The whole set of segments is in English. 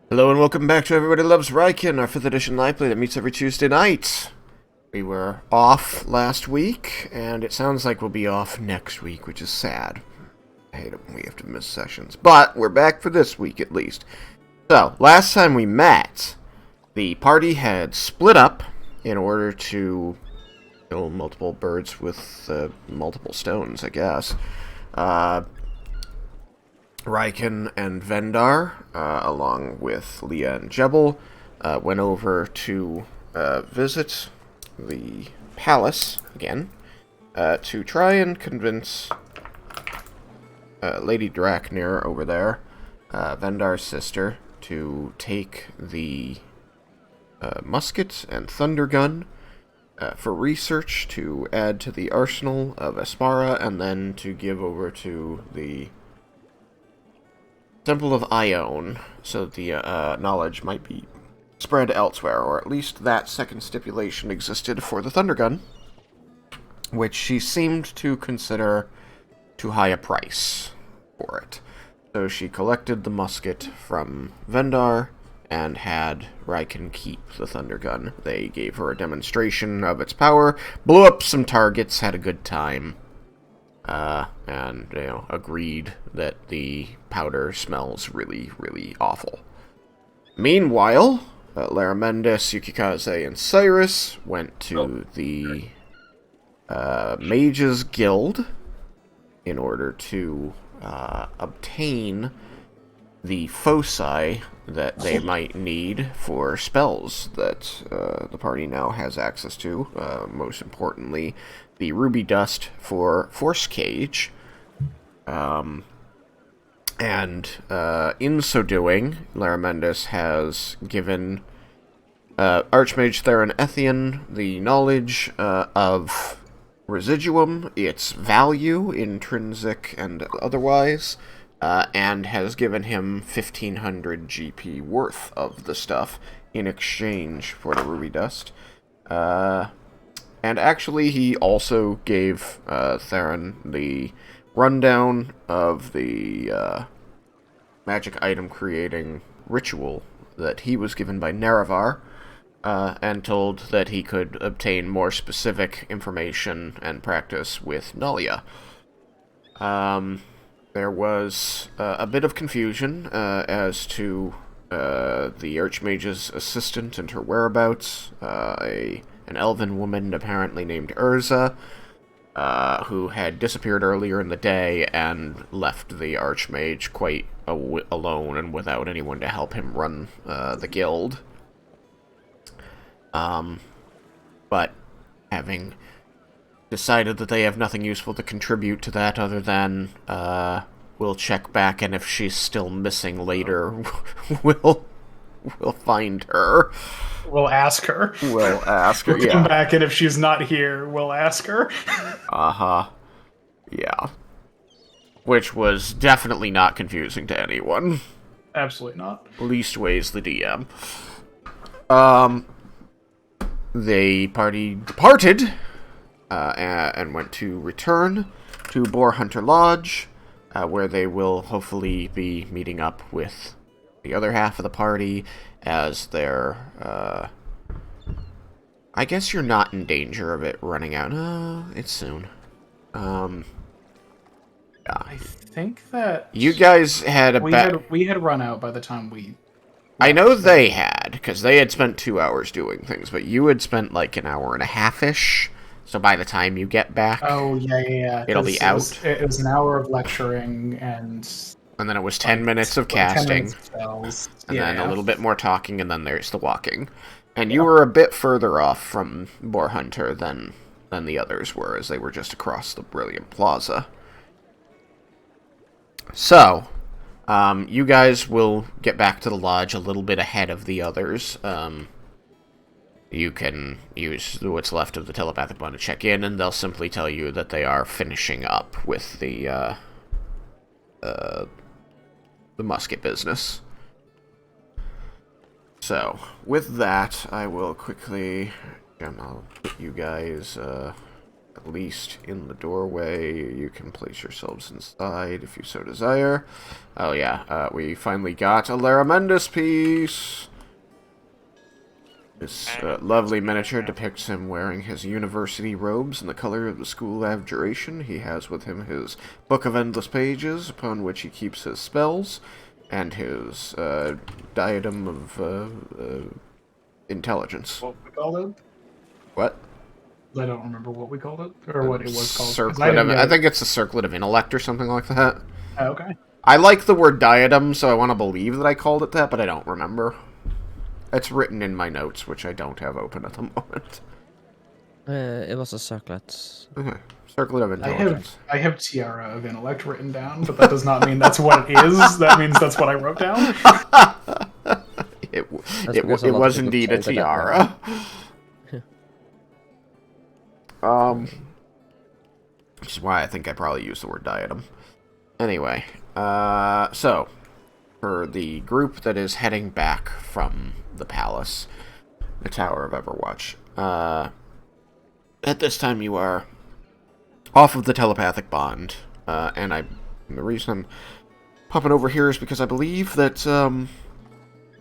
Hello and welcome back to Everybody Loves Raiken, our 5th edition live play that meets every Tuesday night. We were off last week, and it sounds like we'll be off next week, which is sad. I hate it when we have to miss sessions, but we're back for this week at least. So, last time we met, the party had split up in order to kill multiple birds with multiple stones, I guess. Raiken and Vendar, along with Leah and Jebel, went over to visit the palace again to try and convince Lady Draknir over there, Vendar's sister, to take the musket and thunder gun for research to add to the arsenal of Espara, and then to give over to the Temple of Ioun, so that the knowledge might be spread elsewhere, or at least that second stipulation existed for the Thunder Gun, which she seemed to consider too high a price for it. So she collected the musket from Vendar and had Raiken keep the Thunder Gun. They gave her a demonstration of its power, blew up some targets, had a good time. And, agreed that the powder smells really, really awful. Meanwhile, Laramendes, Yukikaze, and Cyrus went to the Mages Guild in order to obtain the foci that they might need for spells that the party now has access to. Most importantly, the ruby dust for Force Cage. And in so doing, Laramendes has given Archmage Theron Ethian the knowledge of Residuum, its value, intrinsic and otherwise, and has given him 1,500 GP worth of the stuff in exchange for the ruby dust. And actually, he also gave Theron the rundown of the magic item creating ritual that he was given by Nerevar, and told that he could obtain more specific information and practice with Nalia. There was a bit of confusion as to the Archmage's assistant and her whereabouts. An elven woman apparently named Urza, who had disappeared earlier in the day and left the Archmage quite alone and without anyone to help him run the guild. But having decided that they have nothing useful to contribute to that other than, we'll check back, and if she's still missing later, we'll find her. We'll ask her. We'll ask her, We'll come back, and if she's not here, we'll ask her. Uh-huh. Yeah. Which was definitely not confusing to anyone. Absolutely not. Leastways the DM. The party departed, and went to return to Boar Hunter Lodge, where they will hopefully be meeting up with the other half of the party, as they're, I guess you're not in danger of it running out. No, it's soon. Yeah. I think that You guys had we had run out by the time we. I know they had, because they had spent 2 hours doing things, but you had spent like an hour and a half-ish, so by the time you get back... Oh, yeah. It'll be out. It was an hour of lecturing, and then it was 10 minutes of casting, 10 minutes and then a little bit more talking, and then there's the walking. And you were a bit further off from Boar Hunter than the others were, as they were just across the Brilliant Plaza. So, you guys will get back to the lodge a little bit ahead of the others. You can use what's left of the telepathic bond to check in, and they'll simply tell you that they are finishing up with the musket business. So, with that, I will quickly... I'll put you guys... at least in the doorway. You can place yourselves inside if you so desire. Oh yeah, we finally got a Laramendus piece! This lovely miniature depicts him wearing his university robes in the color of the school abjuration. He has with him his Book of Endless Pages, upon which he keeps his spells, and his diadem of intelligence. What we called it? What? I don't remember what we called it, or what it was called. 'Cause Circlet of, didn't I get it. think it's a circlet of intellect or something like that. Oh, okay. I like the word diadem, so I want to believe that I called it that, but I don't remember. It's written in my notes, which I don't have open at the moment. It was a circlet. Okay. Circlet of intelligence. I have Tiara of Intellect written down, but that does not mean that's what it is. That means that's what I wrote down. It because a lot of was people indeed a called it that tiara. Which is why I think I probably used the word diadem. Anyway, so, for the group that is heading back from the palace, the Tower of Everwatch, at this time you are off of the telepathic bond, and the reason I'm popping over here is because I believe that,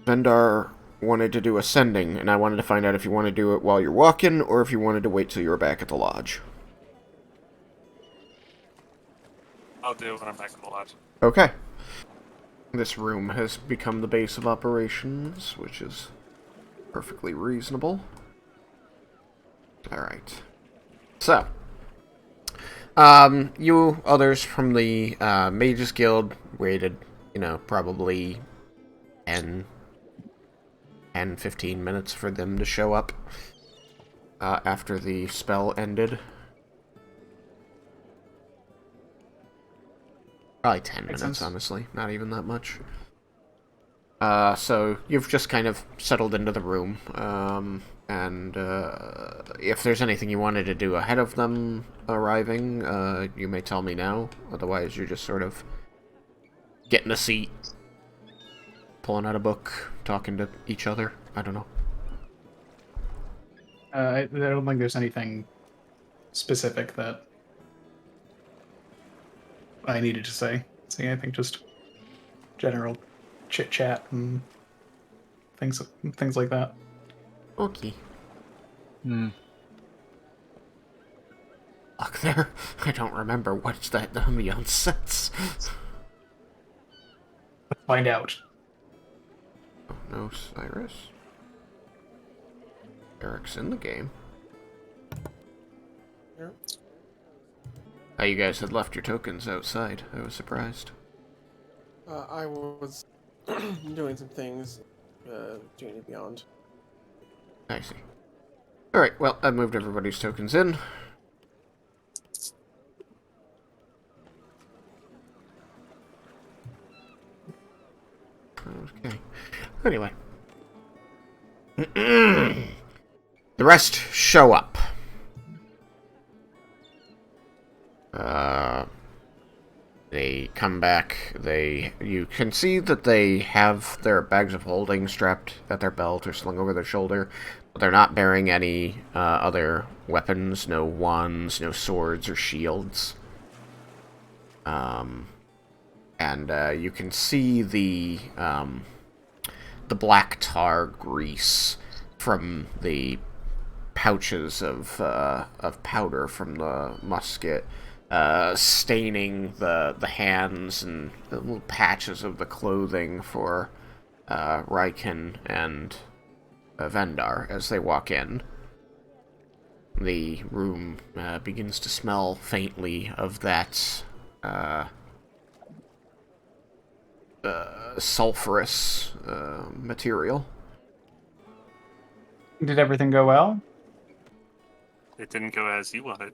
Vendar wanted to do ascending, and I wanted to find out if you want to do it while you're walking, or if you wanted to wait till you were back at the lodge. I'll do it when I'm back at the lodge. Okay. This room has become the base of operations, which is perfectly reasonable. Alright. So, you others from the Mages Guild waited, probably 10-15 minutes for them to show up after the spell ended. Probably 10 Makes minutes, sense. honestly. Not even that much. So you've just kind of settled into the room, and if there's anything you wanted to do ahead of them arriving, you may tell me now. Otherwise, you're just sort of getting a seat, pulling out a book, talking to each other. I don't know. I don't think there's anything specific that I needed to say. See, I think just general chit chat and things like that. Okay. Hmm. Look there. I don't remember what's that ambiance sets. Let's find out. Oh, no Cyrus. Eric's in the game. Yeah. Oh, you guys had left your tokens outside. I was surprised. I was doing some things, doing it beyond. I see. Alright, well, I moved everybody's tokens in. Okay. Anyway. The rest show up. They come back. You can see that they have their bags of holding strapped at their belt or slung over their shoulder, but they're not bearing any other weapons, no wands, no swords or shields. And you can see the black tar grease from the pouches of powder from the musket, staining the hands and the little patches of the clothing for Raiken and Vendar as they walk in. The room begins to smell faintly of that sulfurous material. Did everything go well? It didn't go as you wanted.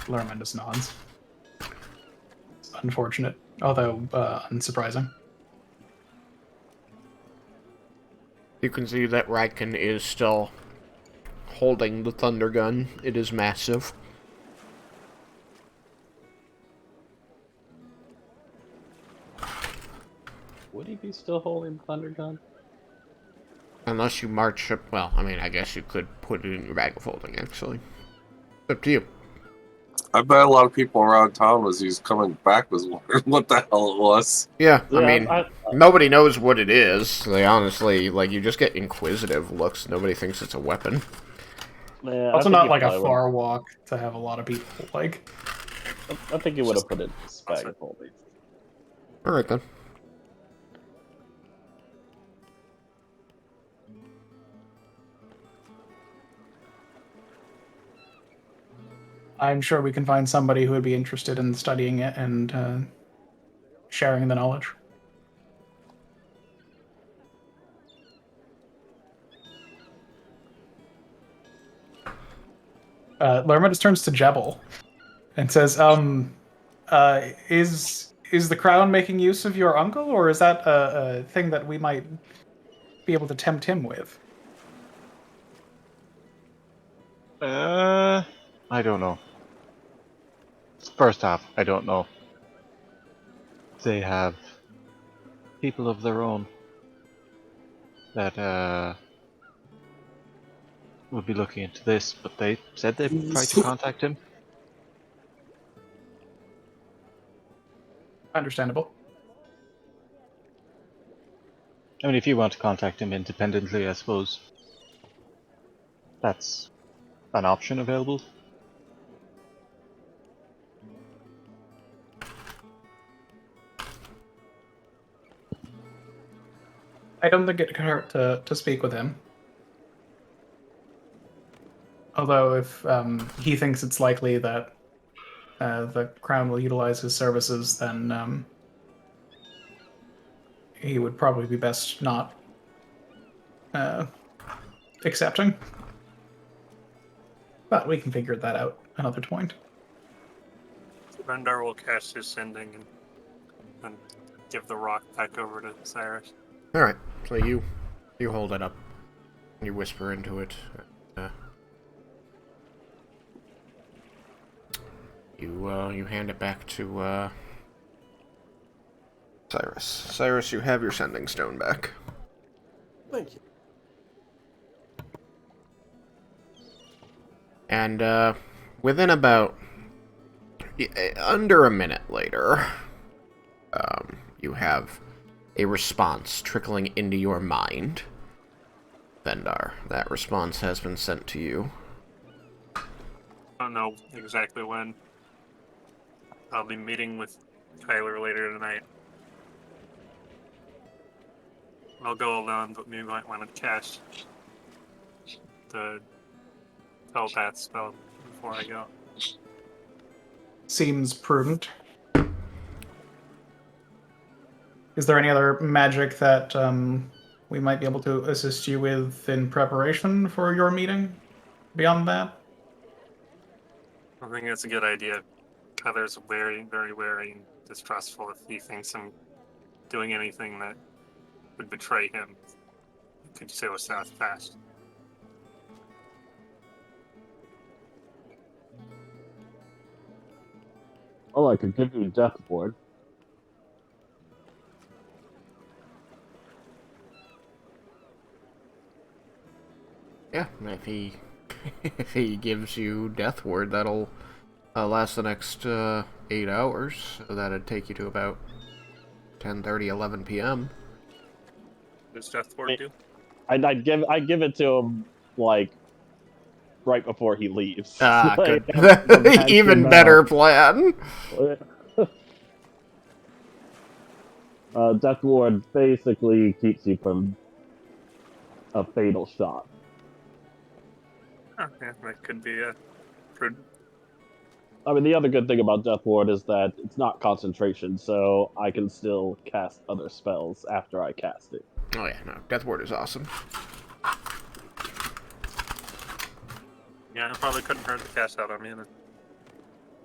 Lerman just nods. It's unfortunate, although unsurprising. You can see that Raiken is still holding the thunder gun. It is massive. Would he be still holding the thunder gun? Unless you march up... Well, I mean, I guess you could put it in your bag of holding, actually. It's up to you. I bet a lot of people around town as he's coming back was wondering what the hell it was. Yeah, I Yeah, mean, nobody knows what it is. They honestly, like, you just get inquisitive looks. Nobody thinks it's a weapon. Yeah, Also, I think not he like a probably far walk to have a lot of people. Like, I think he would have put it in his bag of holding. Alright, then. I'm sure we can find somebody who would be interested in studying it and sharing the knowledge. Lerma just turns to Jebel and says, is the crown making use of your uncle, or is that a thing that we might be able to tempt him with?" I don't know. First half, I don't know. They have people of their own that would be looking into this, but they said they tried to contact him. Understandable. I mean, if you want to contact him independently, I suppose that's an option available. I don't think it could hurt to speak with him. Although, if he thinks it's likely that the crown will utilize his services, then he would probably be best not accepting. But we can figure that out another point. Vendar will cast his sending and give the rock back over to Cyrus. Alright, so you hold it up. You whisper into it. You hand it back to, Cyrus. Cyrus, you have your sending stone back. Thank you. And, within about... under a minute later, you have a response trickling into your mind. Vendar, that response has been sent to you. I don't know exactly when. I'll be meeting with Kyler later tonight. I'll go alone, but we might want to cast the telepath spell before I go. Seems prudent. Is there any other magic that we might be able to assist you with in preparation for your meeting? Beyond that? I think that's a good idea. Kyler's very, very wary and distrustful if he thinks I'm doing anything that would betray him. Could you sail south fast? Oh, I could give you a death ward. Yeah, if he if he gives you death ward, that'll last the next 8 hours, so that'd take you to about 10:30, 11 p.m. Does Death Ward do? I'd give it to him like right before he leaves. Ah, Like, good. Even better plan. Death ward basically keeps you from a fatal shot. Oh, yeah, that could be a prudent. I mean, the other good thing about Death Ward is that it's not concentration, so I can still cast other spells after I cast it. Oh yeah, no, death ward is awesome. Yeah, it probably couldn't hurt to cast out on me either.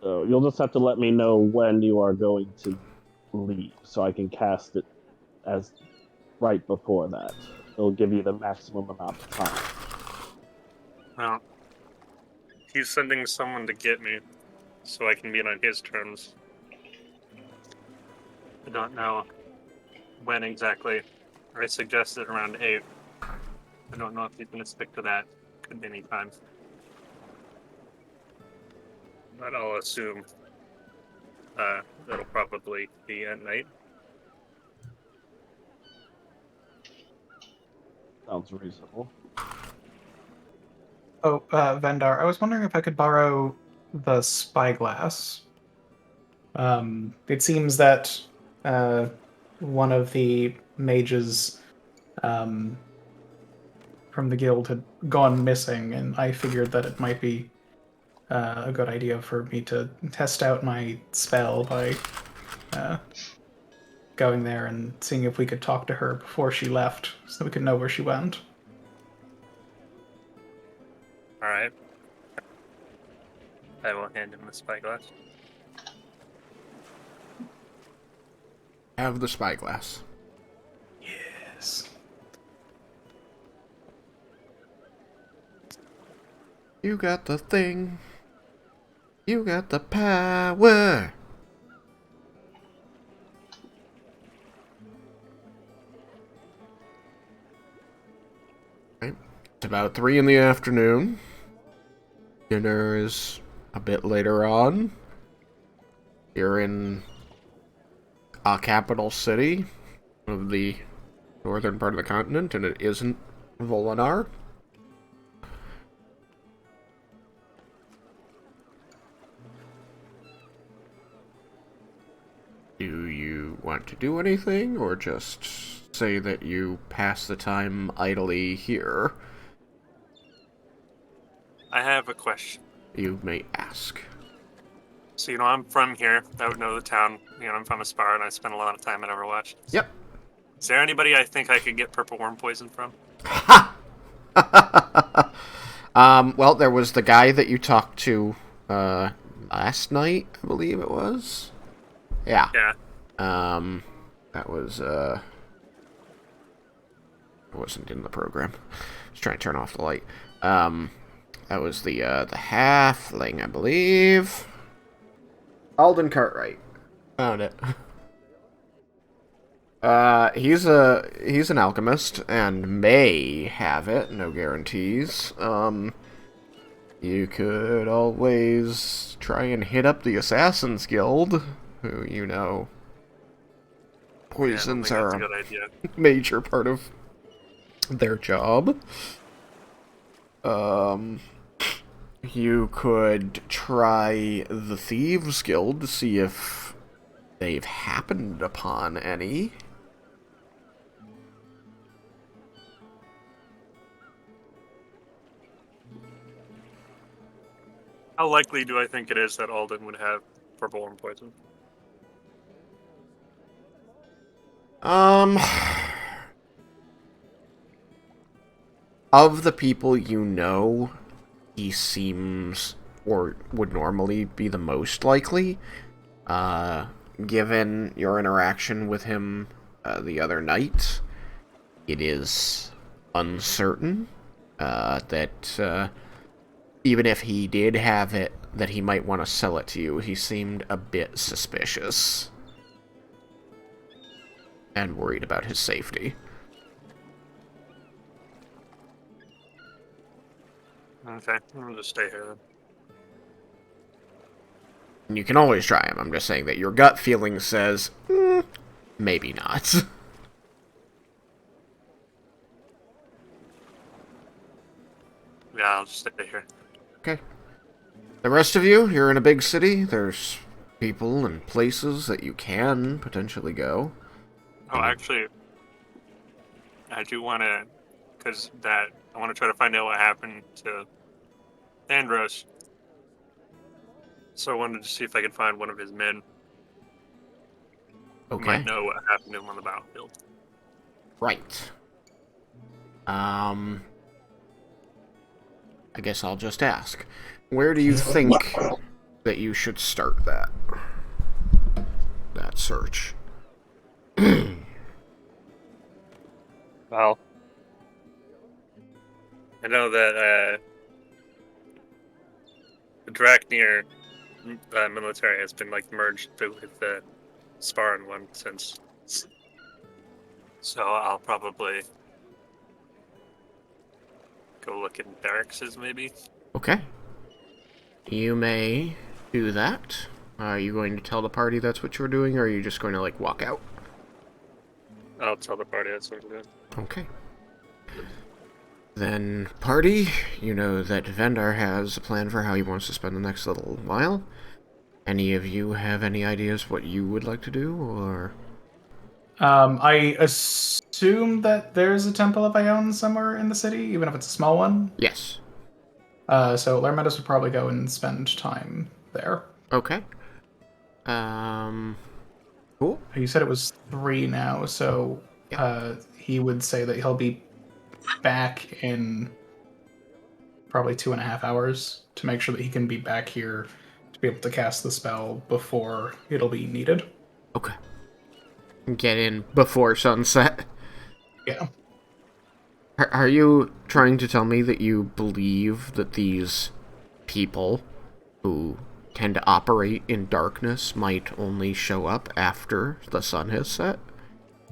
So you'll just have to let me know when you are going to leave, so I can cast it as right before that. It'll give you the maximum amount of time. Well, he's sending someone to get me, so I can meet on his terms. I don't know when exactly. I suggested around 8. I don't know if he's going to stick to that at any time. But I'll assume that'll probably be at night. Sounds reasonable. Oh, Vendar, I was wondering if I could borrow the spyglass. It seems that one of the mages from the guild had gone missing, and I figured that it might be a good idea for me to test out my spell by going there and seeing if we could talk to her before she left, so we could know where she went. All right. I will hand him the spyglass. Have the spyglass. Yes. You got the thing. You got the power. Right. It's about 3 in the afternoon. Dinner is a bit later on. You're in a capital city of the northern part of the continent, and it isn't Volinar. Do you want to do anything, or just say that you pass the time idly here? I have a question. You may ask. So, I'm from here. I would know the town. I'm from Aspar, and I spent a lot of time at Overwatch. Yep. Is there anybody I think I could get purple worm poison from? Ha! Well, there was the guy that you talked to, last night, I believe it was. Yeah. Yeah. That was, I wasn't in the program. I was trying to turn off the light. That was the halfling, I believe. Alden Cartwright. Found it. He's an alchemist, and may have it, no guarantees. You could always try and hit up the Assassin's Guild, who, poisons yeah, I are don't think that's a good idea. major part of their job. You could try the Thieves Guild to see if they've happened upon any. How likely do I think it is that Alden would have purple worm poison? Of the people you know, he seems, or would normally be the most likely. Given your interaction with him the other night, it is uncertain that even if he did have it, that he might want to sell it to you. He seemed a bit suspicious and worried about his safety. Okay, I'll just stay here then. You can always try him. I'm just saying that your gut feeling says, maybe not. Yeah, I'll just stay here. Okay. The rest of you, you're in a big city. There's people and places that you can potentially go. Oh, actually, I do want to, I want to try to find out what happened to Andros. So I wanted to see if I could find one of his men who Okay. might know what happened to him on the battlefield. Right. I guess I'll just ask. Where do you think that you should start that search? Well, I know that the Draknir military has been merged with the Sparran one since. So I'll probably go look in barracks, maybe. Okay. You may do that. Are you going to tell the party that's what you're doing, or are you just going to, like, walk out? I'll tell the party that's what I'm doing. Okay. Then, party, you know that Vendar has a plan for how he wants to spend the next little while. Any of you have any ideas what you would like to do, or...? I assume that there's a Temple of Ioun somewhere in the city, even if it's a small one. Yes. So Lar would probably go and spend time there. Okay. Cool. You said it was 3 now, so he would say that he'll be back in probably 2.5 hours to make sure that he can be back here to be able to cast the spell before it'll be needed. Okay. Get in before sunset. Yeah. Are you trying to tell me that you believe that these people who tend to operate in darkness might only show up after the sun has set?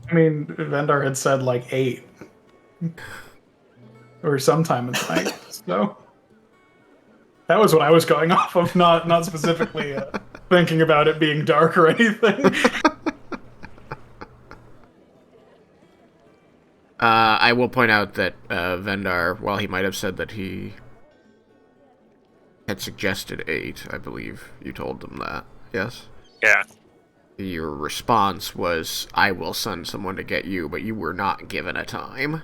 I mean, Vendar had said like 8. Or sometime in the night, so... That was what I was going off of, not specifically thinking about it being dark or anything. I will point out that Vendar, while he might have said that he had suggested 8, I believe you told them that, yes? Yeah. Your response was, I will send someone to get you, but you were not given a time.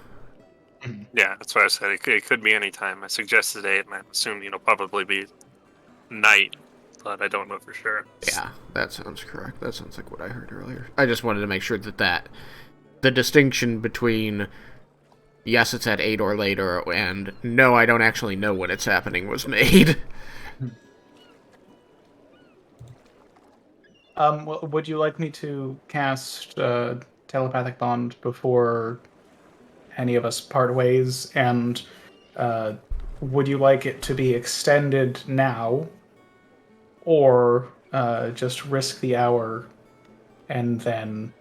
Yeah, that's what I said. It could be any time. I suggested 8, and I assumed, probably be night, but I don't know for sure. Yeah, that sounds correct. That sounds like what I heard earlier. I just wanted to make sure that the distinction between yes, it's at 8 or later, and no, I don't actually know when it's happening was made. Well, would you like me to cast Telepathic Bond before any of us part ways? And would you like it to be extended now, or just risk the hour and then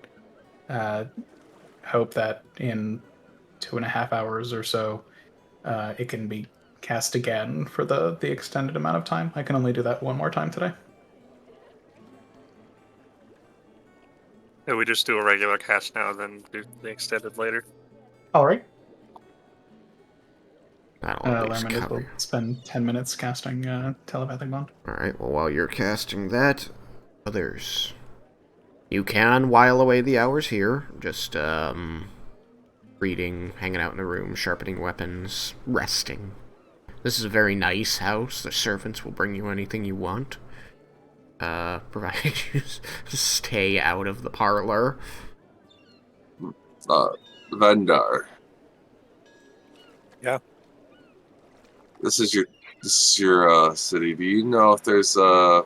hope that in 2.5 hours or so it can be cast again for the extended amount of time? I can only do that one more time today. Yeah, we just do a regular cast now, then do the extended later. All right. That'll at least Larman cover will you. spend 10 minutes casting Telepathic Bond. Alright, well, while you're casting that, others. You can while away the hours here. Just, reading, hanging out in a room, sharpening weapons, resting. This is a very nice house. The servants will bring you anything you want. Provided you stay out of the parlor. Vendar. Yeah. This is your city. Do you know if there's a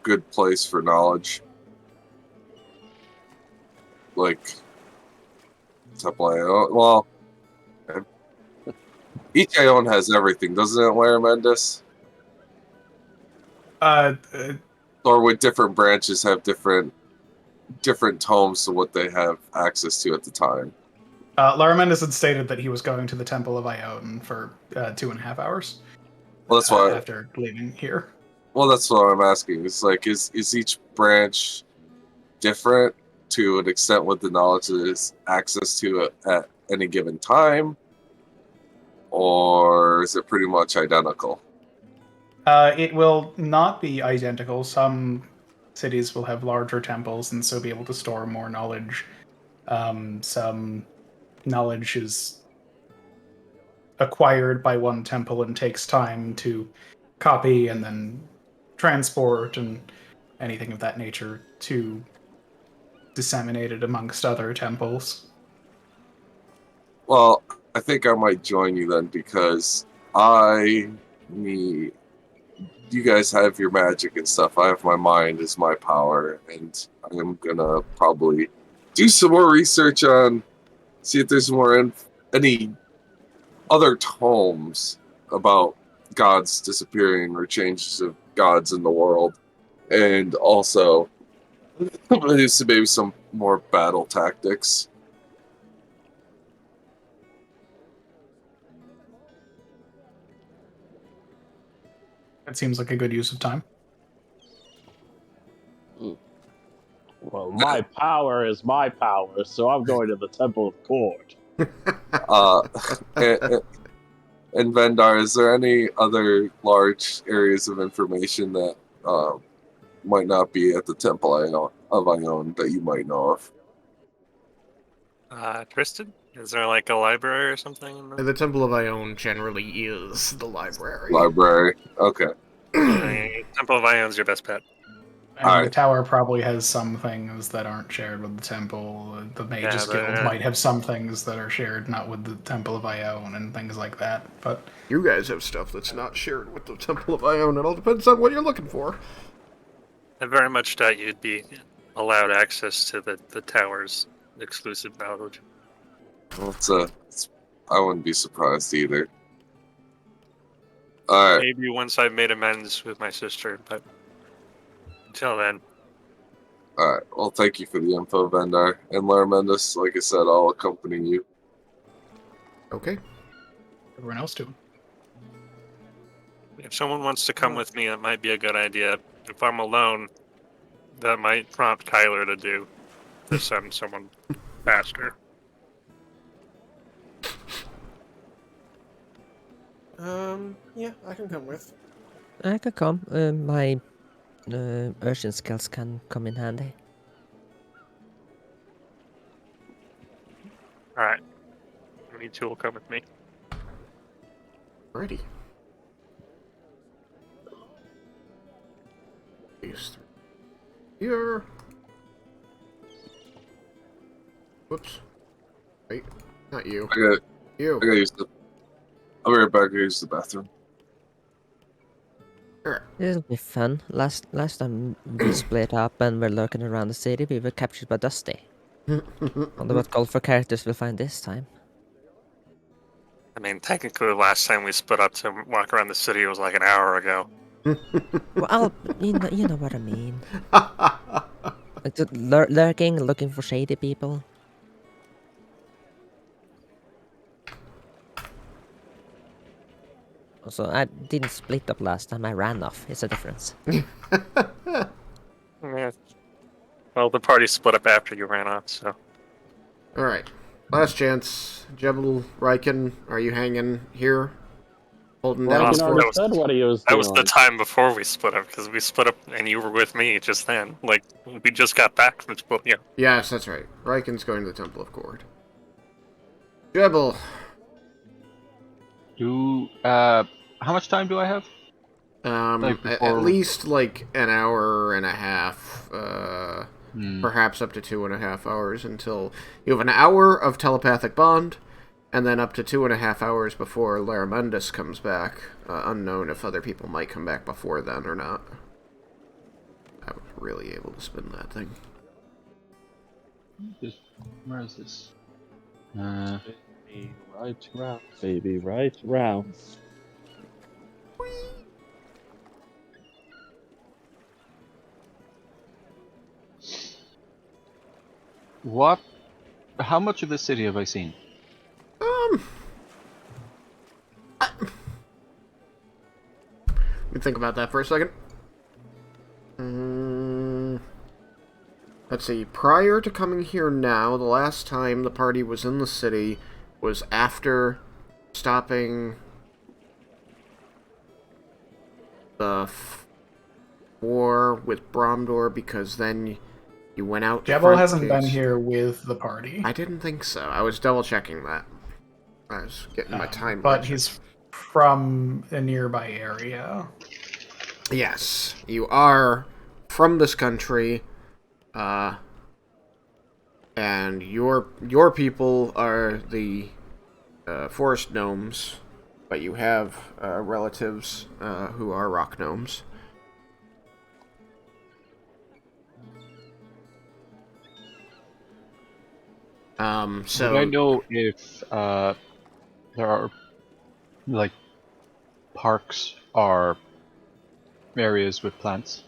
good place for knowledge? Like Temple of Ioun. Well, each Ioun has everything, doesn't it, Larry Mendes? Or would different branches have different tomes to what they have access to at the time? Laramendes had stated that he was going to the Temple of Ioun for 2.5 hours. Well, that's why. After leaving here. Well, that's what I'm asking. It's like, is each branch different to an extent with the knowledge that is access to it at any given time, or is it pretty much identical? It will not be identical. Some cities will have larger temples and so be able to store more knowledge. Some knowledge is acquired by one temple and takes time to copy and then transport and anything of that nature to disseminate it amongst other temples. Well, I think I might join you then, because you guys have your magic and stuff. I have my mind as my power, and I'm gonna probably do some more research on, see if there's any other tomes about gods disappearing or changes of gods in the world, and also maybe some more battle tactics. It seems like a good use of time. Well, my power is my power, so I'm going to the Temple of Court. And Vendar, is there any other large areas of information that might not be at the Temple of Ioun that you might know of? Tristan, is there like a library or something? In The Temple of Ioun generally is the library. Library. Okay. Temple of Ioun's your best bet. And the Alright. tower probably has some things that aren't shared with the temple. The Mages Guild might have some things that are shared not with the Temple of Ioun and things like that. But You guys have stuff that's not shared with the Temple of Ioun. It all depends on what you're looking for. I very much doubt you'd be allowed access to the tower's exclusive knowledge. Well, I wouldn't be surprised either. Alright. Maybe once I've made amends with my sister, but until then. Alright. Well, thank you for the info, Vendar. And Larmendus, like I said, I'll accompany you. Okay. everyone else too. If someone wants to come with me, that might be a good idea. If I'm alone, that might prompt Kyler to send someone faster. Yeah, I can come with. I can come. My urchin skills can come in handy. Alright. You two will come with me. Ready. These three here. Whoops. Wait, not you. I You. gotta use I'll be right back. I gotta use the bathroom. Sure. It'll be fun. Last time we split up and were lurking around the city, we were captured by Dusty. Wonder what colorful characters we'll find this time. I mean, technically, the last time we split up to walk around the city was like an hour ago. Well, you know what I mean. Like lurking, looking for shady people. Also, I didn't split up last time. I ran off. It's a difference. Yeah. Well, the party split up after you ran off, so. Alright. Last chance. Jebel, Raiken, are you hanging here? Holding down Raiken the already fort? said what he was That doing. was the time before we split up, because we split up and you were with me just then. Like, we just got back from splitting up. Yes, that's right. Raiken's going to the Temple of Court. Jebel. How much time do I have? Like At before- least like an hour and a half, Hmm. perhaps up to 2.5 hours until you have an hour of telepathic bond, and then up to 2.5 hours before Laramundus comes back. Unknown if other people might come back before then or not. I was really able to spin that thing. Where is this? Baby, right round. Baby, right round. What? How much of the city have I seen? Let me think about that for a second. Let's see. Prior to coming here now, the last time the party was in the city was after stopping the war with Bromdor, because then you went out to Jebel front hasn't been case. here with the party. I didn't think so. I was double checking that. I was getting my time But right. he's from a nearby area. Yes, you are from this country, and your people are the forest gnomes, but you have relatives who are rock gnomes. So Do I know if there are like parks or areas with plants?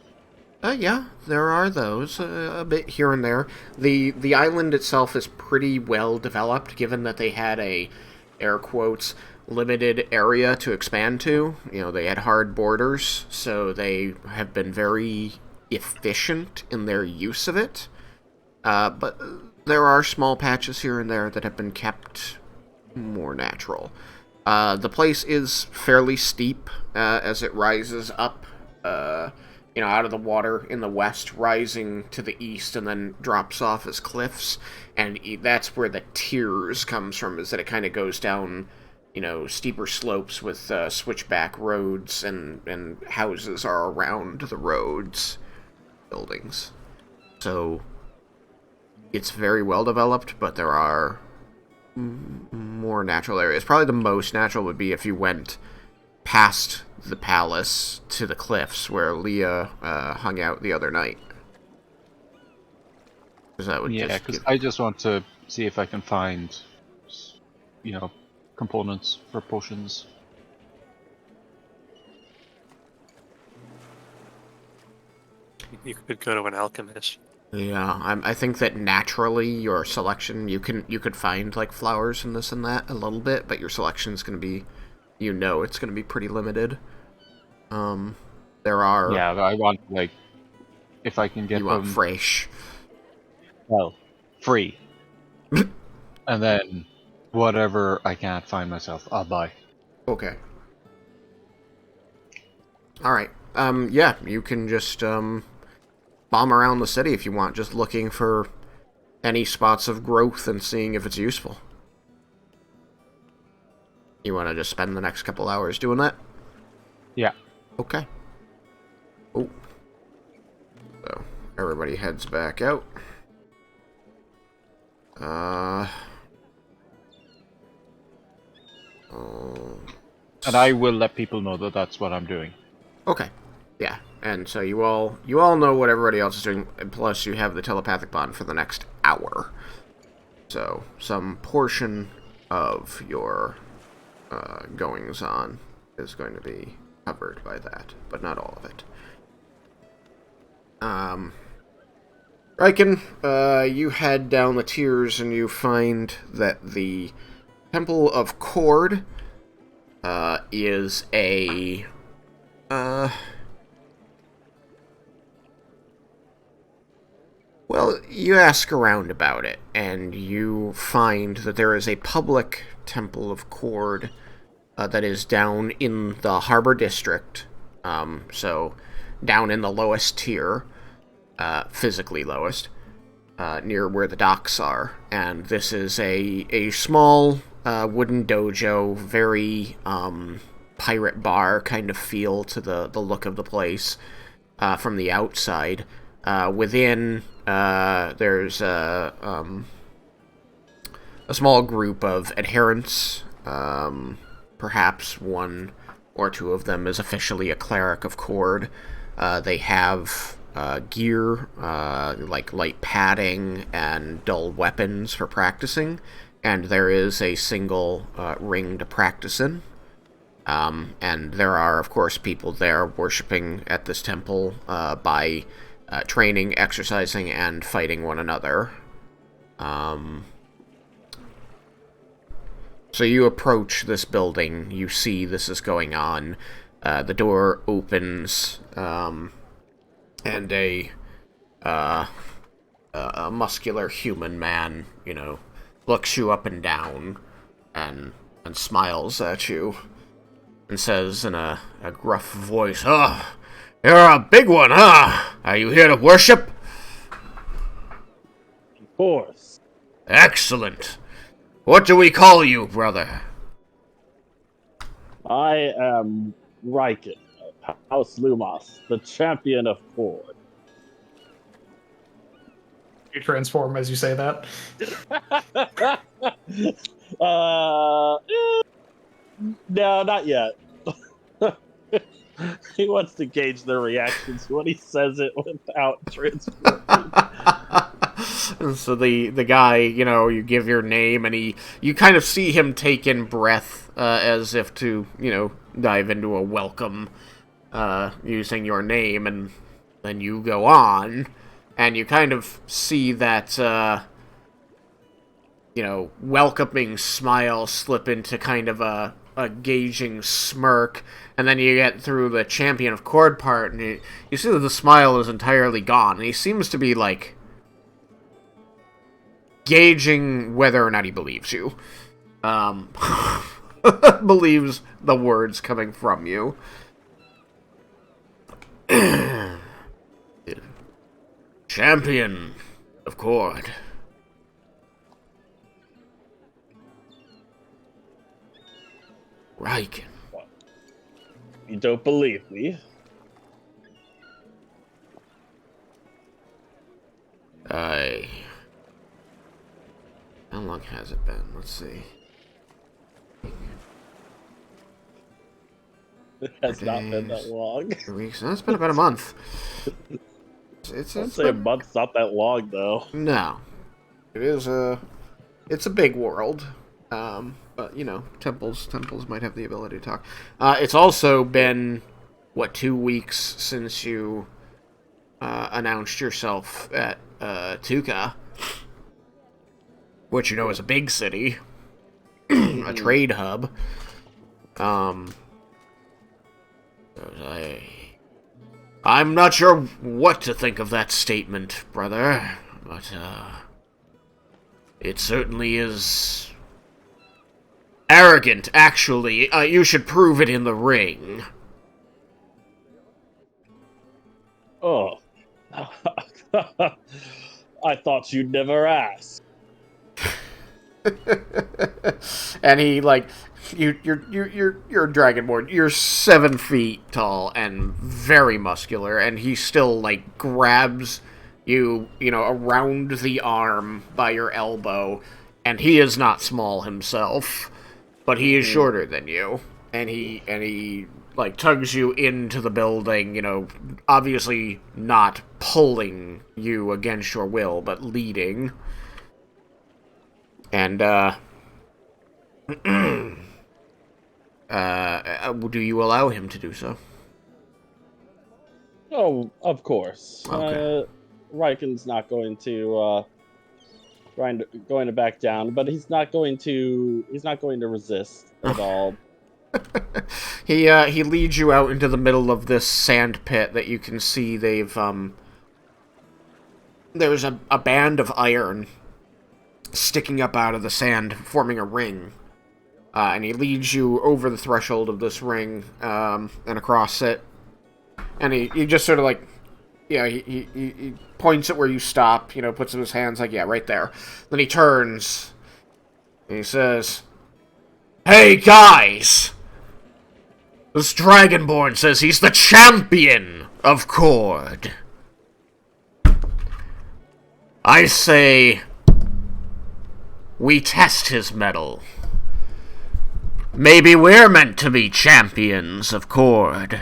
Yeah, there are those, a bit here and there. The island itself is pretty well developed, given that they had a, air quotes, limited area to expand to. You know, they had hard borders, so they have been very efficient in their use of it. But there are small patches here and there that have been kept more natural. The place is fairly steep as it rises up, out of the water in the west, rising to the east, and then drops off as cliffs. And that's where the tiers comes from, is that it kind of goes down, steeper slopes with switchback roads, and houses are around the roads, buildings. So it's very well developed, but there are more natural areas. Probably the most natural would be if you went past the palace to the cliffs where Leah hung out the other night. Because I just want to see if I can find, components for potions. You could go to an alchemist. Yeah, I think that naturally your selection, you could find like flowers and this and that a little bit, but your selection's going to be, it's going to be pretty limited. There are. Yeah, I want if I can get you them. want fresh. Well, free. And then whatever I can't find myself, I'll buy. Okay. All right. Yeah, you can just bomb around the city if you want, just looking for any spots of growth and seeing if it's useful. You want to just spend the next couple hours doing that? Yeah. Okay. Oh. So, everybody heads back out. And I will let people know that that's what I'm doing. Okay. Yeah. And so you all know what everybody else is doing, and plus you have the telepathic bond for the next hour. So some portion of your goings on is going to be covered by that, but not all of it. Raiken, you head down the tiers and you find that the Temple of Cord is a well, you ask around about it, and you find that there is a public Temple of Cord that is down in the Harbor District, so down in the lowest tier, physically lowest, near where the docks are. And this is a small wooden dojo, very pirate bar kind of feel to the look of the place from the outside. Within, there's a small group of adherents. Perhaps one or two of them is officially a cleric of Cord. They have gear, like light padding and dull weapons for practicing, and there is a single ring to practice in. And there are, of course, people there worshipping at this temple by training, exercising, and fighting one another. So you approach this building, you see this is going on, the door opens, and a muscular human man, looks you up and down, and smiles at you, and says in a gruff voice, "Oh, you're a big one, huh? Are you here to worship?" Of course. Excellent. What do we call you, brother? I am Raiken of House Lumos, the champion of Cord. You transform as you say that. No, not yet. He wants to gauge their reactions when he says it without transforming. So the guy, you give your name, and you kind of see him take in breath as if to, dive into a welcome using your name, and then you go on, and you kind of see that, welcoming smile slip into kind of a a gauging smirk, and then you get through the Champion of Chord part, and you see that the smile is entirely gone, and he seems to be, like, gauging whether or not he believes you. Believes the words coming from you. Champion of Chord. Raiken. You don't believe me? How long has it been? Let's see. It has not been that long. 3 weeks. No, it's been about a month. I'd say a month's not that long, though. No. It is it's a big world. But, you know, temples might have the ability to talk. It's also been, 2 weeks since you announced yourself at Tuka, which, you know, is a big city, a trade hub. I'm not sure what to think of that statement, brother, but, it certainly is arrogant, actually. You should prove it in the ring. Oh. I thought you'd never ask. And he, like, you're a dragonborn. You're 7 feet tall and very muscular, and he still, like, grabs you, around the arm by your elbow, and he is not small himself, but he is shorter than you, and he like tugs you into the building, obviously not pulling you against your will, but leading. And do you allow him to do so? Oh, of course. Okay. Raiken's not going to back down, but he's not going to resist at all. He leads you out into the middle of this sand pit that you can see they've there's a band of iron sticking up out of the sand, forming a ring. And he leads you over the threshold of this ring, and across it. And he just sort of like, he points at where you stop, puts in his hands like, yeah, right there. Then he turns, and he says, "Hey, guys! This Dragonborn says he's the champion of Chord. I say we test his mettle. Maybe we're meant to be champions of Chord."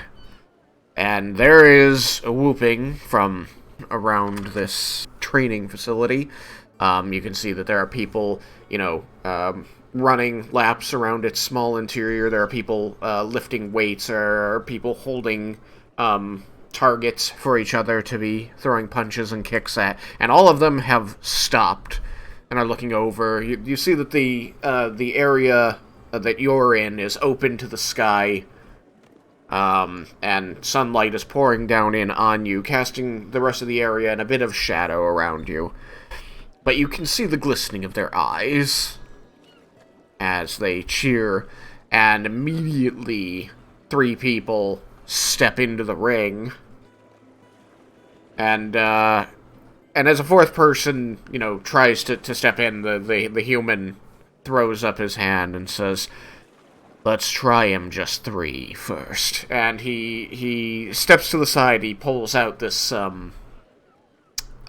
And there is a whooping from around this training facility. You can see that there are people, running laps around its small interior. There are people lifting weights, or people holding targets for each other to be throwing punches and kicks at. And all of them have stopped and are looking over. You see that the area that you're in is open to the sky, and sunlight is pouring down in on you, casting the rest of the area in a bit of shadow around you. But you can see the glistening of their eyes as they cheer, and immediately 3 people step into the ring. And as a 4th person, tries to step in, the human throws up his hand and says, "Let's try him just 3 first." And he steps to the side, he pulls out this, like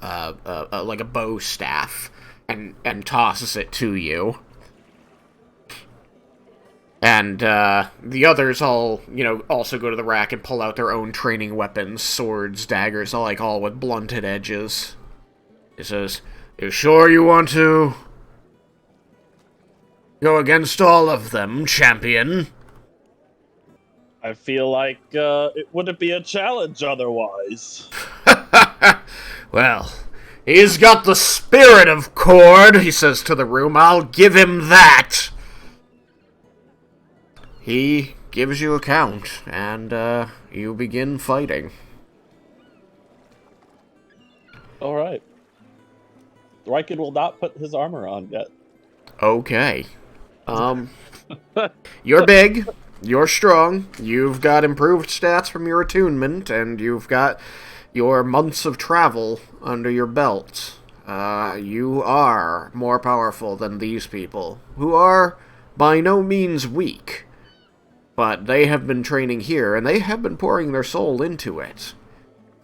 a bow staff, and tosses it to you. And, the others all, also go to the rack and pull out their own training weapons, swords, daggers, all with blunted edges. He says, "You sure you want to go against all of them, champion?" I feel like it wouldn't be a challenge otherwise. "Well, he's got the spirit of Chord," he says to the room. "I'll give him that." he gives you a count, and you begin fighting. All right. Raiken will not put his armor on yet. Okay. You're big, you're strong, you've got improved stats from your attunement, and you've got your months of travel under your belt. You are more powerful than these people, who are by no means weak. But they have been training here, and they have been pouring their soul into it.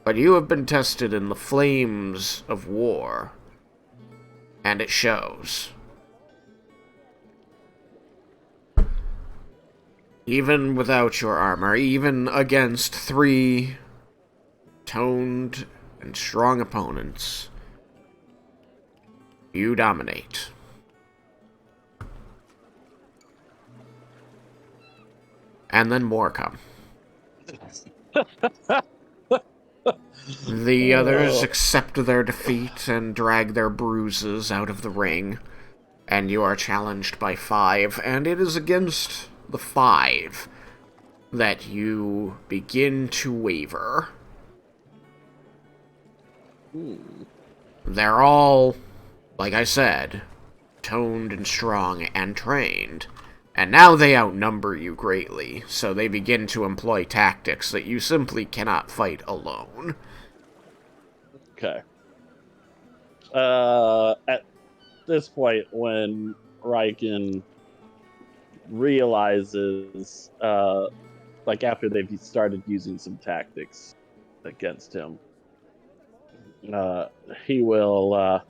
But you have been tested in the flames of war. And it shows. Even without your armor, even against 3 toned and strong opponents, you dominate. And then more come. The others accept their defeat and drag their bruises out of the ring, and you are challenged by 5, and it is against the 5 that you begin to waver. They're all, like I said, toned and strong and trained. And now they outnumber you greatly, so they begin to employ tactics that you simply cannot fight alone. Okay. At this point, when Raiken realizes, like after they've started using some tactics against him, he will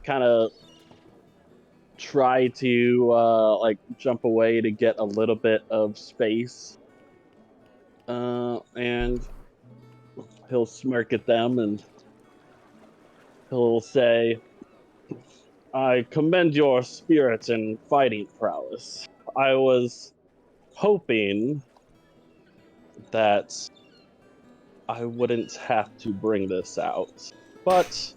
kind of try to like jump away to get a little bit of space, and he'll smirk at them and he'll say, "I commend your spirit and fighting prowess. I was hoping that I wouldn't have to bring this out, but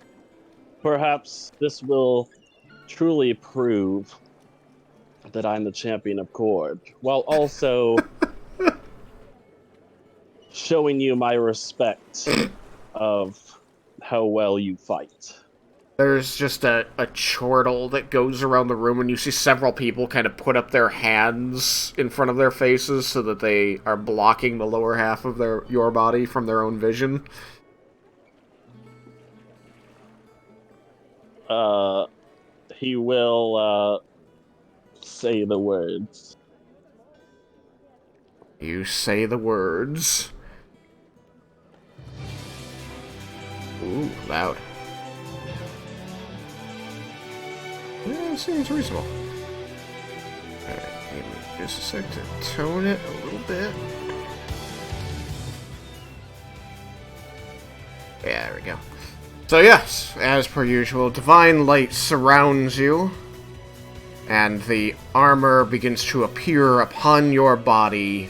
perhaps this will truly prove that I'm the champion of Cord, while also showing you my respect of how well you fight." There's just a chortle that goes around the room, and you see several people kind of put up their hands in front of their faces so that they are blocking the lower half of your body from their own vision. He will say the words. You say the words. Ooh, loud. Yeah, it seems reasonable. Alright, give me just a sec to tone it a little bit. Yeah, there we go. So yes, as per usual, divine light surrounds you, and the armor begins to appear upon your body,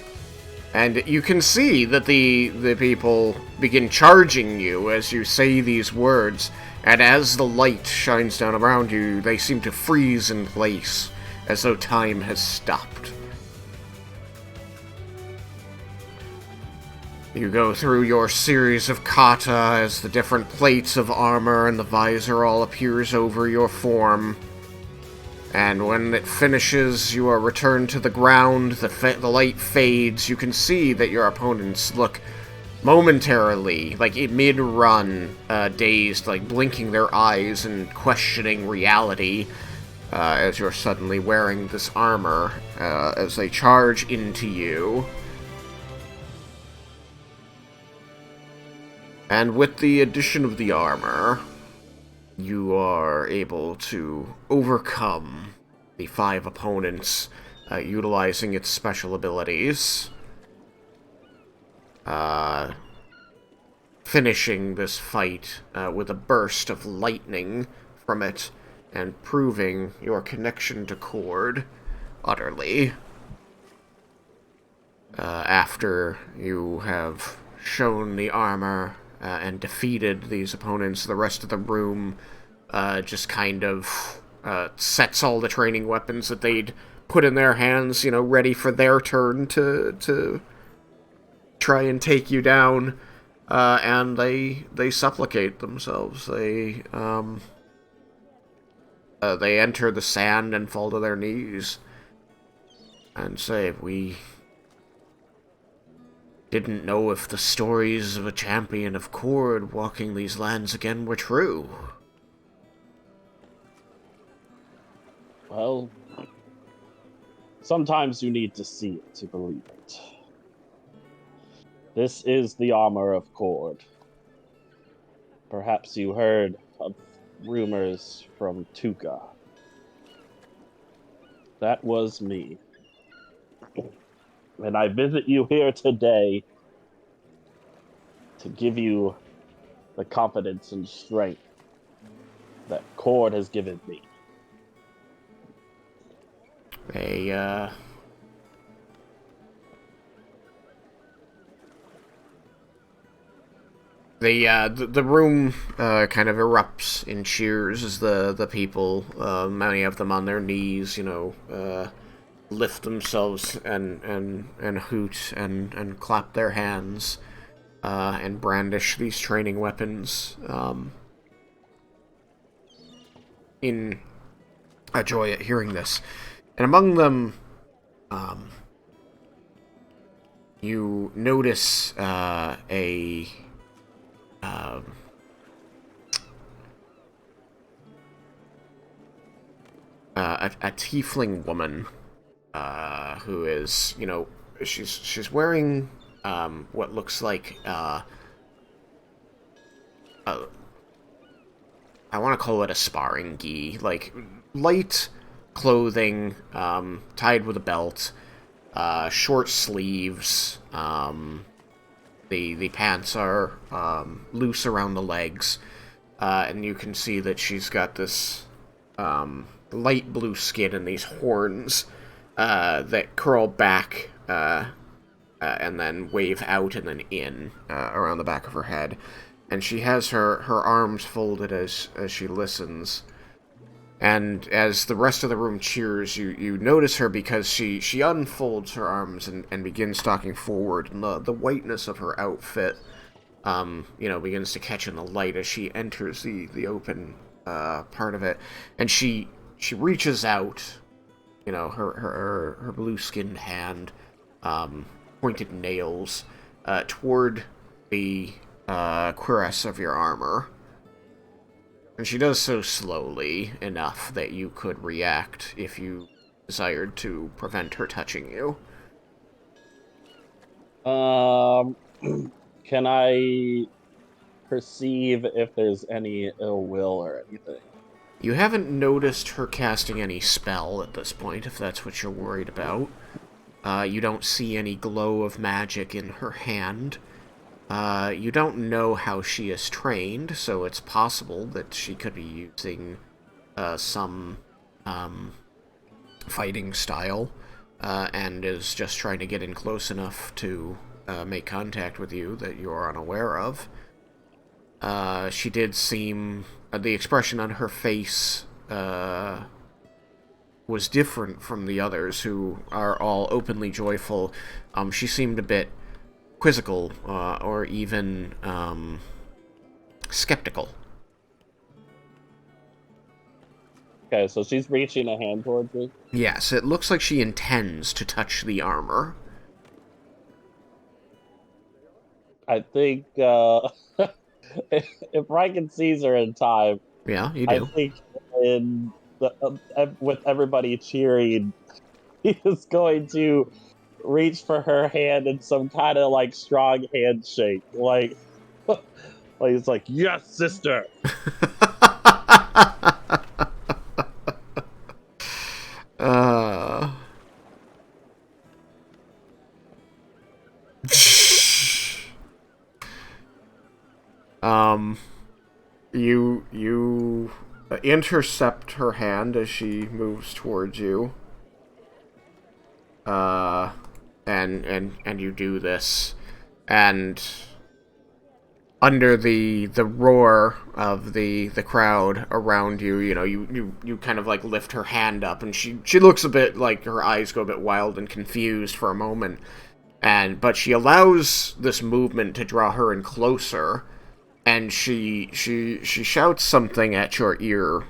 and you can see that the people begin charging you as you say these words. And as the light shines down around you, they seem to freeze in place, as though time has stopped. You go through your series of kata as the different plates of armor and the visor all appears over your form. And when it finishes, you are returned to the ground, the light fades, you can see that your opponents look momentarily, like mid-run, dazed, like blinking their eyes and questioning reality, as you're suddenly wearing this armor, as they charge into you. And with the addition of the armor, you are able to overcome the 5 opponents, utilizing its special abilities. Finishing this fight with a burst of lightning from it, and proving your connection to Cord utterly. After you have shown the armor and defeated these opponents, the rest of the room just kind of sets all the training weapons that they'd put in their hands, ready for their turn to try and take you down, and they supplicate themselves. They enter the sand and fall to their knees and say, "We didn't know if the stories of a champion of Cord walking these lands again were true." Well, sometimes you need to see it to believe it. This is the armor of Cord. Perhaps you heard of rumors from Tuka. That was me. And I visit you here today to give you the confidence and strength that Cord has given me. The room kind of erupts in cheers as the people, many of them on their knees, lift themselves and hoot and clap their hands and brandish these training weapons in a joy at hearing this. And among them, you notice a tiefling woman who is, she's wearing what looks like I want to call it a sparring gi, like light clothing tied with a belt, short sleeves. The pants are loose around the legs, and you can see that she's got this light blue skin and these horns that curl back and then wave out and then in around the back of her head. And she has her arms folded as she listens. And as the rest of the room cheers, you notice her because she unfolds her arms and begins stalking forward. And the whiteness of her outfit, begins to catch in the light as she enters the open part of it. And she reaches out, her blue-skinned hand, pointed nails, toward the cuirass of your armor. And she does so slowly enough that you could react if you desired to prevent her touching you. Can I perceive if there's any ill will or anything? You haven't noticed her casting any spell at this point, if that's what you're worried about. You don't see any glow of magic in her hand. You don't know how she is trained, so it's possible that she could be using some fighting style and is just trying to get in close enough to make contact with you that you're unaware of. She did seem... the expression on her face was different from the others, who are all openly joyful. She seemed a bit quizzical, or even skeptical. Okay, so she's reaching a hand towards me? Yes, it looks like she intends to touch the armor. I think, if Raiken sees her in time... Yeah, you do. I think with everybody cheering, he is going to reach for her hand in some kind of like strong handshake, like he's like, "Yes, sister." You intercept her hand as she moves towards you. And you do this, and under the roar of the crowd around you, you kind of like lift her hand up, and she looks a bit like her eyes go a bit wild and confused for a moment, but she allows this movement to draw her in closer, and she shouts something at your ear,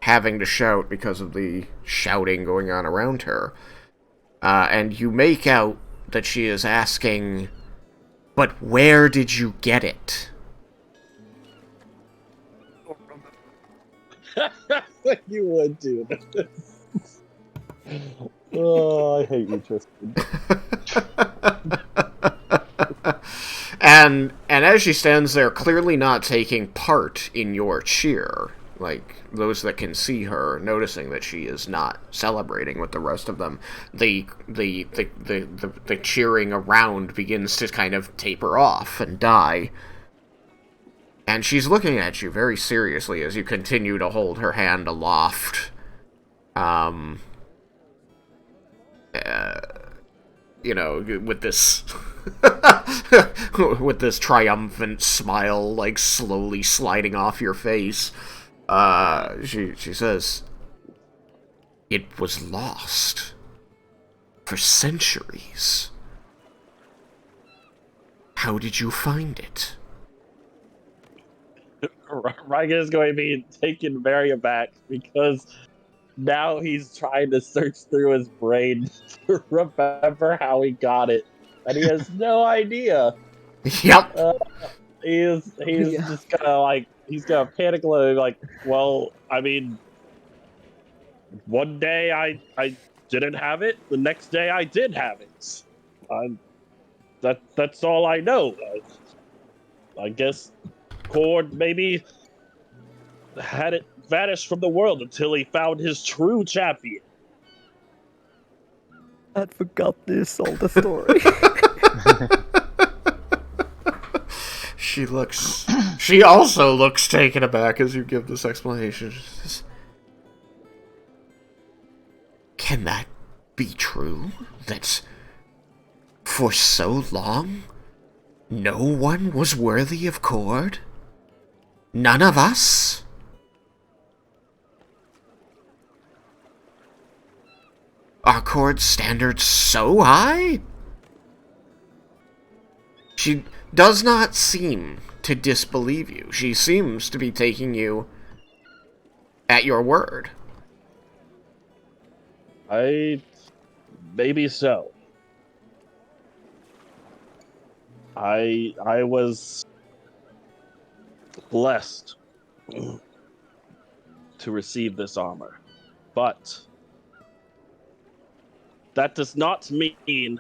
having to shout because of the shouting going on around her, and you make out that she is asking, "But where did you get it?" You would do this. Oh, I hate you, Tristan. and as she stands there, clearly not taking part in your cheer, like those that can see her, noticing that she is not celebrating with the rest of them, the cheering around begins to kind of taper off and die. And she's looking at you very seriously as you continue to hold her hand aloft. With this with this triumphant smile, like, slowly sliding off your face. She says, "It was lost for centuries. How did you find it?" Raiken is going to be taken very aback because now he's trying to search through his brain to remember how he got it, and he has no idea. Yep. He's Yeah. just he's gonna panic a little, like, well, I mean, one day I didn't have it, the next day I did have it. That's all I know. I guess Cord maybe had it vanish from the world until he found his true champion. I'd forgot this all the story. She also looks taken aback as you give this explanation. She says, "Can that be true? That for so long, no one was worthy of Cord? None of us? Are Cord's standards so high?" She does not seem to disbelieve you. She seems to be taking you at your word. Maybe so. I was blessed to receive this armor, but that does not mean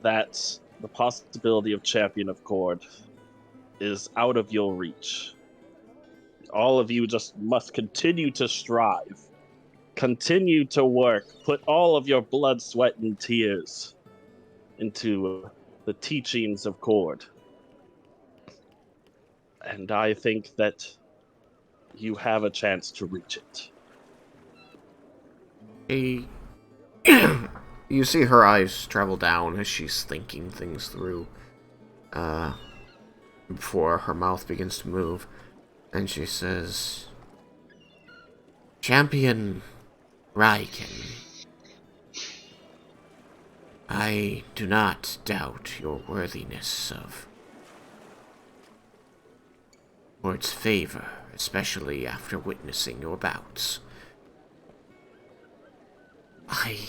that the possibility of Champion of Cord is out of your reach. All of you just must continue to strive, continue to work, put all of your blood, sweat, and tears into the teachings of Cord. And I think that you have a chance to reach it. You see her eyes travel down as she's thinking things through, before her mouth begins to move, and she says, "Champion Raiken, I do not doubt your worthiness of Lord's favor, especially after witnessing your bouts. I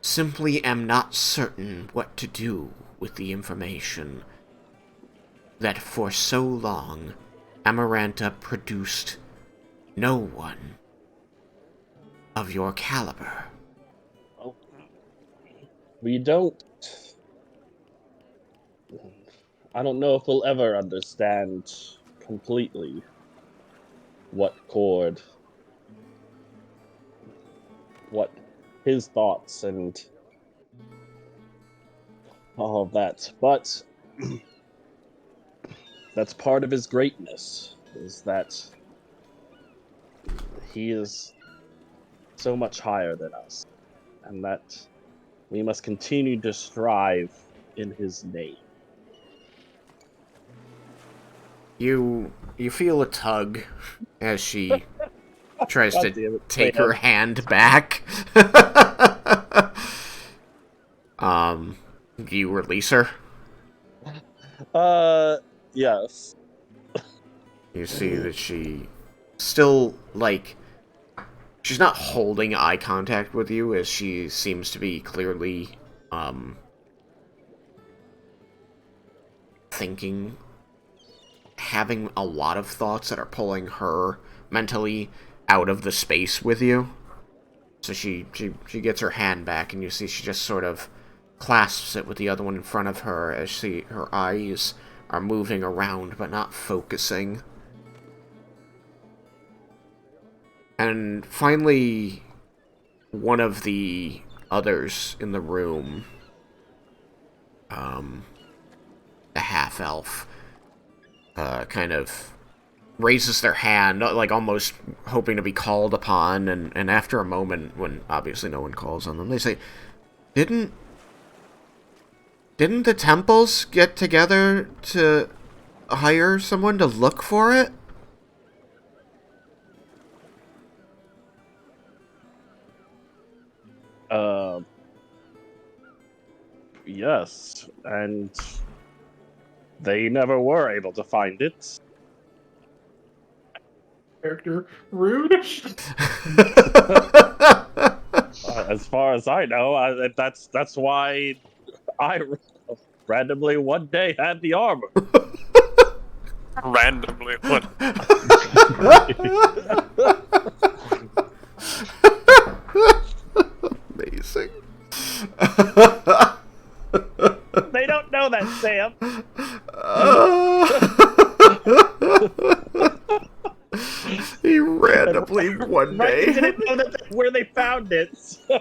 simply am not certain what to do with the information that for so long Amaranta produced no one of your caliber." Well, we don't. I don't know if we'll ever understand completely what his thoughts and all of that, but that's part of his greatness, is that he is so much higher than us, and that we must continue to strive in his name. You feel a tug as she tries God damn to it, take Sam. her hand back. Do you release her? Yes. You see that she still, like, she's not holding eye contact with you, as she seems to be clearly, thinking, having a lot of thoughts that are pulling her mentally out of the space with you. So she gets her hand back, and you see she just sort of clasps it with the other one in front of her as her eyes are moving around but not focusing. And finally, one of the others in the room, the half-elf, kind of raises their hand, like almost hoping to be called upon, and after a moment, when obviously no one calls on them, they say, Didn't the temples get together to hire someone to look for it? Yes, and they never were able to find it. Character rude. As far as I know, that's why I randomly one day had the armor. Randomly. What? Amazing. They don't know that, Sam. He randomly one Right? day. They didn't know where they found it. So.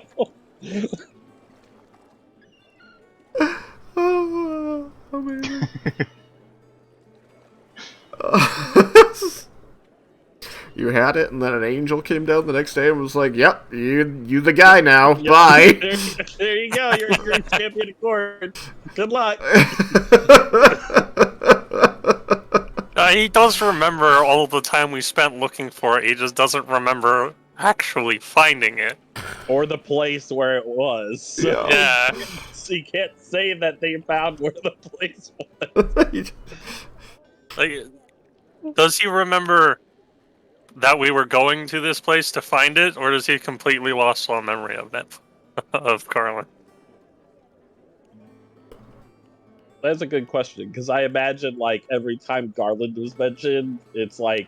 Oh, amazing. You had it, and then an angel came down the next day and was like, "Yep, you the guy now. Yep, Bye." There you go. You're a champion of court. Good luck. He does remember all of the time we spent looking for it. He just doesn't remember actually finding it. Or the place where it was. So, Yeah. so you can't say that they found where the place was. Like, does he remember that we were going to this place to find it, or does he completely lost all memory of that, of Carlin? That's a good question, because I imagine, like, every time Garland was mentioned, it's like...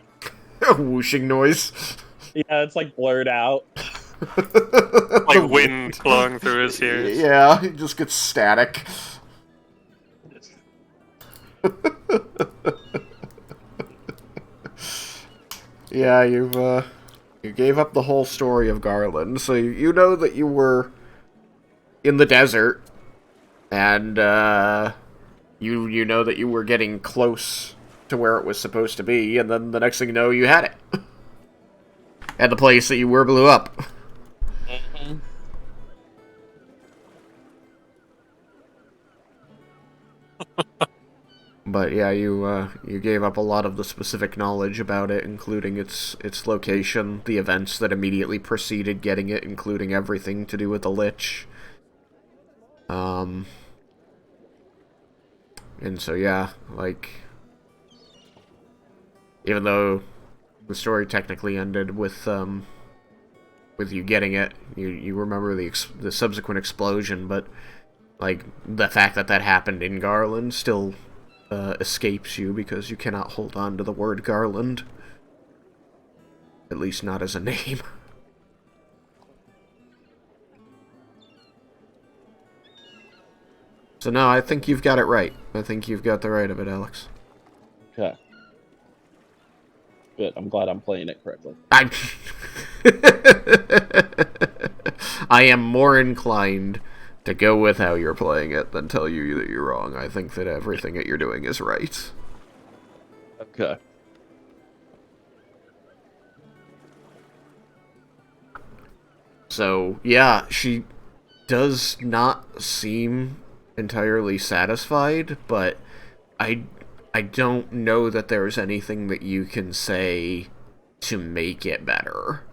A whooshing noise. Yeah, it's like blurred out. Like wind blowing through his ears. Yeah, he just gets static. Yeah, you gave up the whole story of Garland, so you know that you were in the desert, and you know that you were getting close to where it was supposed to be, and then the next thing you know, you had it. At the place that you were blew up. Mm-hmm. But yeah, you gave up a lot of the specific knowledge about it, including its location, the events that immediately preceded getting it, including everything to do with the Lich. And so yeah, like, even though the story technically ended with you getting it, you remember the subsequent explosion, but like the fact that happened in Garland still escapes you because you cannot hold on to the word Garland. At least not as a name. So no, I think you've got it right. I think you've got the right of it, Alex. Okay. Good. I'm glad I'm playing it correctly. I am more inclined to go with how you're playing it than tell you that you're wrong. I think that everything that you're doing is right. Okay. So, yeah, she does not seem entirely satisfied, but I don't know that there's anything that you can say to make it better.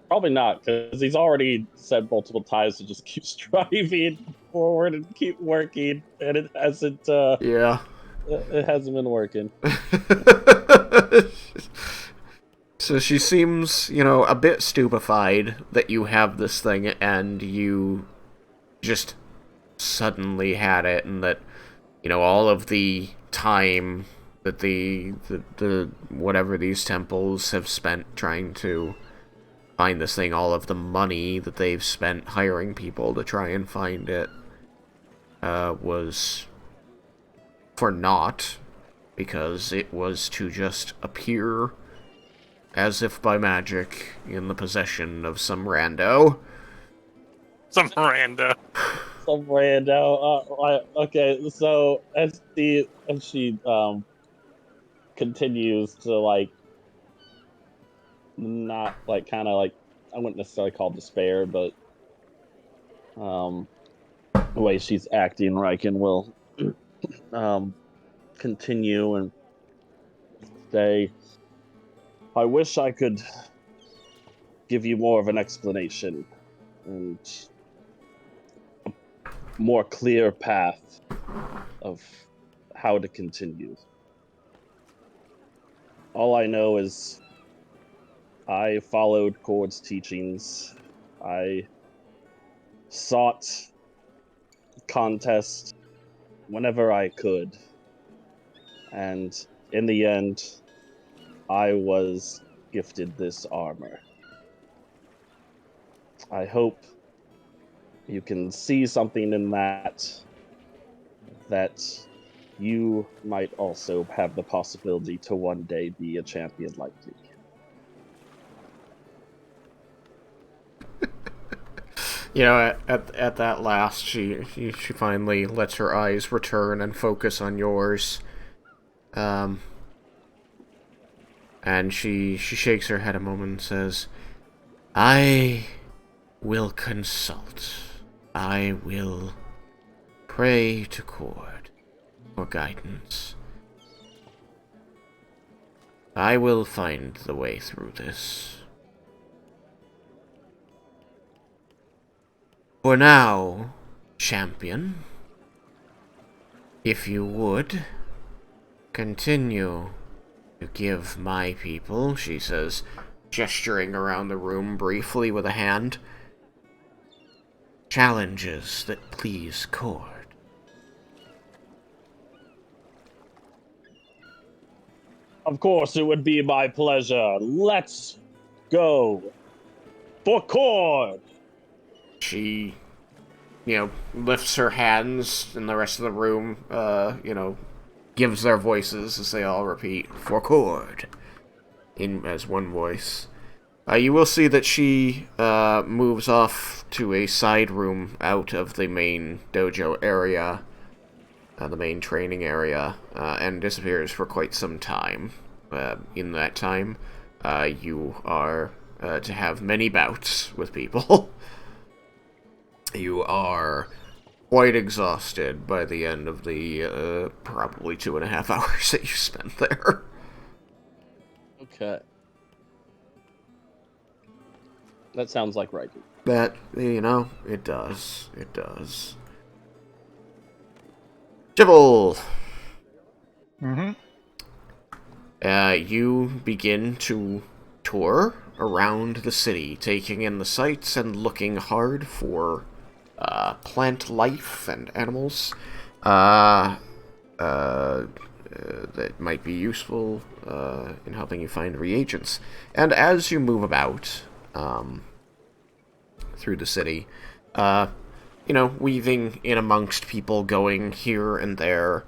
Probably not, because he's already said multiple times to just keep striving forward and keep working, and it hasn't. Yeah. It hasn't been working. So she seems, a bit stupefied that you have this thing and you just suddenly had it, and that, all of the time that the whatever these temples have spent trying to find this thing, all of the money that they've spent hiring people to try and find it, was for naught, because it was to just appear as if by magic in the possession of some rando. Some rando. Some rando. Okay, so as she continues to not kind of I wouldn't necessarily call despair, but the way she's acting, Raiken will continue and say, I wish I could give you more of an explanation and a more clear path of how to continue. All I know is I followed Cord's teachings. I sought contests whenever I could. And in the end, I was gifted this armor. I hope you can see something in that you might also have the possibility to one day be a champion like me. At that last, she finally lets her eyes return and focus on yours. And she shakes her head a moment and says, I will consult. I will pray to Cord for guidance. I will find the way through this. For now, champion, if you would, continue to give my people, she says, gesturing around the room briefly with a hand, challenges that please Cord. Of course, it would be my pleasure. Let's go for Cord! She, lifts her hands, and the rest of the room, gives their voices as they all repeat, for Cord, as one voice. You will see that she moves off to a side room out of the main dojo area, the main training area, and disappears for quite some time. In that time, you are to have many bouts with people. You are quite exhausted by the end of the probably 2.5 hours that you spent there. Okay. That sounds like Raiken. That, it does. It does. Jibble! Mm-hmm. You begin to tour around the city, taking in the sights and looking hard for plant life and animals that might be useful in helping you find reagents. And as you move about through the city, weaving in amongst people, going here and there,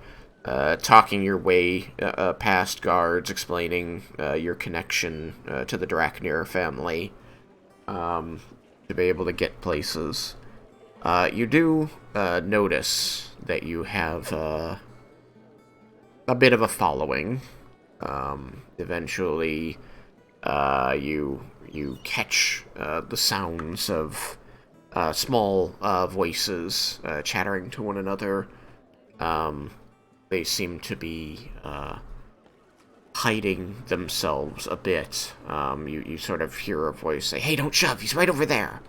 talking your way past guards, explaining your connection to the Draknir family to be able to get places. You do notice that you have a bit of a following. Eventually, you catch the sounds of small voices chattering to one another, they seem to be hiding themselves a bit. You sort of hear a voice say, "Hey, don't shove, he's right over there."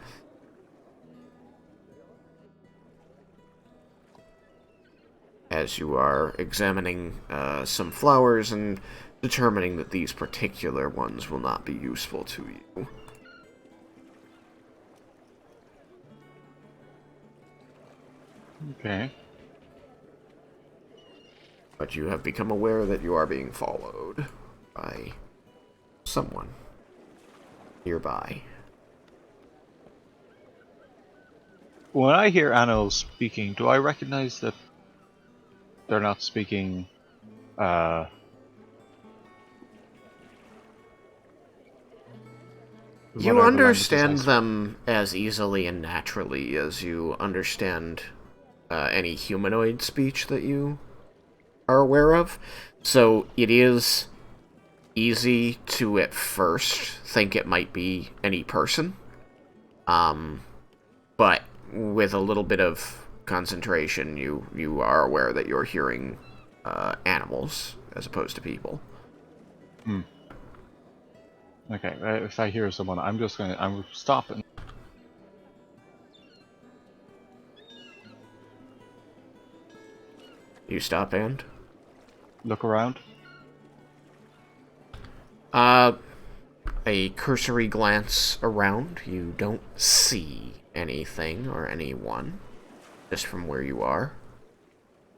As you are examining some flowers and determining that these particular ones will not be useful to you. Okay. But you have become aware that you are being followed by someone nearby. When I hear animals speaking, do I recognize that they're not speaking You whatever understand languages I them as easily and naturally as you understand any humanoid speech that you are aware of. So it is easy to at first think it might be any person. But with a little bit of concentration, you are aware that you're hearing animals as opposed to people. Hmm. Okay, if I hear someone, I'm stopping. You stop and? Look around. A cursory glance around. You don't see anything or anyone, just from where you are.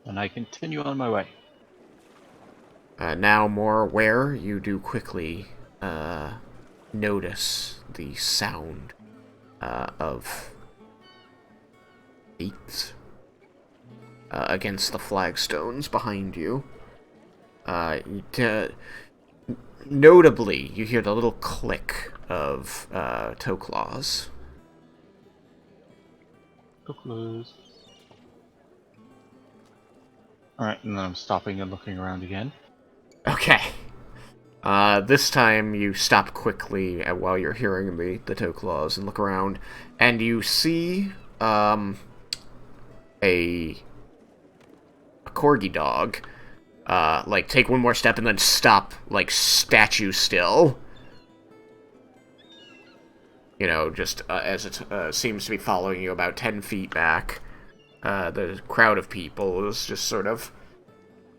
And I continue on my way. Now more aware, you do quickly notice the sound of feet against the flagstones behind you. Notably, you hear the little click of toe claws. Go close. Alright, and then I'm stopping and looking around again. Okay. This time you stop quickly while you're hearing the toe claws and look around, and you see a corgi dog like take one more step and then stop like statue still. You know, just as it seems to be following you about 10 feet back. The crowd of people is just sort of,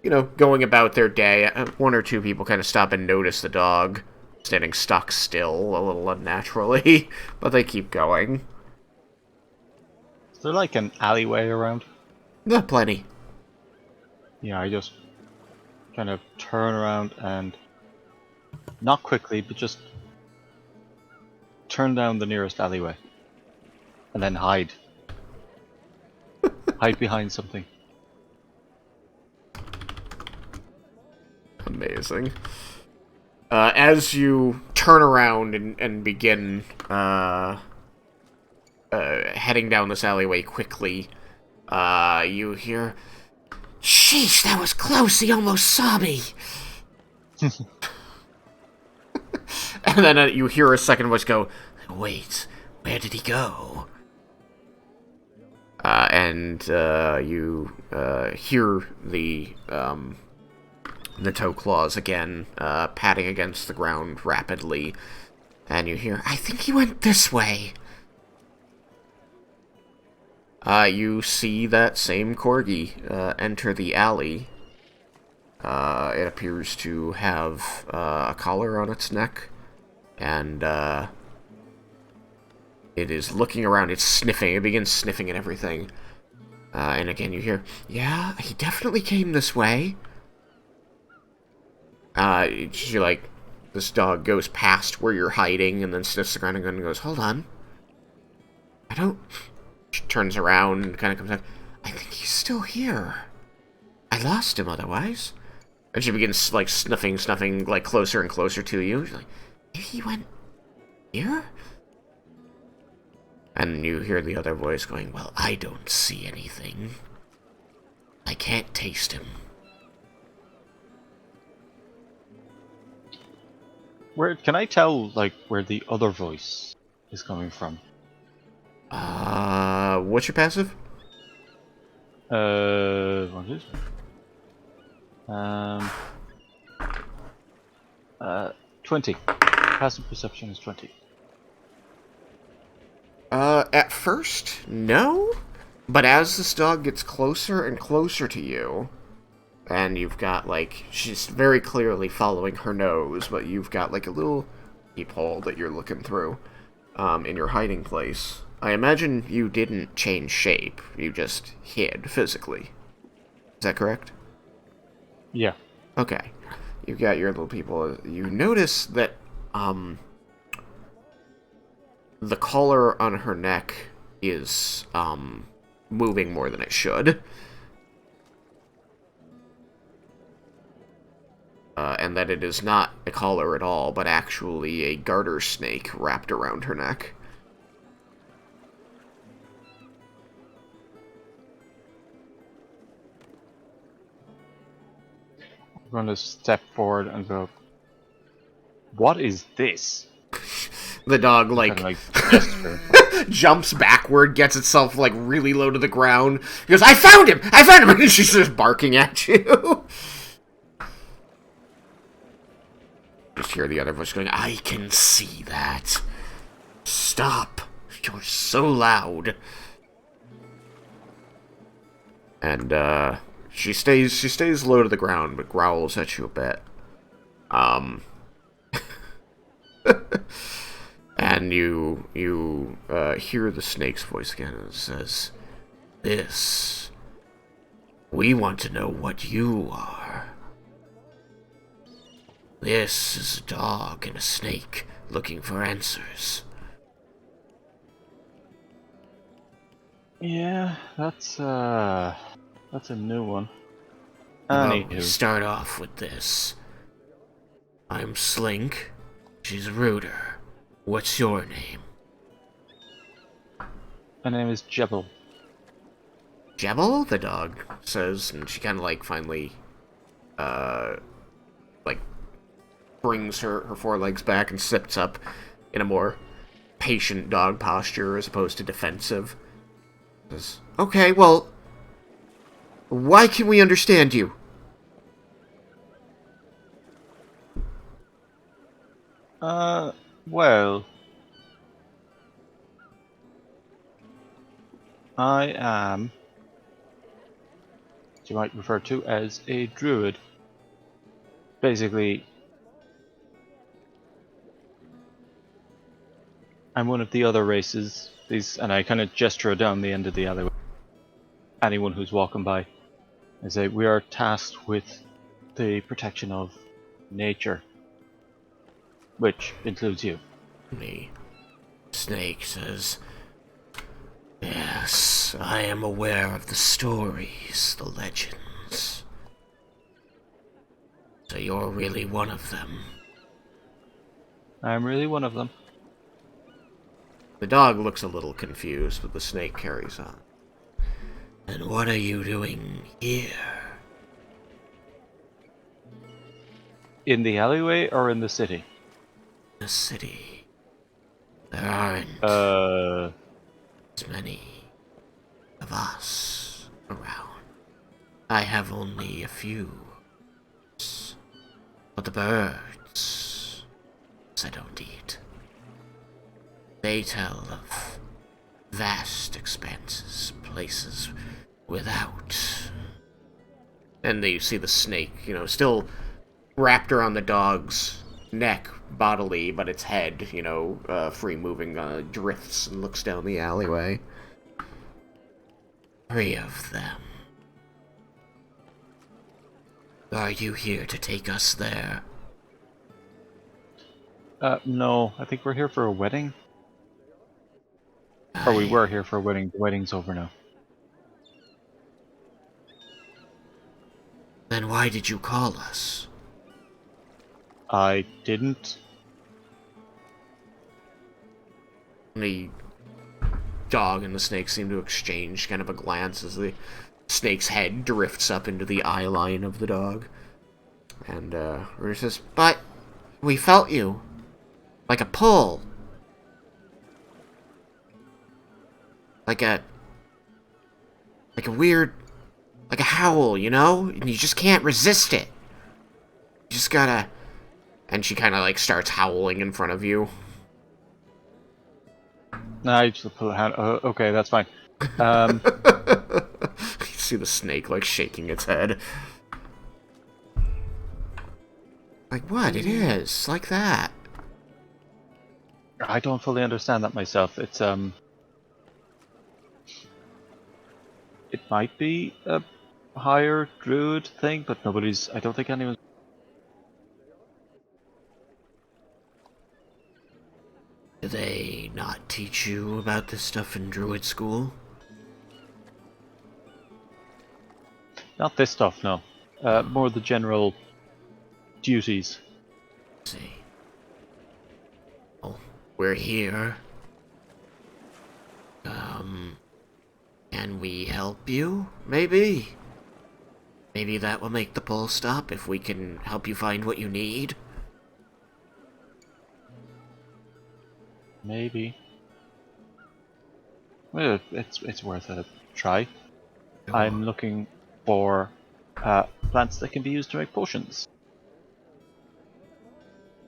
you know, going about their day. One or two people kind of stop and notice the dog standing stuck still a little unnaturally, but they keep going. Is there like an alleyway around? Yeah, plenty. Yeah, I just kind of turn around and not quickly, but just turn down the nearest alleyway. And then hide. Hide behind something. Amazing. As you turn around and begin heading down this alleyway quickly, you hear, "Sheesh, that was close, he almost saw me!" And then you hear a second voice go, "Wait, where did he go?" And you hear the toe claws again, patting against the ground rapidly, and you hear, "I think he went this way." You see that same corgi enter the alley. It appears to have a collar on its neck, and it is looking around. It's sniffing. It begins sniffing at everything. And again, you hear, "Yeah, he definitely came this way." She, like, this dog goes past where you're hiding and then sniffs the ground and goes, "Hold on. I don't..." She turns around and kind of comes back. "I think he's still here. I lost him otherwise." And she begins, like, snuffing, like, closer and closer to you. She's like, "Maybe he went here?" And you hear the other voice going, "Well, I don't see anything. I can't taste him." Where can I tell, like, where the other voice is coming from? What's your passive? What is it? Um, 20. Passive perception is 20. At first, no. But as this dog gets closer and closer to you, and you've got, like, she's very clearly following her nose, but you've got, like, a little peephole that you're looking through, in your hiding place. I imagine you didn't change shape, you just hid physically. Is that correct? Yeah. Okay. You've got your little people. You notice that, the collar on her neck is, moving more than it should. And that it is not a collar at all, but actually a garter snake wrapped around her neck. I'm going to step forward and go, what is this? The dog, Kind like, of gesture. jumps backward, gets itself, like, really low to the ground. He goes, I found him! I found him! And she's just barking at you. Just hear the other voice going, I can see that. Stop. You're so loud. And, she stays low to the ground, but growls at you a bit. And you hear the snake's voice again, and it says, we want to know what you are. This is a dog and a snake looking for answers. Yeah, that's a new one. Well, we Anywho, start off with this. I'm Slink. She's Rooter. What's your name? my name is Jebel. Jebel? The dog says, and she kind of, like, finally, like, brings her forelegs back and sits up in a more patient dog posture as opposed to defensive. Says, okay, well, why can we understand you? Well, I am what you might refer to as a druid. Basically, I'm one of the other races. And I kind of gesture down the end of the alleyway. Anyone who's walking by, I say, we are tasked with the protection of nature, which includes you. The snake says, yes, I am aware of the stories, the legends. So you're really one of them. I'm really one of them. The dog looks a little confused, but the snake carries on. And what are you doing here? In the alleyway or in the city? The city. There aren't as many of us around. I have only a few. But the birds I don't eat. They tell of vast expanses, places without. And then you see the snake, still wrapped around the dog's neck bodily, but its head, free moving, drifts and looks down the alleyway. 3 of them. Are you here to take us there? No, I think we're here for a wedding. Or we were here for a wedding. The wedding's over now. Then why did you call us? I didn't. The dog and the snake seem to exchange kind of a glance as the snake's head drifts up into the eye line of the dog. And, Rudy says, but we felt you. Like a pull. Like a weird like a howl, you know? And you just can't resist it. You just gotta... And she kind of, like, starts howling in front of you. Nah, you just pull a hand. Okay, that's fine. You see the snake, like, shaking its head. Like, what? It is. Like that. I don't fully understand that myself. It's it might be a higher druid thing, but nobody's. I don't think anyone's. Do they not teach you about this stuff in druid school? Not this stuff, no. More the general duties. Let's see. Well, we're here. Can we help you? Maybe? Maybe that will make the pull stop if we can help you find what you need? Maybe. Well, it's worth a try. Sure. I'm looking for plants that can be used to make potions.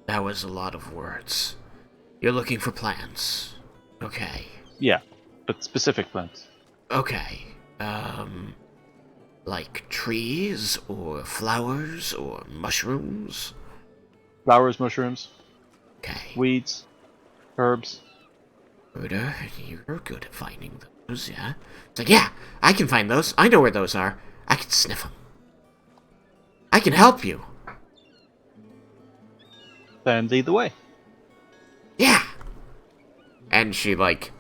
That was a lot of words. You're looking for plants. Okay. Yeah, but specific plants. Okay. Like trees, or flowers, or mushrooms? Flowers, mushrooms, Okay. weeds, herbs. Ruder, you're good at finding those, yeah? It's like, yeah, I can find those. I know where those are. I can sniff them. I can help you. Then lead the way. Yeah. And she, like,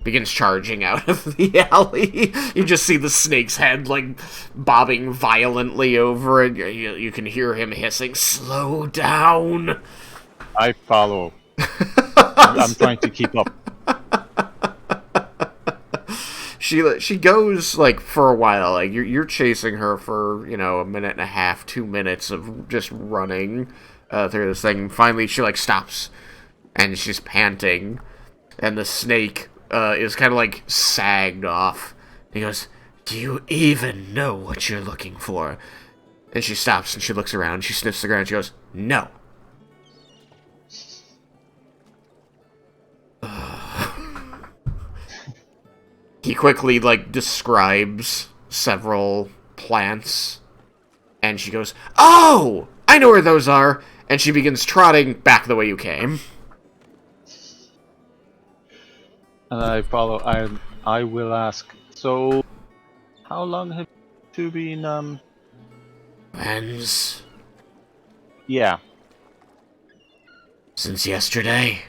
begins charging out of the alley. You just see the snake's head, like, bobbing violently over it. You can hear him hissing, "Slow down." I follow. I'm trying to keep up. She goes, like, for a while. Like, you're chasing her for, you know, a minute and a half, 2 minutes of just running through this thing. Finally, she, like, stops. And she's panting. And the snake is kind of, like, sagged off. He goes, "Do you even know what you're looking for?" And she stops and she looks around. She sniffs the ground. She goes, "No." He quickly, like, describes several plants. And she goes, "Oh! I know where those are!" And she begins trotting back the way you came. And I follow. I will ask. So, how long have you been Friends, Yeah. since yesterday.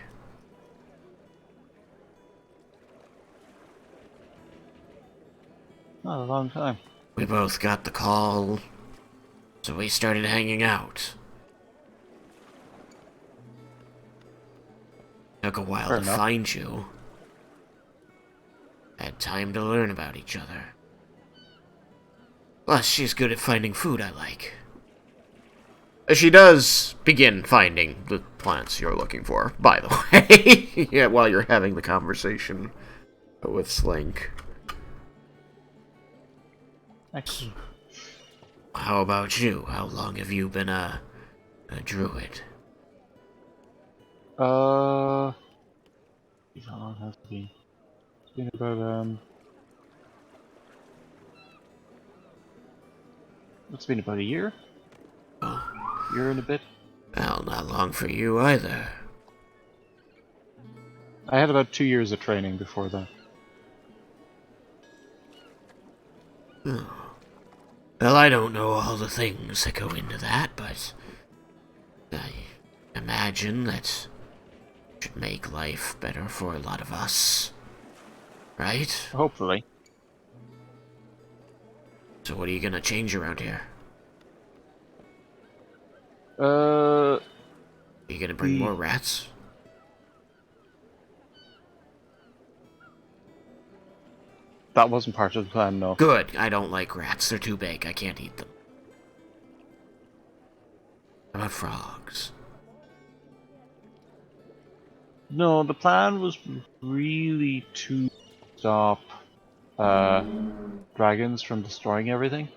Not a long time. We both got the call, so we started hanging out. Took a while Fair to enough. find you. Had time to learn about each other. Plus, she's good at finding food I like. She does begin finding the plants you're looking for, by the way. Yeah, while you're having the conversation with Slink. Excellent. How about you? How long have you been a druid? How long has it been? It's been about It's been about a year. Oh, Year and a bit. well, not long for you either. I had about 2 years of training before that. Oh. Well, I don't know all the things that go into that, but I imagine that should make life better for a lot of us. Right? Hopefully. So what are you gonna change around here? Uh, Are you gonna bring more rats? that wasn't part of the plan, no. Good. I don't like rats. They're too big. I can't eat them. How about frogs? No, the plan was really to stop dragons from destroying everything.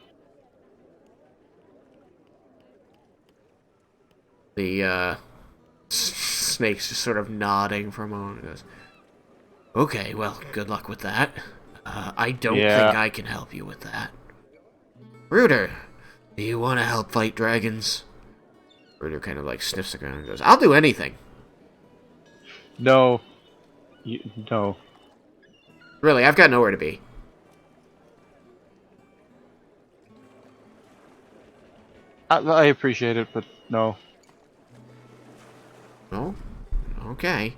The snake's just sort of nodding for a moment and goes, okay, well, good luck with that. I don't Yeah. think I can help you with that. Rooter, do you want to help fight dragons? Rooter kind of like sniffs the ground and goes, I'll do anything. No. No. Really, I've got nowhere to be. I appreciate it, but no. Oh? Okay.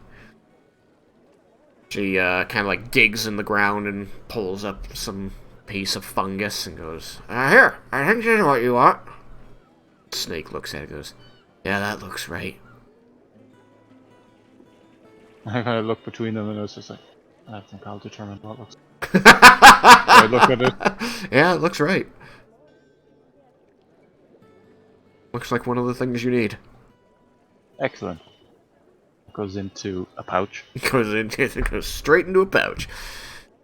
She kind of like digs in the ground and pulls up some piece of fungus and goes, here, I think this is what you want. Snake looks at it and goes, yeah, that looks right. I kind of look between them and I was just like, I think I'll determine what looks. I look at it. Yeah, it looks right. Looks like one of the things you need. Excellent. Goes into a pouch. It goes straight into a pouch.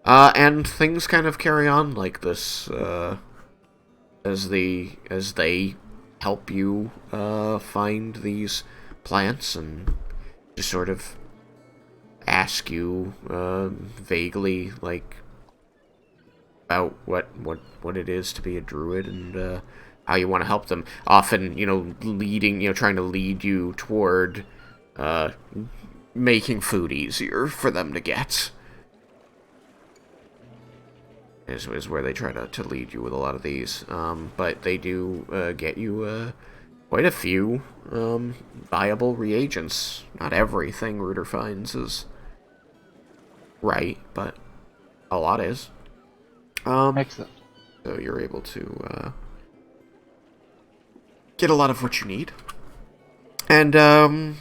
And things kind of carry on like this, as they help you, find these plants and just sort of ask you, vaguely, like, about what it is to be a druid and, how you want to help them. Often, trying to lead you toward, making food easier for them to get. Is where they try to lead you with a lot of these. But they do get you quite a few viable reagents. Not everything Rooter finds is right, but a lot is. Excellent. So you're able to get a lot of what you need. And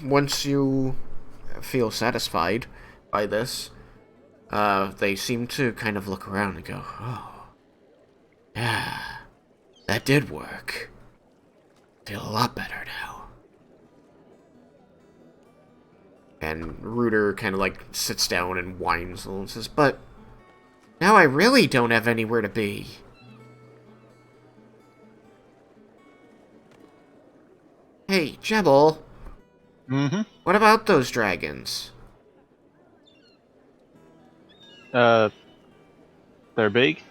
once you feel satisfied by this, they seem to kind of look around and go, oh, yeah, that did work. Feel a lot better now. And Rooter kind of like sits down and whines a little and says, but now I really don't have anywhere to be. Hey, Jebel. Mm-hmm. What about those dragons? They're big.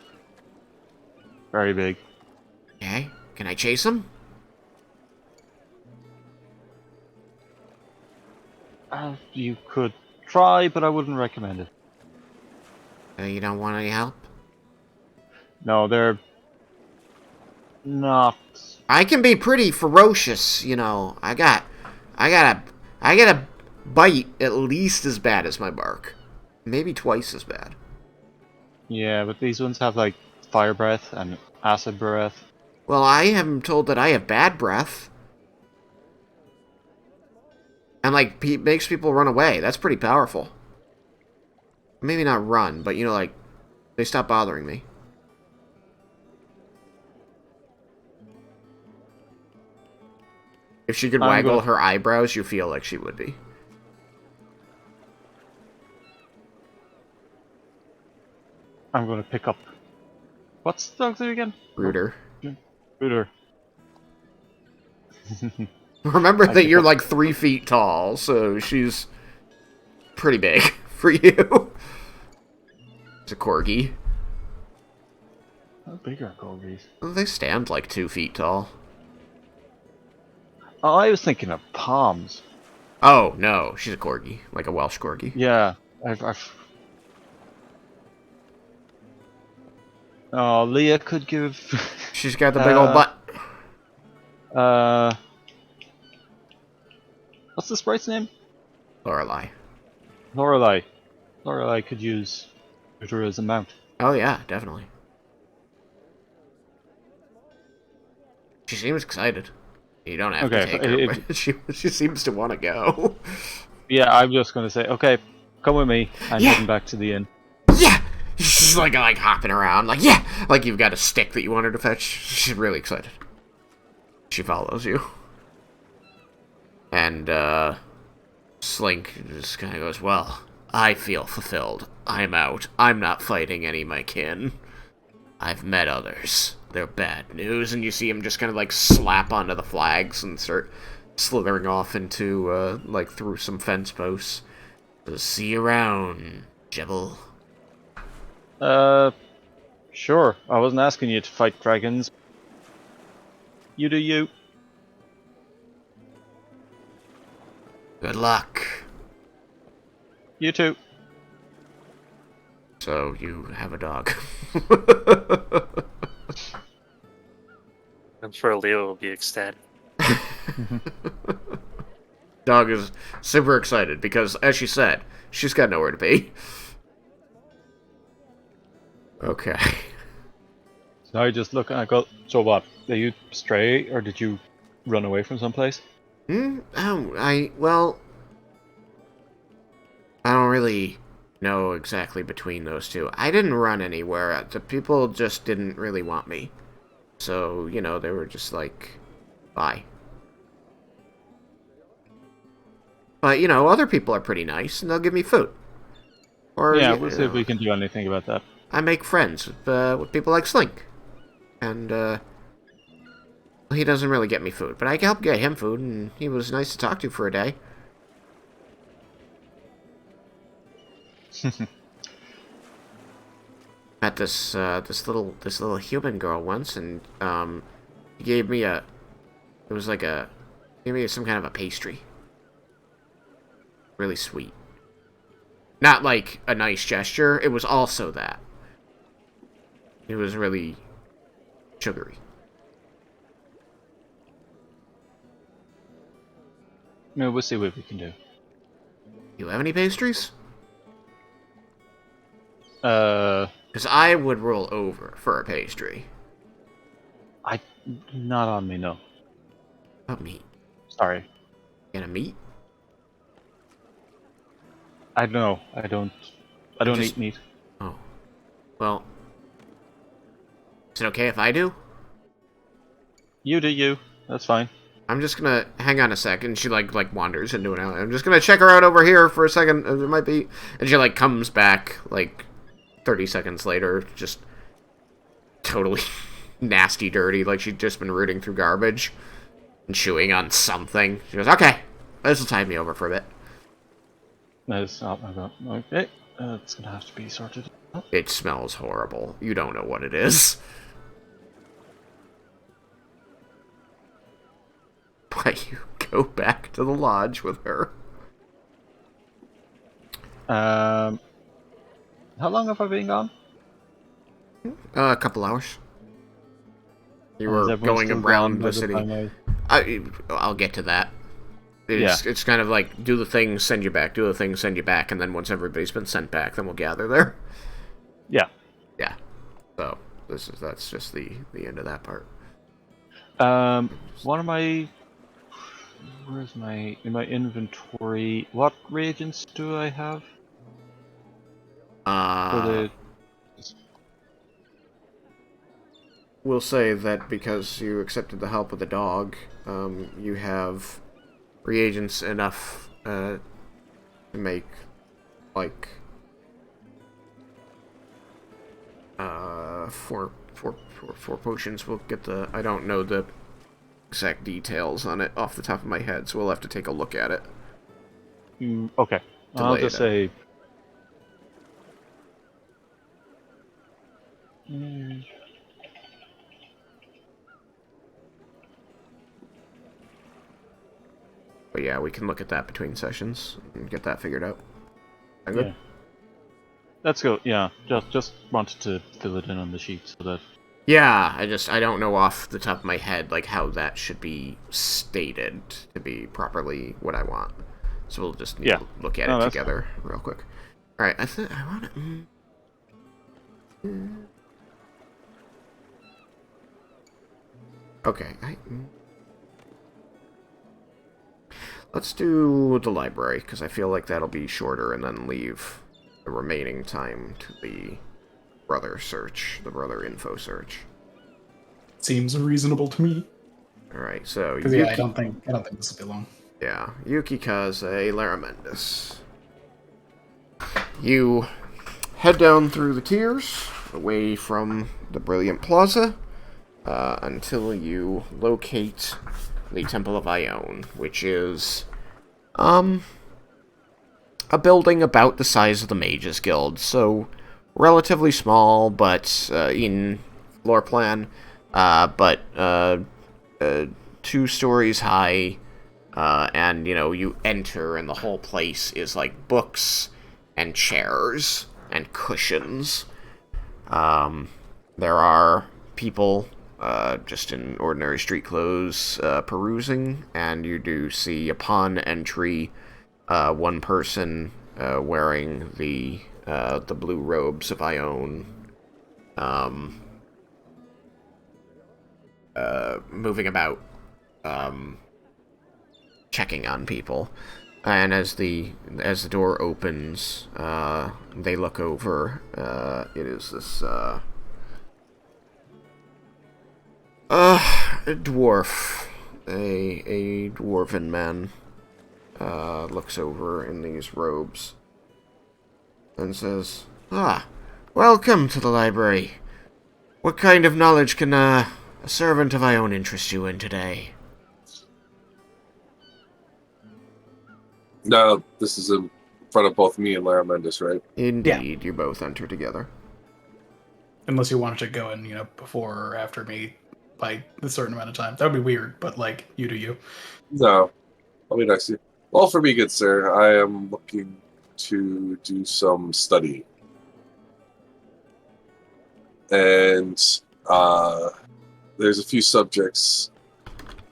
Very big. Okay, can I chase them? You could try, but I wouldn't recommend it. You don't want any help? No, they're not. I can be pretty ferocious, you know. I got a bite at least as bad as my bark. Maybe twice as bad. Yeah, but these ones have like fire breath and acid breath. Well, I am told that I have bad breath. And, like, makes people run away. That's pretty powerful. Maybe not run, but, like, they stop bothering me. If she could waggle her eyebrows, you feel like she would be. I'm going to pick up. What's the dog's name again? Rooter. Rooter. Remember that you're like 3 feet tall, so she's pretty big for you. It's a corgi. How big are corgis? They stand like 2 feet tall. Oh, I was thinking of palms. Oh, no, she's a corgi, like a Welsh corgi. Yeah, Oh, Leah could give. She's got the big old butt. What's the sprite's name? Lorelei. Lorelei could use Rooter as a mount. Oh yeah, definitely. She seems excited. You don't have to take her, but she seems to want to go. Yeah, I'm just gonna say, okay, come with me. I'm heading back to the inn. Yeah! She's like hopping around, like, yeah! Like you've got a stick that you want her to fetch. She's really excited. She follows you. And, Slink just kind of goes, well, I feel fulfilled. I'm out. I'm not fighting any of my kin. I've met others. They're bad news. And you see him just kind of, like, slap onto the flags and start slithering off into, like, through some fence posts. See you around, Jebble. Sure. I wasn't asking you to fight dragons. You do you. Good luck. You too. So, you have a dog. I'm sure Leo will be ecstatic. Dog is super excited because, as she said, she's got nowhere to be. Okay. So I just look and I go, so what? Are you stray or did you run away from someplace? Well, I don't really know exactly between those two. I didn't run anywhere. The people just didn't really want me. So, you know, they were just like, bye. But, you know, other people are pretty nice, and they'll give me food. Or, Yeah, you we'll see if know, we can do anything about that. I make friends with people like Slink. And, well, he doesn't really get me food, but I can help get him food, and he was nice to talk to for a day. Met this little human girl once, and he gave me it was like gave me some kind of a pastry. Really sweet. Not like a nice gesture. It was also that. It was really sugary. No, we'll see what we can do. You have any pastries? Uh, Because I would roll over for a pastry. not on me, no. What meat? Sorry. And a meat? I don't. I don't just- eat meat. Oh. Well. Is it okay if I do? You do you. That's fine. I'm just gonna hang on a second. She like wanders into an alley. I'm just gonna check her out over here for a second. There might be, and she like comes back like 30 seconds later, just totally nasty, dirty. Like she'd just been rooting through garbage and chewing on something. She goes, "Okay, this will tide me over for a bit." That's not my go. Okay, it's gonna have to be sorted out. It smells horrible. You don't know what it is. But you go back to the lodge with her. How long have I been gone? A couple hours. You Is were everyone going still around gone by the city. time I- I'll get to that. Yeah. It's kind of like, do the thing, send you back, do the thing, send you back, and then once everybody's been sent back, then we'll gather there. Yeah. Yeah. So, that's just the end of that part. One of my... Where's my... In my inventory... What reagents do I have? For the... We'll say that because you accepted the help of the dog, you have reagents enough to make, like, four potions. We'll get the... I don't know the exact details on it off the top of my head, so we'll have to take a look at it. Okay. I'll Delay just it. say... But yeah, we can look at that between sessions and get that figured out. Sound good? Yeah. Let's go. Yeah, just wanted to fill it in on the sheet so that... Yeah, I don't know off the top of my head, like, how that should be stated to be properly what I want. So we'll just need to look at it that's together real quick. Alright, I want to... Okay, let's do the library, because I feel like that'll be shorter, and then leave the remaining time to the brother search, the brother info search. Seems reasonable to me. Alright, so Because Yuki... yeah, I don't think this will be long. Yeah, Yuki Kaze, Laramendus. You head down through the tiers, away from the Brilliant Plaza, until you locate the Temple of Ioun, which is, a building about the size of the Mages Guild, so relatively small, but, in floor plan, but 2 stories high, and, you enter, and the whole place is, like, books and chairs and cushions. There are people, just in ordinary street clothes, perusing, and you do see, upon entry, one person, wearing the blue robes of Ioun, moving about, checking on people. And as the door opens, they look over. It is this a dwarf, a dwarven man, looks over in these robes and says, welcome to the library. What kind of knowledge can a servant of Ioun interest you in today? No, this is in front of both me and Lara Mendes, right? Indeed, you both enter together. Unless you wanted to go in, before or after me by a certain amount of time. That would be weird, but, you do you. No. I'll be nice to you. Well, for me, good sir, I am looking to do some study. And there's a few subjects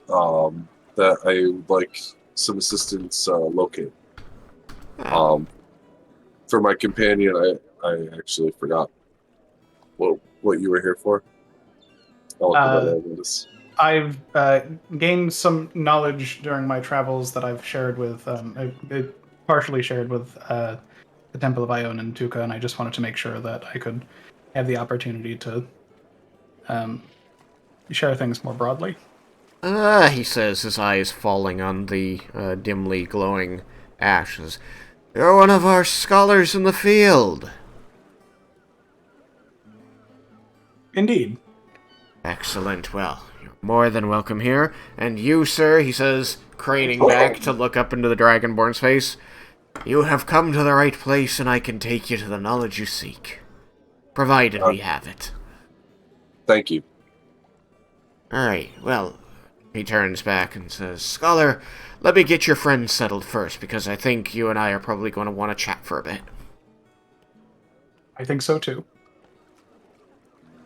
that I would like some assistance locating. For my companion, I actually forgot what you were here for. I'll look at this. I've gained some knowledge during my travels that I've shared with, partially shared with the Temple of Ioun and Tuka, and I just wanted to make sure that I could have the opportunity to share things more broadly. He says, his eyes falling on the dimly glowing ashes. You're one of our scholars in the field. Indeed. Excellent. Well, you're more than welcome here. And you, sir, he says, craning back to look up into the Dragonborn's face, you have come to the right place, and I can take you to the knowledge you seek. Provided we have it. Thank you. Alright, well, he turns back and says, Scholar, let me get your friends settled first, because I think you and I are probably going to want to chat for a bit. I think so, too.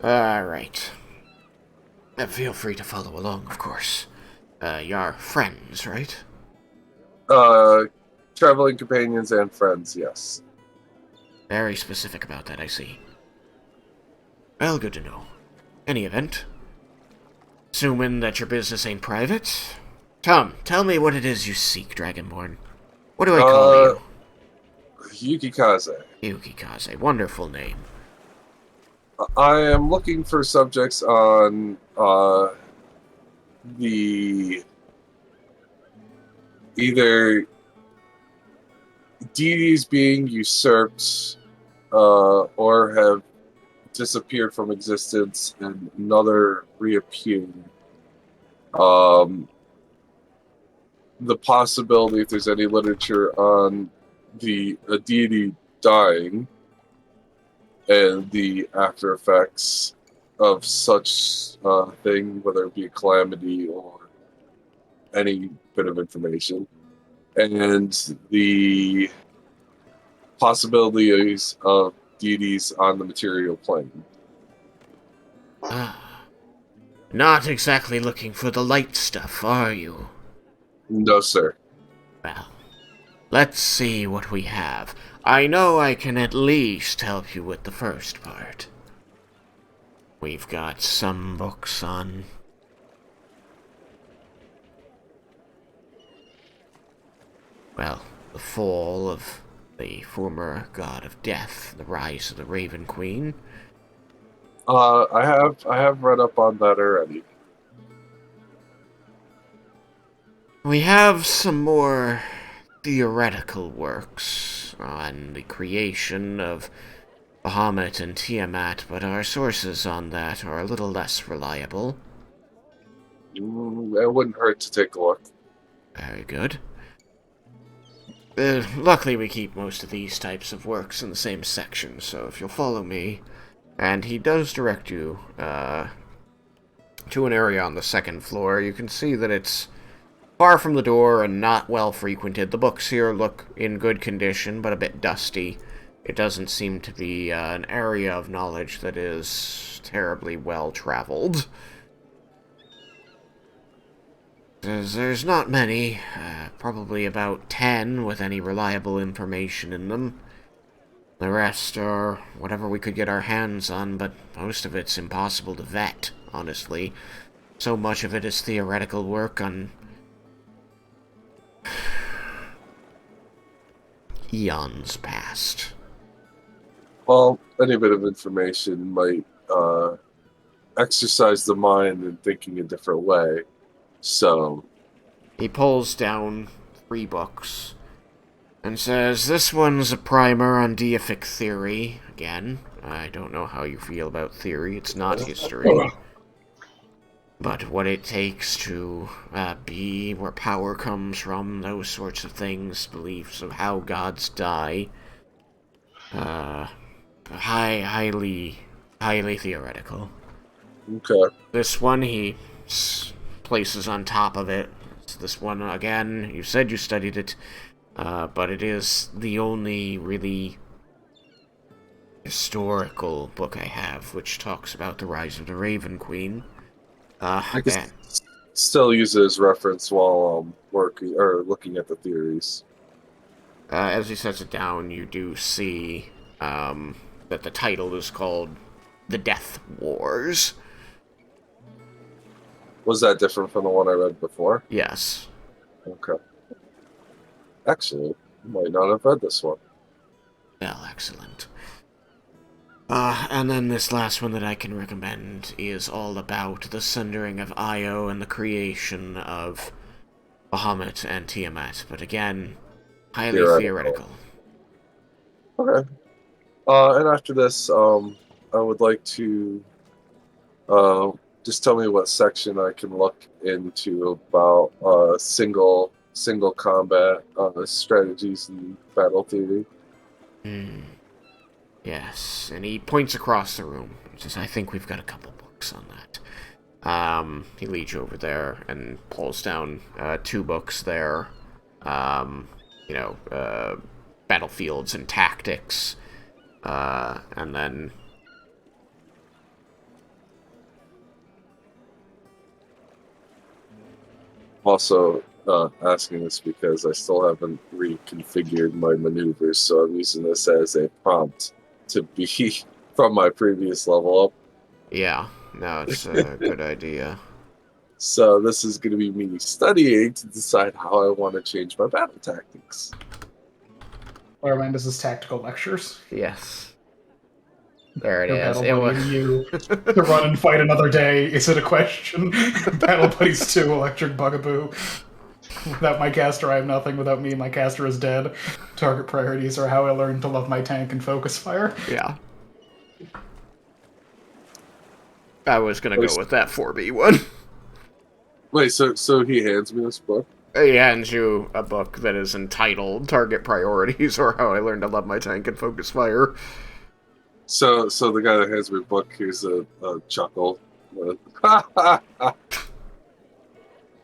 Alright. Feel free to follow along, of course. You're friends, right? Traveling companions and friends, yes. Very specific about that, I see. Well, good to know. Any event? Assuming that your business ain't private? Tom, tell me what it is you seek, Dragonborn. What do I call you? Yukikaze. Yukikaze. Wonderful name. I am looking for subjects on the either deities being usurped or have disappeared from existence and another reappearing. The possibility, if there's any literature on a deity dying and the after effects of such thing, whether it be a calamity or any bit of information, and the possibilities of deities on the material plane. Not exactly looking for the light stuff, are you? No, sir. Well, let's see what we have. I know I can at least help you with the first part. We've got some books on... well, the fall of the former god of death, the rise of the Raven Queen. I have read up on that already. We have some more theoretical works on the creation of Bahamut and Tiamat, but our sources on that are a little less reliable. It wouldn't hurt to take a look. Very good. Luckily, we keep most of these types of works in the same section, so if you'll follow me, and he does direct you to an area on the second floor, you can see that it's far from the door and not well frequented. The books here look in good condition, but a bit dusty. It doesn't seem to be an area of knowledge that is terribly well traveled. There's not many, probably about 10 with any reliable information in them. The rest are whatever we could get our hands on, but most of it's impossible to vet, honestly. So much of it is theoretical work on eons past. Well, any bit of information might exercise the mind in thinking a different way. So he pulls down 3 books and says, "This one's a primer on deific theory." Again, I don't know how you feel about theory. It's not history. But what it takes to be, where power comes from, those sorts of things, beliefs of how gods die. Highly theoretical. okay. This one he places on top of it. This one, again, you said you studied it, but it is the only really historical book I have, which talks about the rise of the Raven Queen. I can still use it as reference while I'm working or looking at the theories. As he sets it down, you do see that the title is called The Death Wars. Was that different from the one I read before? Yes. Okay. Actually, I might not have read this one. Well, excellent. And then this last one that I can recommend is all about the sundering of Io and the creation of Bahamut and Tiamat, but again, highly theoretical. Okay. And after this, I would like to just tell me what section I can look into about single combat strategies and battle theory. Yes, and he points across the room. He says, "I think we've got a couple books on that." He leads you over there and pulls down 2 books there. Battlefields and Tactics. And then Also, asking this because I still haven't reconfigured my maneuvers, so I'm using this as a prompt to be from my previous level up. yeah, no, it's a good idea. So this is going to be me studying to decide how I want to change my battle tactics. Or this is tactical lectures. Yes. There it Your is. battle It buddy was and you to run and fight another day. Is it a question? Battle buddies 2, electric bugaboo. Without my caster, I have nothing. Without me, my caster is dead. Target priorities are how I learned to love my tank and focus fire. Yeah. I was gonna go with that 4B one. Wait, so he hands me this book? He hands you a book that is entitled Target Priorities, or How I Learned to Love My Tank and Focus Fire. So the guy that hands me the book, here's a chuckle.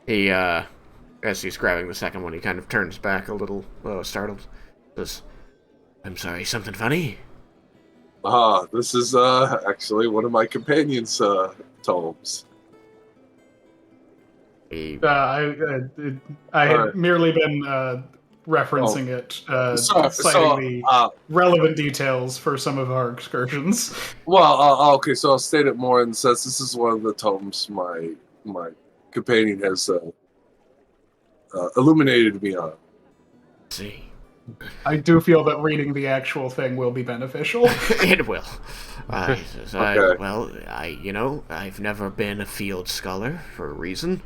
He, as he's grabbing the second one, he kind of turns back a little startled. Says, "I'm sorry, something funny?" This is actually one of my companion's tomes. I had merely been referencing it, citing the relevant details for some of our excursions. Well, okay, so I'll state it more in the sense this is one of the tomes my companion has illuminated me on. See. I do feel that reading the actual thing will be beneficial. It will. Okay. I've never been a field scholar for a reason.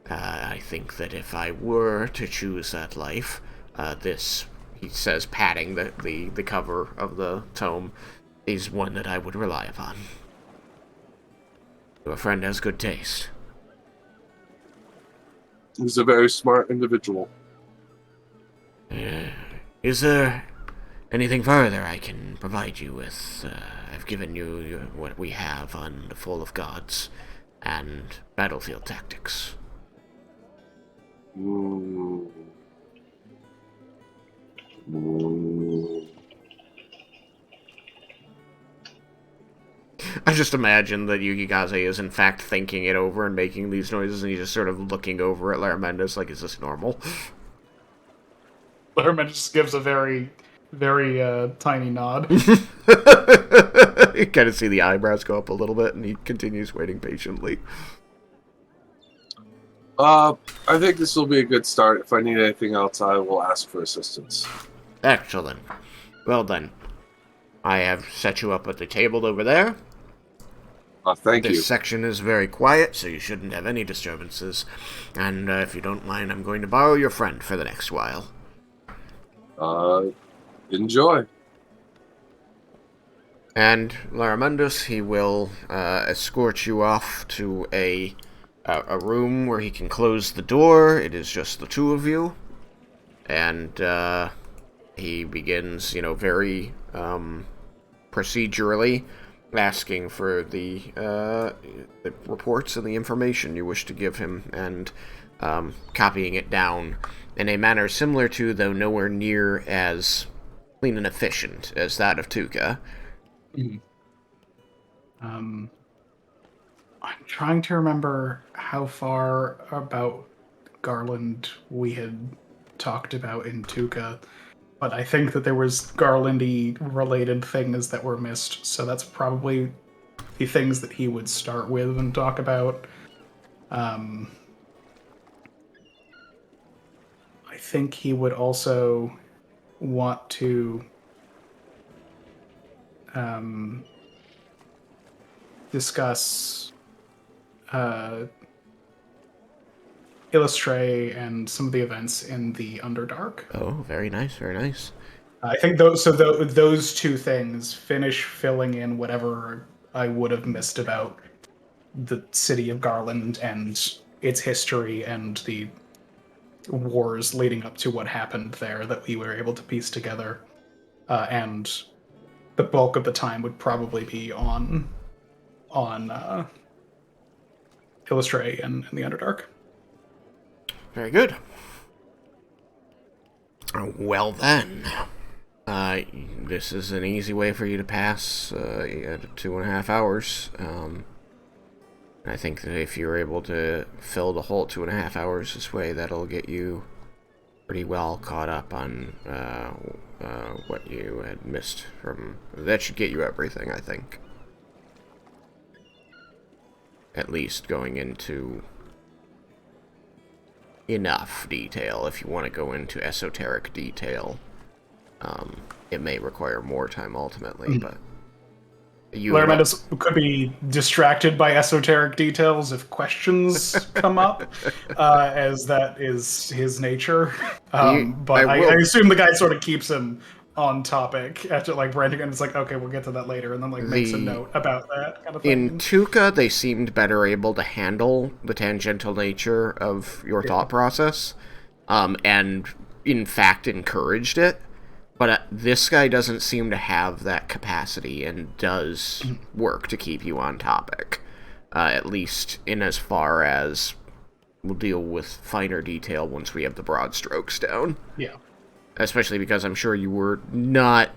I think that if I were to choose that life, this, he says, patting the cover of the tome, is one that I would rely upon. Your friend has good taste. He's a very smart individual. Is there anything further I can provide you with? I've given you what we have on the Fall of Gods and battlefield tactics. I just imagine that Yukikaze is in fact thinking it over and making these noises, and he's just sort of looking over at Laramendos like, is this normal? Laramendos just gives a very, very tiny nod. You kind of see the eyebrows go up a little bit, and he continues waiting patiently. I think this will be a good start. If I need anything else, I will ask for assistance. Excellent. Well then, I have set you up at the table over there. Thank you. This section is very quiet, so you shouldn't have any disturbances. And if you don't mind, I'm going to borrow your friend for the next while. Enjoy. And Laramendos, he will escort you off to a room where he can close the door. It is just the two of you. And he begins, very procedurally asking for the reports and the information you wish to give him, and copying it down in a manner similar to, though nowhere near as clean and efficient as that of Tuka. I'm trying to remember how far about Garland we had talked about in Tuka, but I think that there was Garlandy related things that were missed, so that's probably the things that he would start with and talk about. I think he would also want to discuss Illustrate and some of the events in the Underdark. Oh, very nice, very nice. I think those two things finish filling in whatever I would have missed about the city of Garland and its history and the wars leading up to what happened there that we were able to piece together. And the bulk of the time would probably be on Illustrate and the Underdark. Very good. Well then, this is an easy way for you to pass 2.5 hours. I think that if you're able to fill the whole 2.5 hours this way, that'll get you pretty well caught up on what you had missed from... That should get you everything, I think. At least going into enough detail. If you want to go into esoteric detail, it may require more time ultimately, but... Laramendos could be distracted by esoteric details if questions come up, as that is his nature. But I assume the guy sort of keeps him on topic after branding, and it's okay, we'll get to that later, and then makes a note about that kind of thing. In Tuka, they seemed better able to handle the tangential nature of your thought process, and in fact encouraged it. But this guy doesn't seem to have that capacity and does work to keep you on topic. At least in as far as we'll deal with finer detail once we have the broad strokes down. Yeah. Especially because I'm sure you were not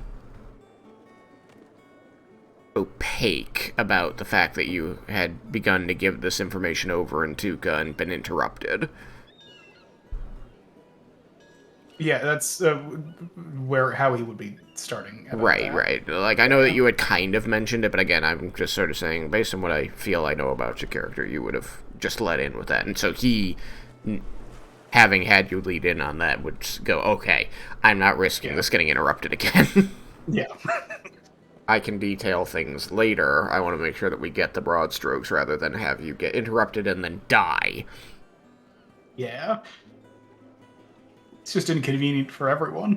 opaque about the fact that you had begun to give this information over in Tuka and been interrupted. Yeah, that's how he would be starting. Right. I know that you had kind of mentioned it, but again, I'm just sort of saying, based on what I feel I know about your character, you would have just let in with that. And so he, having had you lead in on that, would go, okay, I'm not risking this getting interrupted again. Yeah. I can detail things later. I want to make sure that we get the broad strokes rather than have you get interrupted and then die. Yeah. It's just inconvenient for everyone.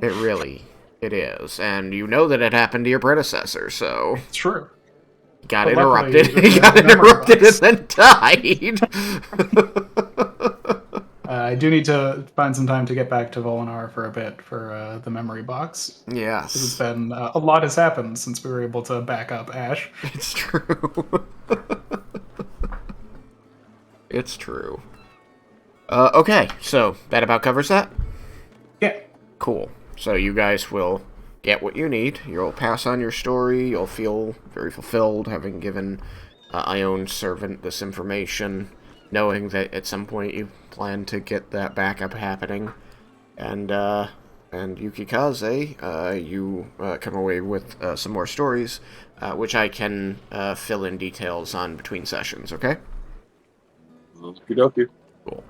It is. And you know that it happened to your predecessor, so... It's true. He got interrupted and then died. I I do need to find some time to get back to Volinar for a bit for the memory box. Because it's Yes. been a lot has happened since we were able to back up Ash. It's true. It's true. Okay, so that about covers that? Yeah. Cool. So you guys will get what you need. You'll pass on your story. You'll feel very fulfilled having given Ioun's servant this information, knowing that at some point you plan to get that backup happening. And Yukikaze, you come away with some more stories, which I can fill in details on between sessions, okay? Okie dokie. Cool.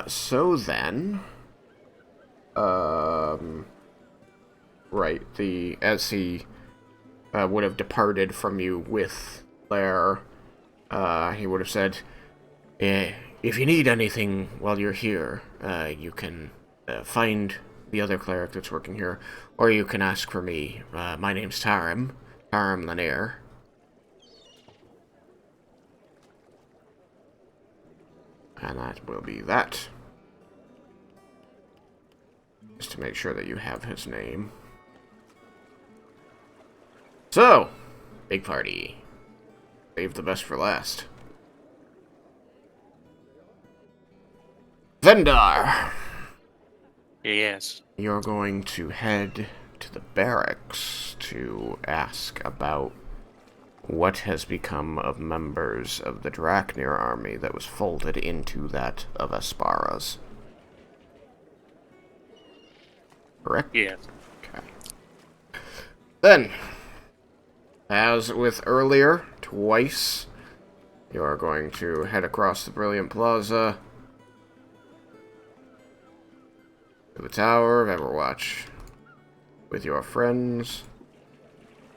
So then... right, as he would have departed from you with Lar, he would have said, if you need anything while you're here, you can find the other cleric that's working here, or you can ask for me. My name's Tarim Lanier. And that will be that. Just to make sure that you have his name. So, big party. Save the best for last. Vendar! Yes. You're going to head to the barracks to ask about what has become of members of the Draknir army that was folded into that of Aspara's. Correct? Yes. Okay. Then, as with earlier, twice, you are going to head across the Brilliant Plaza to the Tower of Everwatch with your friends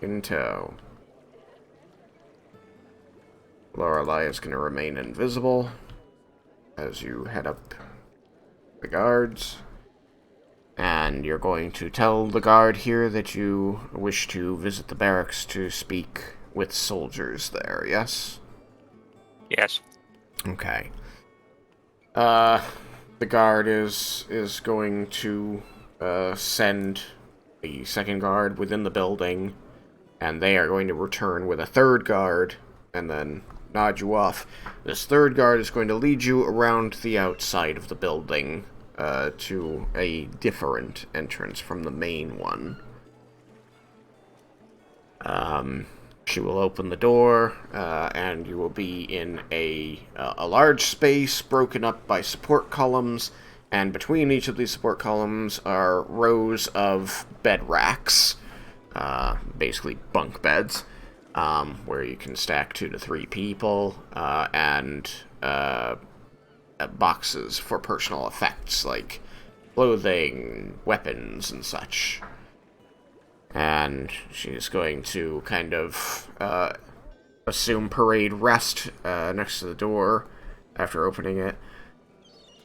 in tow. Lorelei is going to remain invisible as you head up the guards. And you're going to tell the guard here that you wish to visit the barracks to speak with soldiers there, yes? Yes. Okay. The guard is going to send a second guard within the building, and they are going to return with a third guard, and then nod you off. This third guard is going to lead you around the outside of the building to a different entrance from the main one. She will open the door, and you will be in a large space broken up by support columns, and between each of these support columns are rows of bed racks, basically bunk beds, where you can stack 2 to 3 people, and boxes for personal effects like clothing, weapons, and such. And she's going to kind of assume parade rest next to the door after opening it,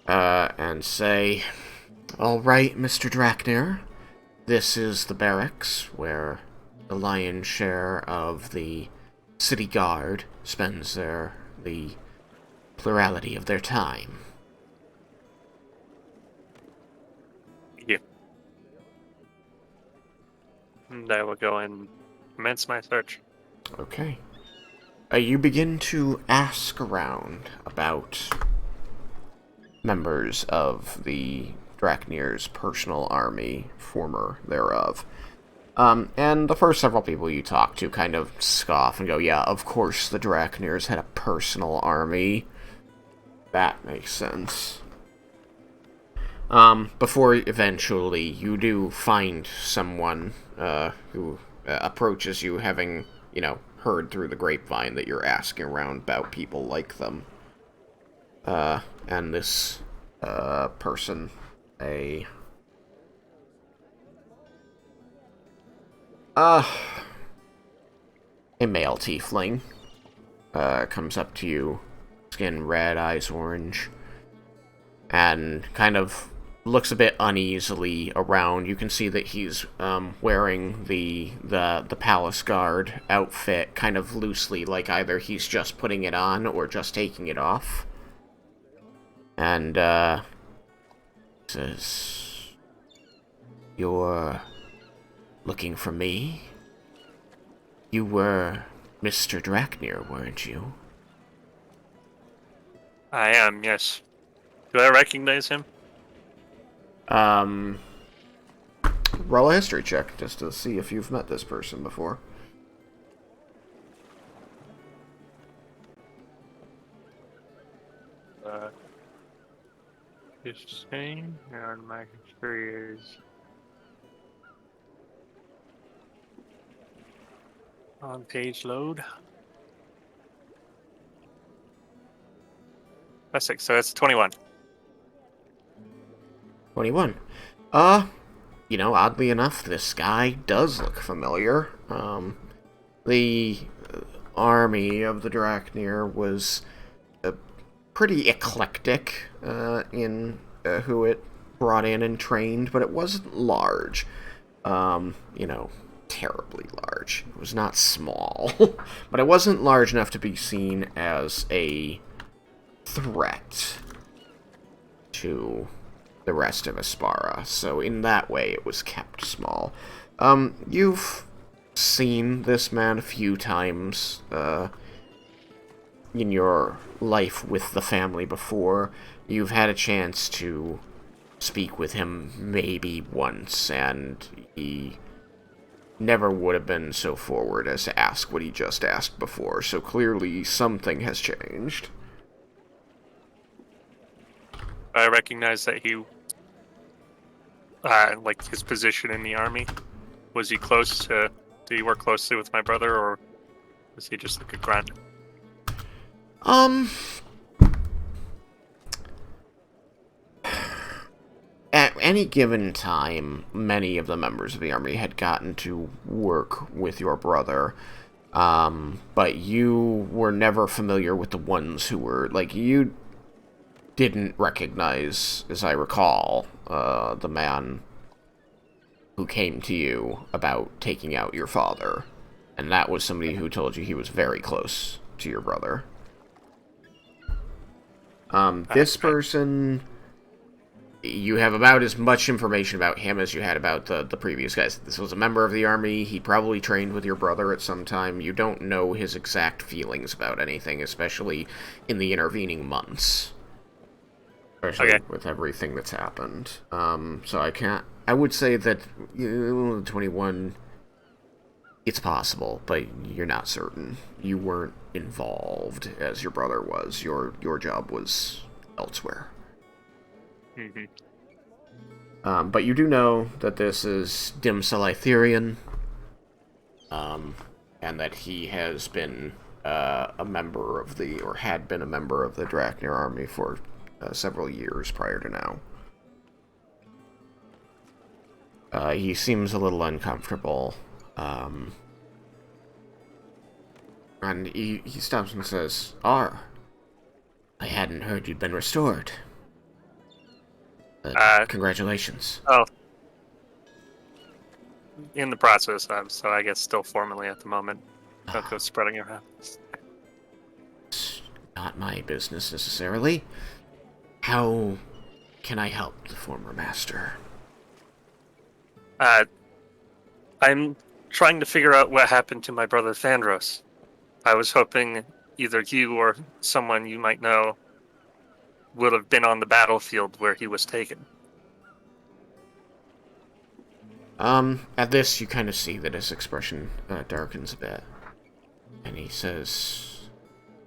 and say, "All right, Mr. Draknir, this is the barracks where the lion's share of the city guard spends the plurality of their time." Yeah. And I will go and commence my search. Okay. You begin to ask around about members of the Draknir's personal army, former thereof. And the first several people you talk to kind of scoff and go, "Yeah, of course the Draknirs had a personal army. That makes sense." Before eventually you do find someone who approaches you, having, heard through the grapevine that you're asking around about people like them. And this person, a male tiefling, comes up to you, skin red, eyes orange, and kind of looks a bit uneasily around. You can see that he's wearing the palace guard outfit kind of loosely, like either he's just putting it on or just taking it off. And, says, "You're looking for me? You were Mr. Draknir, weren't you?" I am, yes. Do I recognize him? Roll a history check, just to see if you've met this person before. Just saying, and my history is on page load. That's 6, so that's 21. 21. Oddly enough, this guy does look familiar. The army of the Draknir was pretty eclectic in who it brought in and trained, but it wasn't large. Terribly large. It was not small, but it wasn't large enough to be seen as a threat to the rest of Aspara, so in that way it was kept small. You've seen this man a few times in your life with the family before. You've had a chance to speak with him maybe once, and he never would have been so forward as to ask what he just asked before, so clearly something has changed. I recognize that he, like his position in the army. Was he close to? Did he work closely with my brother, or was he just like a grunt? At any given time, many of the members of the army had gotten to work with your brother, but you were never familiar with the ones who were, you didn't recognize, as I recall, the man who came to you about taking out your father. And that was somebody who told you he was very close to your brother. This person, you have about as much information about him as you had about the previous guys. This was a member of the army. He probably trained with your brother at some time. You don't know his exact feelings about anything, especially in the intervening months. Especially with everything that's happened. So I would say that 21, it's possible, but you're not certain. You weren't involved as your brother was. Your job was elsewhere. Mm-hmm. But you do know that this is Dimsalitherian, and that he has been a member of or had been a member of the Draknir army for several years prior to now. He seems a little uncomfortable, and he stops and says, I hadn't heard you'd been restored. Congratulations. Oh, in the process, so I guess still formally at the moment. Don't go spreading around. It's not my business necessarily. How can I help the former master? I'm trying to figure out what happened to my brother Thandros. I was hoping either you or someone you might know would have been on the battlefield where he was taken. At this, you kind of see that his expression darkens a bit. And he says,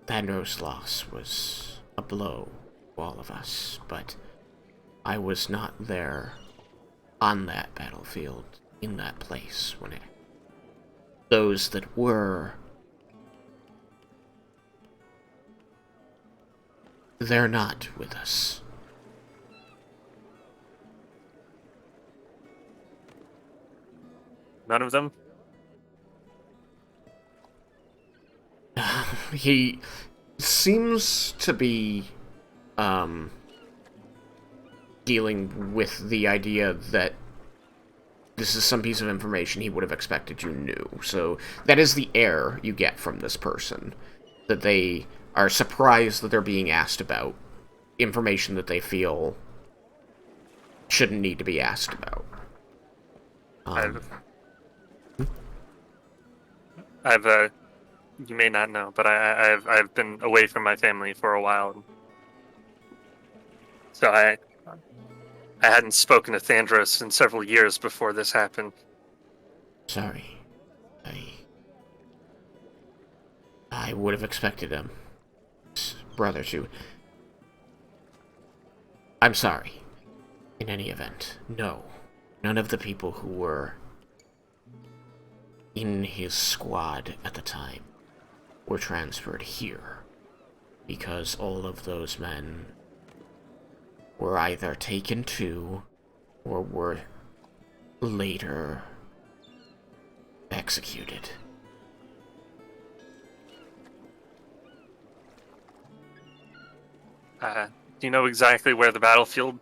Thandros' loss was a blow to all of us, but I was not there on that battlefield, in that place, when it... Those that were... They're not with us. None of them? He seems to be, dealing with the idea that this is some piece of information he would have expected you knew. So that is the air you get from this person. That they are surprised that they're being asked about information that they feel shouldn't need to be asked about. You may not know, but I've been away from my family for a while, so I hadn't spoken to Thandros in several years before this happened. Sorry. I would have expected him, brother, to... I'm sorry. In any event, no. None of the people who were in his squad at the time were transferred here, because all of those men were either taken to or were later executed. Do you know exactly where the battlefield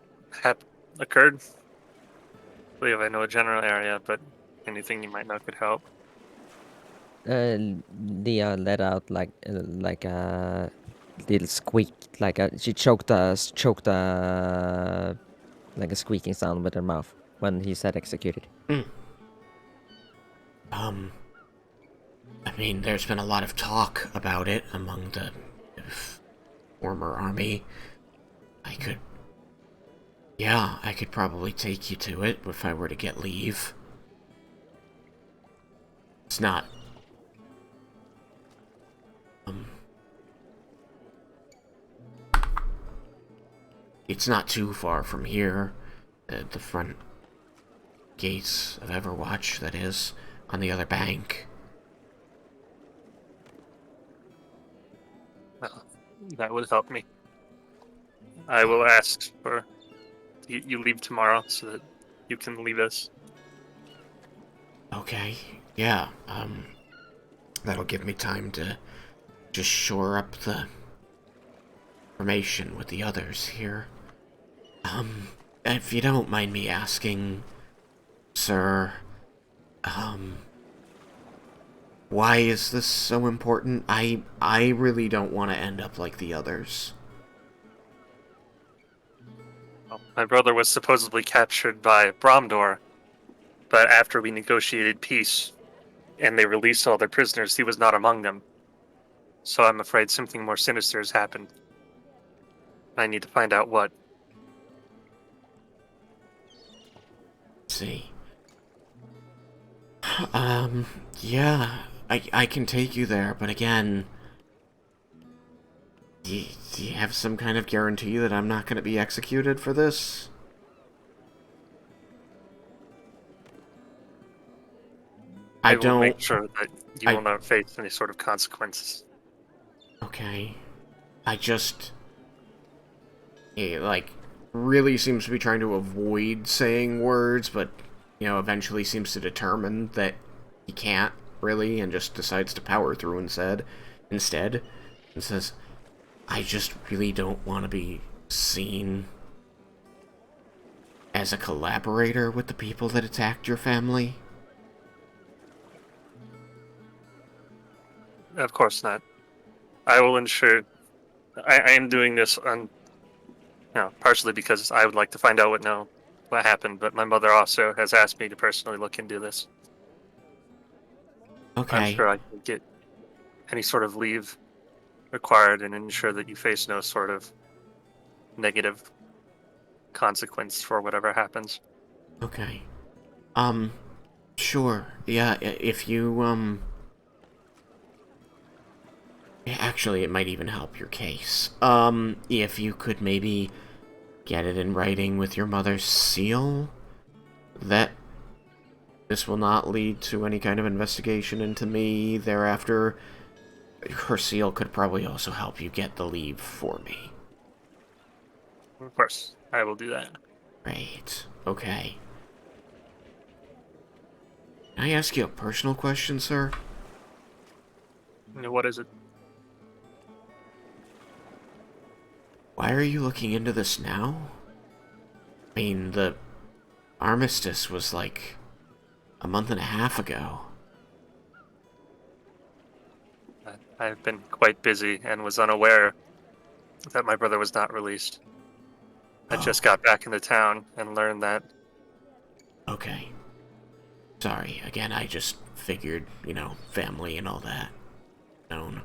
occurred? I believe I know a general area, but anything you might know could help. Leah let out like a little squeak, she choked like a squeaking sound with her mouth when he said executed. I mean, there's been a lot of talk about it among the former army. I could probably take you to it if I were to get leave. It's not... It's not too far from here. The front gates of Everwatch, that is, on the other bank. Well, that would help me. I will ask for you leave tomorrow so that you can lead us. Okay, yeah, that'll give me time to just shore up the information with the others here. If you don't mind me asking, sir, why is this so important? I really don't want to end up like the others. Well, my brother was supposedly captured by Bromdor, but after we negotiated peace and they released all their prisoners, he was not among them. So I'm afraid something more sinister has happened. I need to find out what. See. Yeah, I can take you there, but again, do you have some kind of guarantee that I'm not going to be executed for this? I will make sure that you will not face any sort of consequences. Okay. He, really seems to be trying to avoid saying words, but, eventually seems to determine that he can't, really, and just decides to power through instead, and says, I just really don't want to be seen as a collaborator with the people that attacked your family. Of course not. I will ensure. I am doing this partially because I would like to find out what happened, but my mother also has asked me to personally look into this. Okay. I'm sure I can get any sort of leave required and ensure that you face no sort of negative consequence for whatever happens. Okay. Sure. Yeah, if you, actually, it might even help your case. If you could maybe get it in writing with your mother's seal, that this will not lead to any kind of investigation into me thereafter. Her seal could probably also help you get the leave for me. Of course, I will do that. Great. Okay. Can I ask you a personal question, sir? What is it? Why are you looking into this now? I mean, the armistice was like a month and a half ago. I've been quite busy and was unaware that my brother was not released. I just got back into town and learned that. Okay. Sorry. Again, I just figured, family and all that. Known.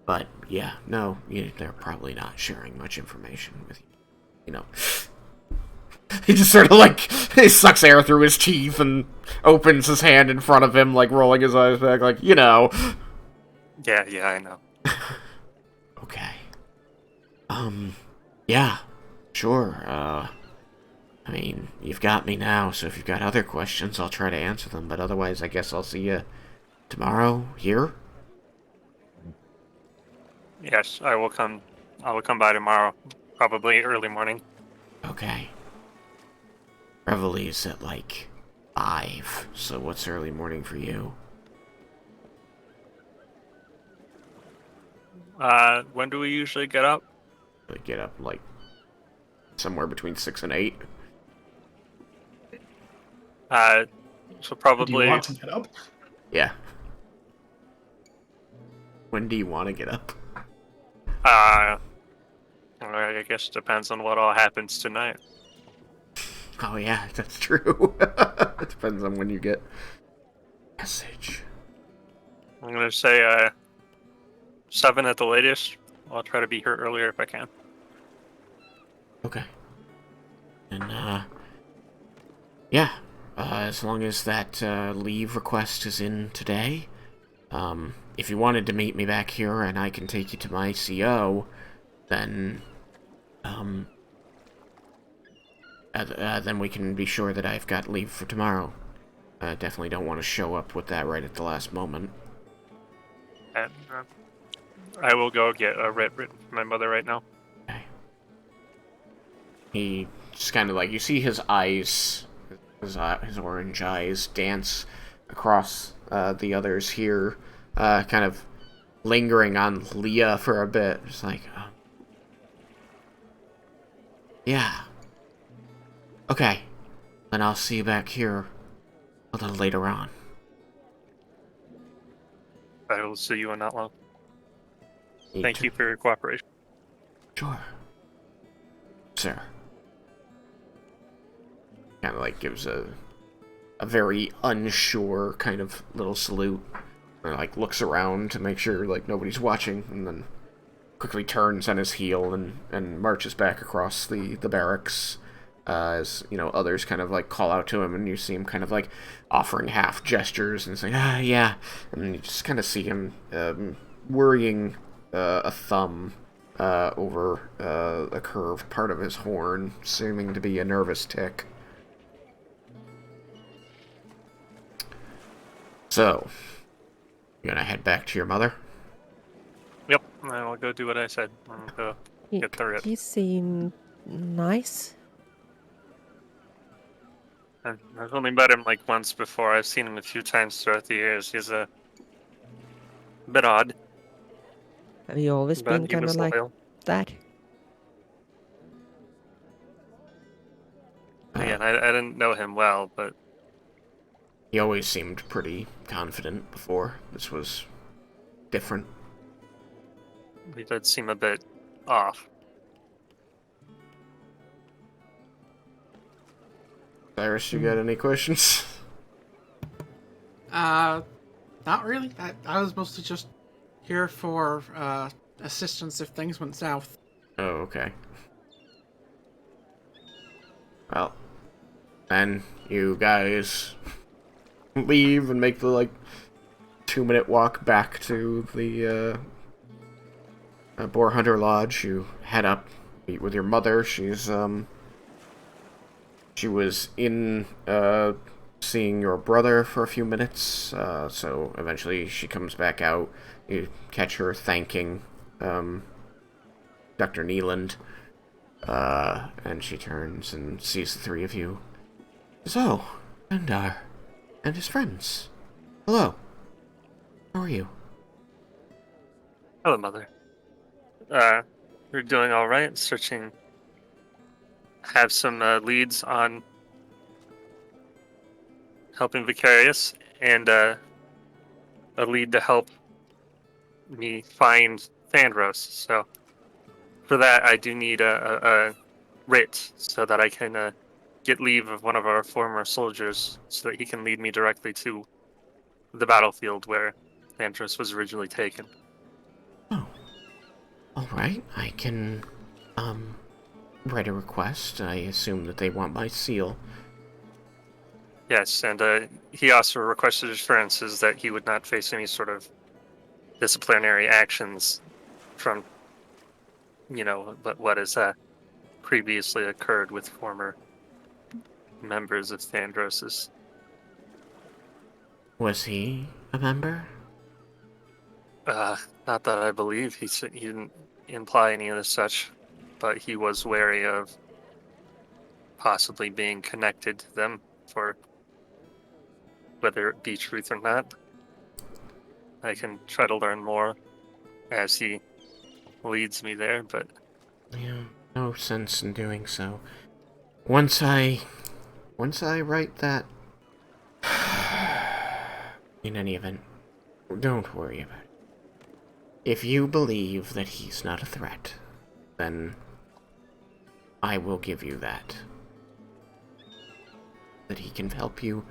But, yeah, no, they're probably not sharing much information with you. He just sort of, he sucks air through his teeth and opens his hand in front of him, rolling his eyes back, Yeah, I know. Okay. Yeah, sure, I mean, you've got me now, so if you've got other questions, I'll try to answer them, but otherwise, I guess I'll see you tomorrow here? Yes, I will come by tomorrow, probably early morning. Okay. Revelie's at 5, so what's early morning for you? When do we usually get up? I get up somewhere between 6 and 8. So Do you probably. want to get up? Yeah. When do you want to get up? I guess it depends on what all happens tonight. Oh yeah, that's true. It depends on when you get message. I'm gonna say 7 at the latest. I'll try to be here earlier if I can. Okay. And yeah. As long as that leave request is in today. If you wanted to meet me back here and I can take you to my CO, then then we can be sure that I've got leave for tomorrow. I definitely don't want to show up with that right at the last moment. And I will go get a writ written for my mother right now. Okay. He just kind of you see his eyes, his orange eyes dance across the others here, kind of lingering on Leah for a bit. Just yeah. Okay, then I'll see you back here a little later on. I will see you in not long. Thank you for your cooperation. Sure. Sir. Kind of gives a very unsure kind of little salute. Or looks around to make sure nobody's watching, and then quickly turns on his heel and marches back across the barracks. As others kind of call out to him, and you see him kind of offering half gestures and saying, yeah, and then you just kind of see him worrying a thumb over a curved part of his horn, seeming to be a nervous tick. So, you gonna head back to your mother? Yep, I'll go do what I said. I'll go get the writ. He seemed nice. I've only met him once before. I've seen him a few times throughout the years. He's a bit odd, Have you always but been he kind was of like loyal. that? Again, I didn't know him well, but He always seemed pretty confident before. This was different. he did seem a bit off. Cyrus, you got any questions? Not really. I was mostly just here for assistance if things went south. Oh, okay. Well, then you guys leave and make the 2-minute walk back to the Boar Hunter Lodge. You head up, meet with your mother. She was in seeing your brother for a few minutes, so eventually she comes back out. You catch her thanking Dr. Neeland, and she turns and sees the three of you. So, Vendar and his friends. Hello. How are you? Hello, Mother. You're doing all right. Searching. Have some leads on helping Vicarious, and a lead to help me find Thandros. So For that, I do need a writ so that I can get leave of one of our former soldiers so that he can lead me directly to the battlefield where Thantros was originally taken. Oh. Alright, I can, write a request. I assume that they want my seal. Yes, and he also requested assurances that he would not face any sort of disciplinary actions from, what has previously occurred with former members of Thandros'. Was he a member? Not that I believe he didn't imply any of the such, but he was wary of possibly being connected to them, for whether it be truth or not. I can try to learn more as he leads me there, but Yeah, no sense in doing so. Once I write that... In any event, don't worry about it. If you believe that he's not a threat, then I will give you that. That he can help you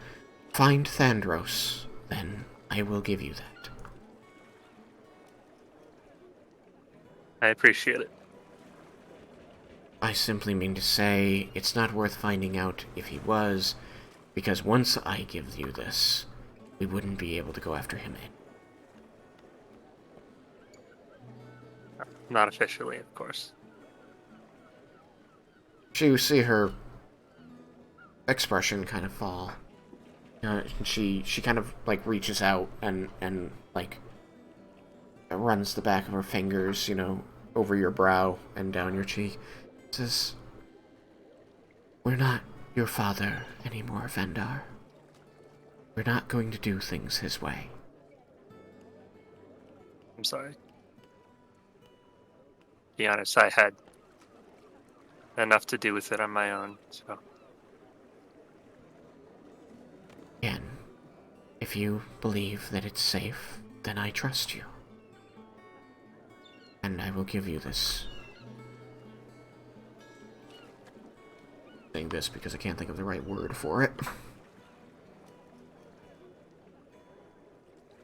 find Thandros, then I will give you that. I appreciate it. I simply mean to say, it's not worth finding out if he was, because once I give you this, we wouldn't be able to go after him in. Not officially, of course. You see her expression kind of fall. She kind of, like, reaches out and like, runs the back of her fingers, over your brow and down your cheek. Says, "We're not your father anymore, Vendar. We're not going to do things his way." I'm sorry. To be honest, I had enough to do with it on my own, so. Again, if you believe that it's safe, then I trust you. And I will give you this. I'm saying this because I can't think of the right word for it.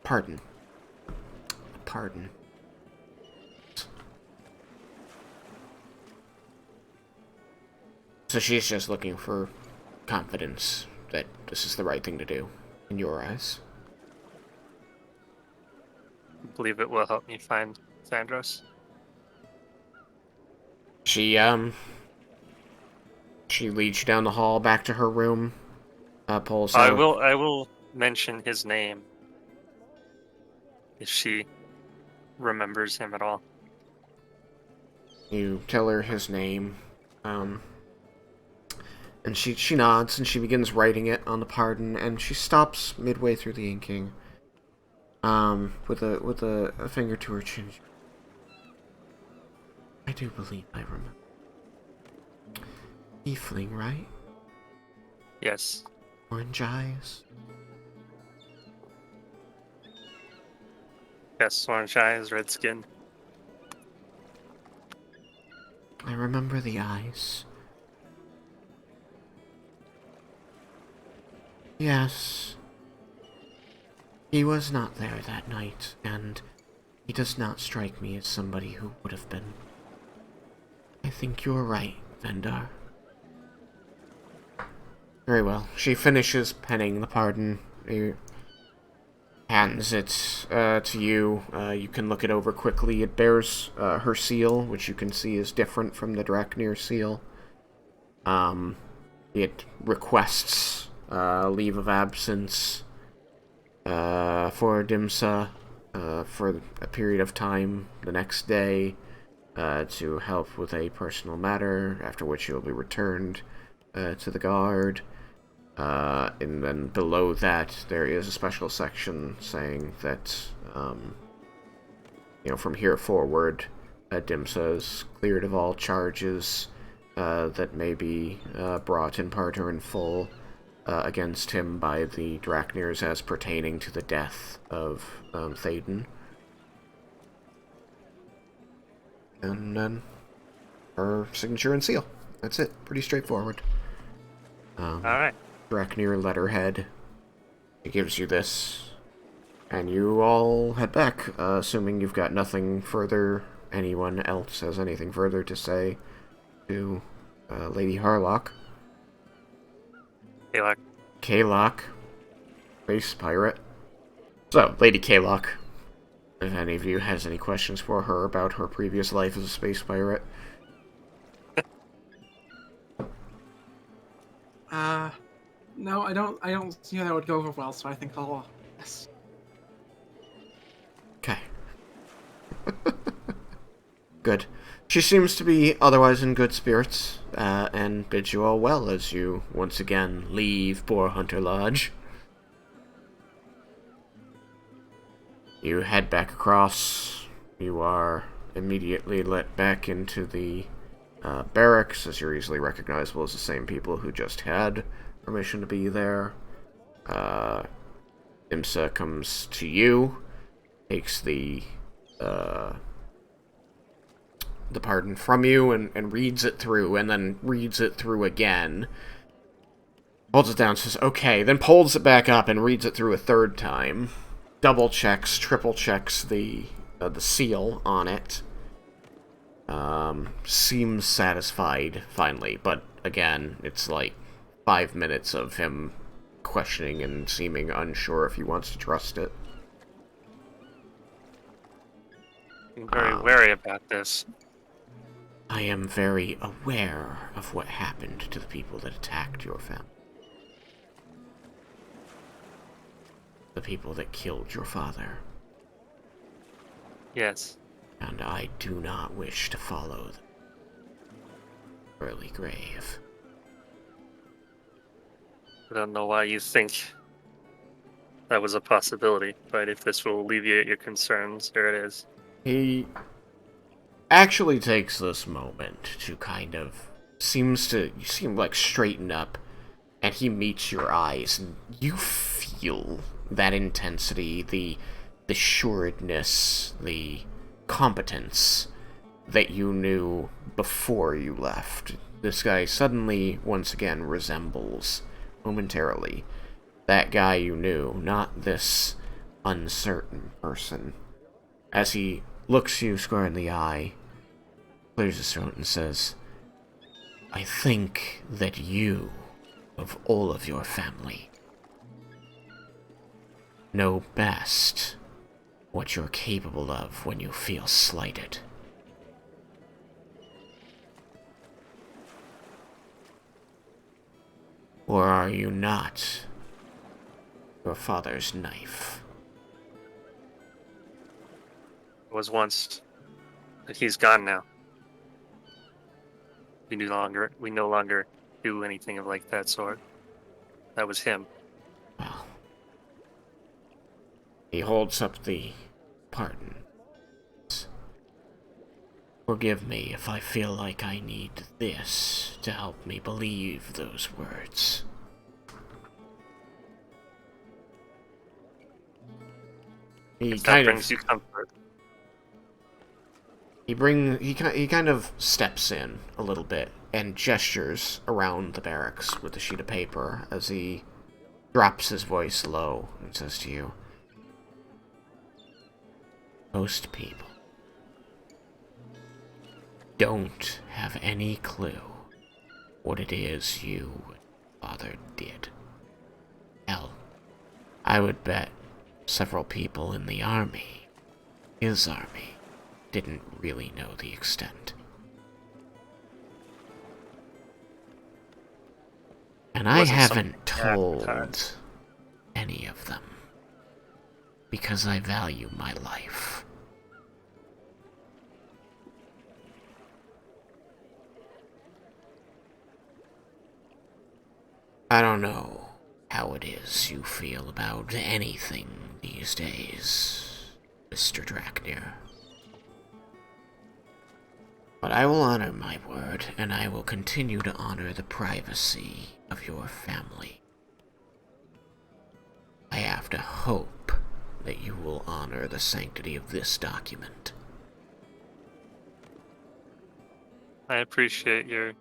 Pardon. A pardon. So she's just looking for confidence that this is the right thing to do, in your eyes. I believe it will help me find Thandros. She leads you down the hall back to her room, pulls out... I will mention his name if she remembers him at all. You tell her his name, and she nods, and she begins writing it on the pardon, and she stops midway through the inking, with a finger to her chin. I do believe I remember. Tiefling, right? Yes. Orange eyes? Yes, orange eyes, red skin. I remember the eyes. Yes. He was not there that night, and he does not strike me as somebody who would have been. I think you're right, Vendar. Very well. She finishes penning the pardon. He hands it to you. You can look it over quickly. It bears her seal, which you can see is different from the Draknir seal. It requests leave of absence for Dimsa for a period of time the next day to help with a personal matter, after which he will be returned to the guard. And then below that, there is a special section saying that, from here forward, Dimsa is cleared of all charges that may be brought in part or in full against him by the Draknirs as pertaining to the death of Thaden. And then her signature and seal. That's it. Pretty straightforward. All right. Draknir letterhead. He gives you this, and you all head back, assuming you've got nothing further. Anyone else has anything further to say to Lady Harlock? Kalak. Kalok, space pirate. So, Lady Kalok, if any of you has any questions for her about her previous life as a space pirate. No, I don't see how that would go over well, so I think I'll yes. Okay. Good. She seems to be otherwise in good spirits, and bids you all well as you once again leave Boar Hunter Lodge. You head back across. You are immediately let back into the barracks, as you're easily recognizable as the same people who just had permission to be there. Imsa comes to you, takes the pardon from you and reads it through, and then reads it through again. Holds it down, says, okay, then pulls it back up and reads it through a third time. Double checks, triple checks the seal on it. Seems satisfied, finally, but again, it's like 5 minutes of him questioning and seeming unsure if he wants to trust it. I'm very wary about this. I am very aware of what happened to the people that attacked your family. The people that killed your father. Yes. And I do not wish to follow the early grave. I don't know why you think that was a possibility, but if this will alleviate your concerns, here it is. He actually takes this moment to kind of you seem like straighten up, and he meets your eyes, and you feel that intensity, the assuredness, the competence that you knew before you left. This guy suddenly, once again, resembles, momentarily, that guy you knew, not this uncertain person. As he looks you square in the eye, clears his throat and says, I think that you, of all of your family, know best what you're capable of when you feel slighted. Or are you not your father's knife? It was once, but he's gone now. We no longer do anything of like that sort. That was him. Well, he holds up the pardon. Forgive me if I feel like I need this to help me believe those words. If that brings you comfort. He kind of steps in a little bit and gestures around the barracks with a sheet of paper as he drops his voice low and says to you, most people don't have any clue what it is you and father did. Hell, I would bet several people in the army, his army, didn't really know the extent. And I haven't told any of them, because I value my life. I don't know how it is you feel about anything these days, Mr. Draknir. But I will honor my word, and I will continue to honor the privacy of your family. I have to hope that you will honor the sanctity of this document. I appreciate your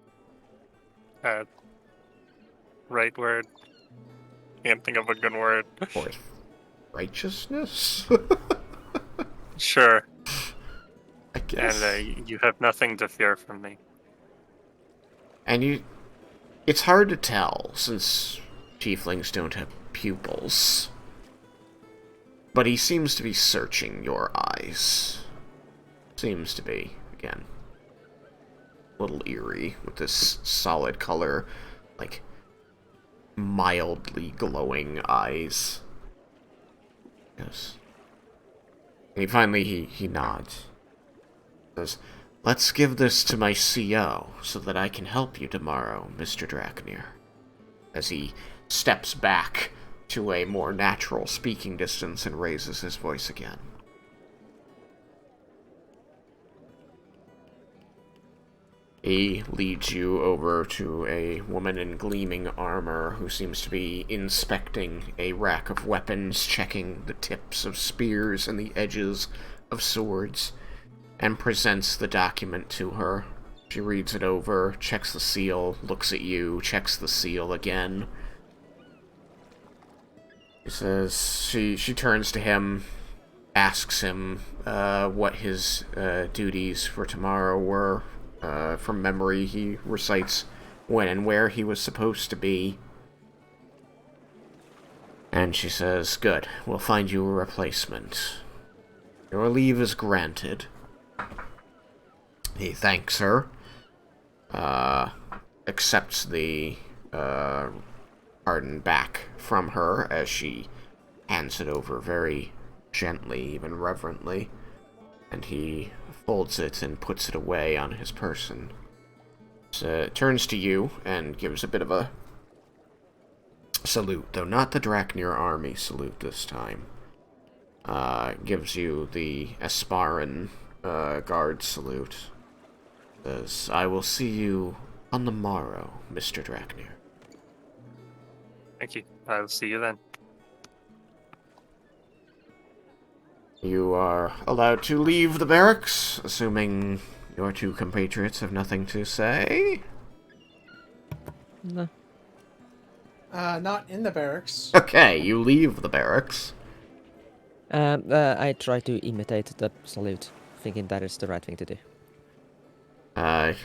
right word. Can't think of a good word. Or righteousness? Sure. I guess. And you have nothing to fear from me. And it's hard to tell, since tieflings don't have pupils. But he seems to be searching your eyes. Seems to be, again. A little eerie, with this solid color, like, mildly glowing eyes. Yes. And he nods. Says, "Let's give this to my CO, so that I can help you tomorrow, Mr. Draknir." As he steps back to a more natural speaking distance and raises his voice again. He leads you over to a woman in gleaming armor who seems to be inspecting a rack of weapons, checking the tips of spears and the edges of swords, and presents the document to her. She reads it over, checks the seal, looks at you, checks the seal again. He says, she turns to him, asks him what his duties for tomorrow were. From memory, he recites when and where he was supposed to be. And she says, "Good, we'll find you a replacement. Your leave is granted." He thanks her, accepts the pardon back from her as she hands it over very gently, even reverently, and he folds it and puts it away on his person. So, turns to you and gives a bit of a salute, though not the Draknir army salute this time. Gives you the Esparan guard salute. Says, "I will see you on the morrow, Mr. Draknir." Thank you. I'll see you then. You are allowed to leave the barracks, assuming your two compatriots have nothing to say. No. Not in the barracks. Okay, you leave the barracks. I try to imitate the salute, thinking that is the right thing to do.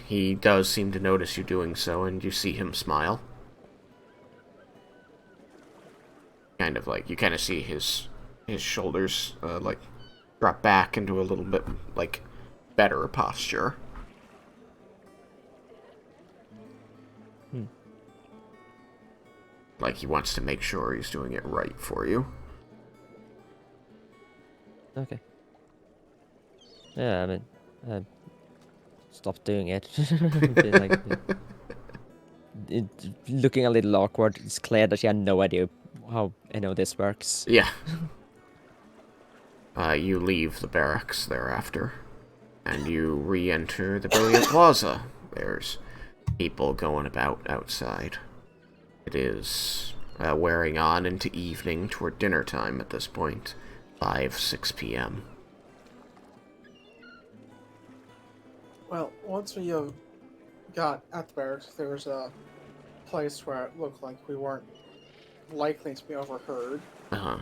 He does seem to notice you doing so, and you see him smile. Kind of like, you kind of see his shoulders, like, drop back into a little bit, like, better posture. Like, he wants to make sure he's doing it right for you. Okay. Yeah, I mean, stop doing it. Be like, looking a little awkward. It's clear that she had no idea how any of this works. Yeah. You leave the barracks thereafter, and you re-enter the Brilliant Plaza. There's people going about outside. It is wearing on into evening toward dinner time at this point, 6 p.m. Well, once we got at the barracks, there was a place where it looked like we weren't likely to be overheard. Uh-huh.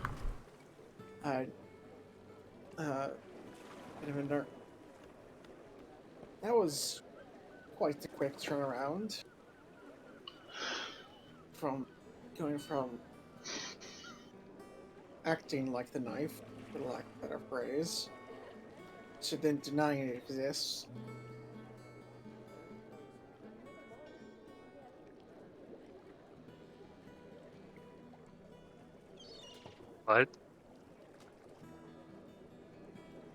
Vendar. That was quite a quick turnaround. From going from acting like the knife, for lack of better phrase, to then denying it exists. What?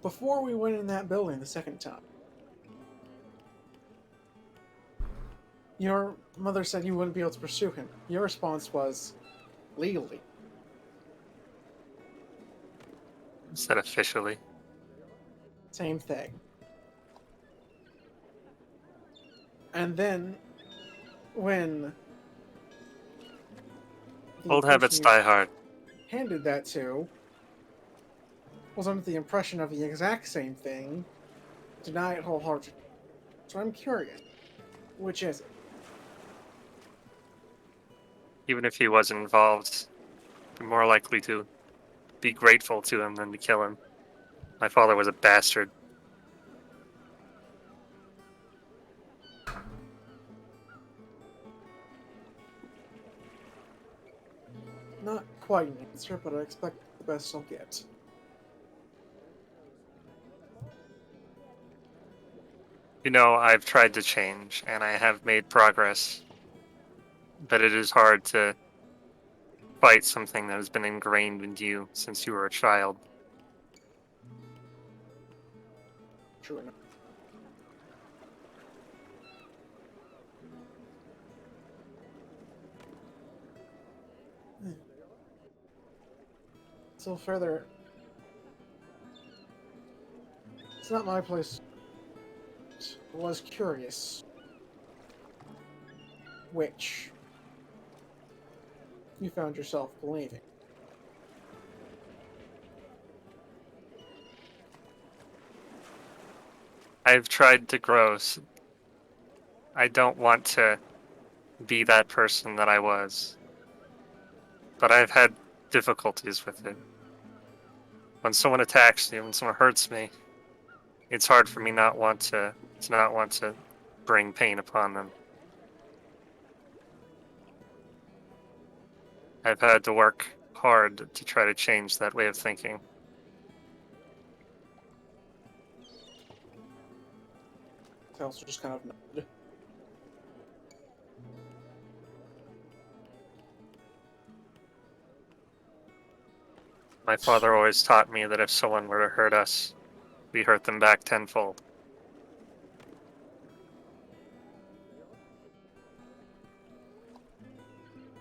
Before we went in that building the second time, your mother said you wouldn't be able to pursue him. Your response was, legally. Is that officially? Same thing. And then, when the Old person habits you die hard. handed that to was under the impression of the exact same thing, deny it wholeheartedly. So I'm curious. Which is it? Even if he was involved, you're more likely to be grateful to him than to kill him. My father was a bastard. Not quite an answer, but I expect the best I'll get. You know, I've tried to change, and I have made progress, but it is hard to fight something that has been ingrained in you since you were a child. True enough. So further, it's not my place. I was curious. Which you found yourself believing. I've tried to grow. I don't want to be that person that I was, but I've had difficulties with it. When someone attacks me, when someone hurts me, it's hard for me not want to bring pain upon them. I've had to work hard to try to change that way of thinking. I also just kind of nodded. My father always taught me that if someone were to hurt us, we hurt them back tenfold.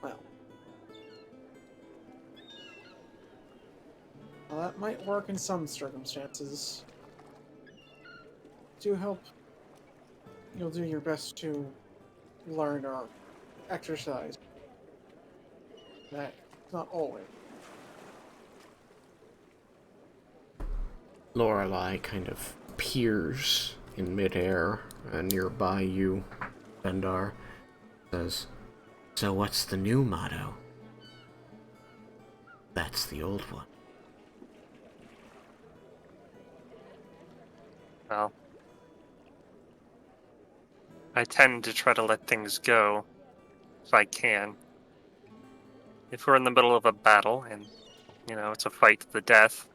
Well, that might work in some circumstances. Do hope you'll do your best to learn or exercise. That's not always. Lorelei kind of peers in midair nearby you, Vendar. Says, "So what's the new motto?" "That's the old one." Well, I tend to try to let things go if I can. If we're in the middle of a battle and, it's a fight to the death,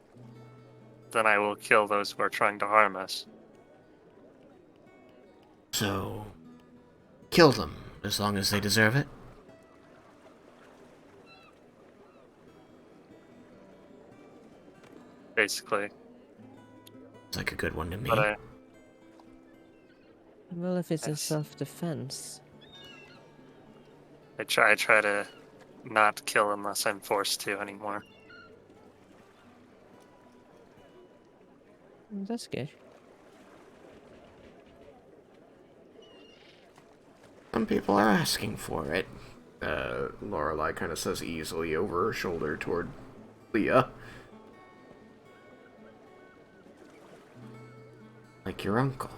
then I will kill those who are trying to harm us. "So, kill them, as long as they deserve it?" Basically. It's like a good one to me. But Well, if it's in Yes. self-defense. I try to not kill unless I'm forced to anymore. That's good. Some people are asking for it. Lorelei kind of says easily over her shoulder toward Leah. Like your uncle.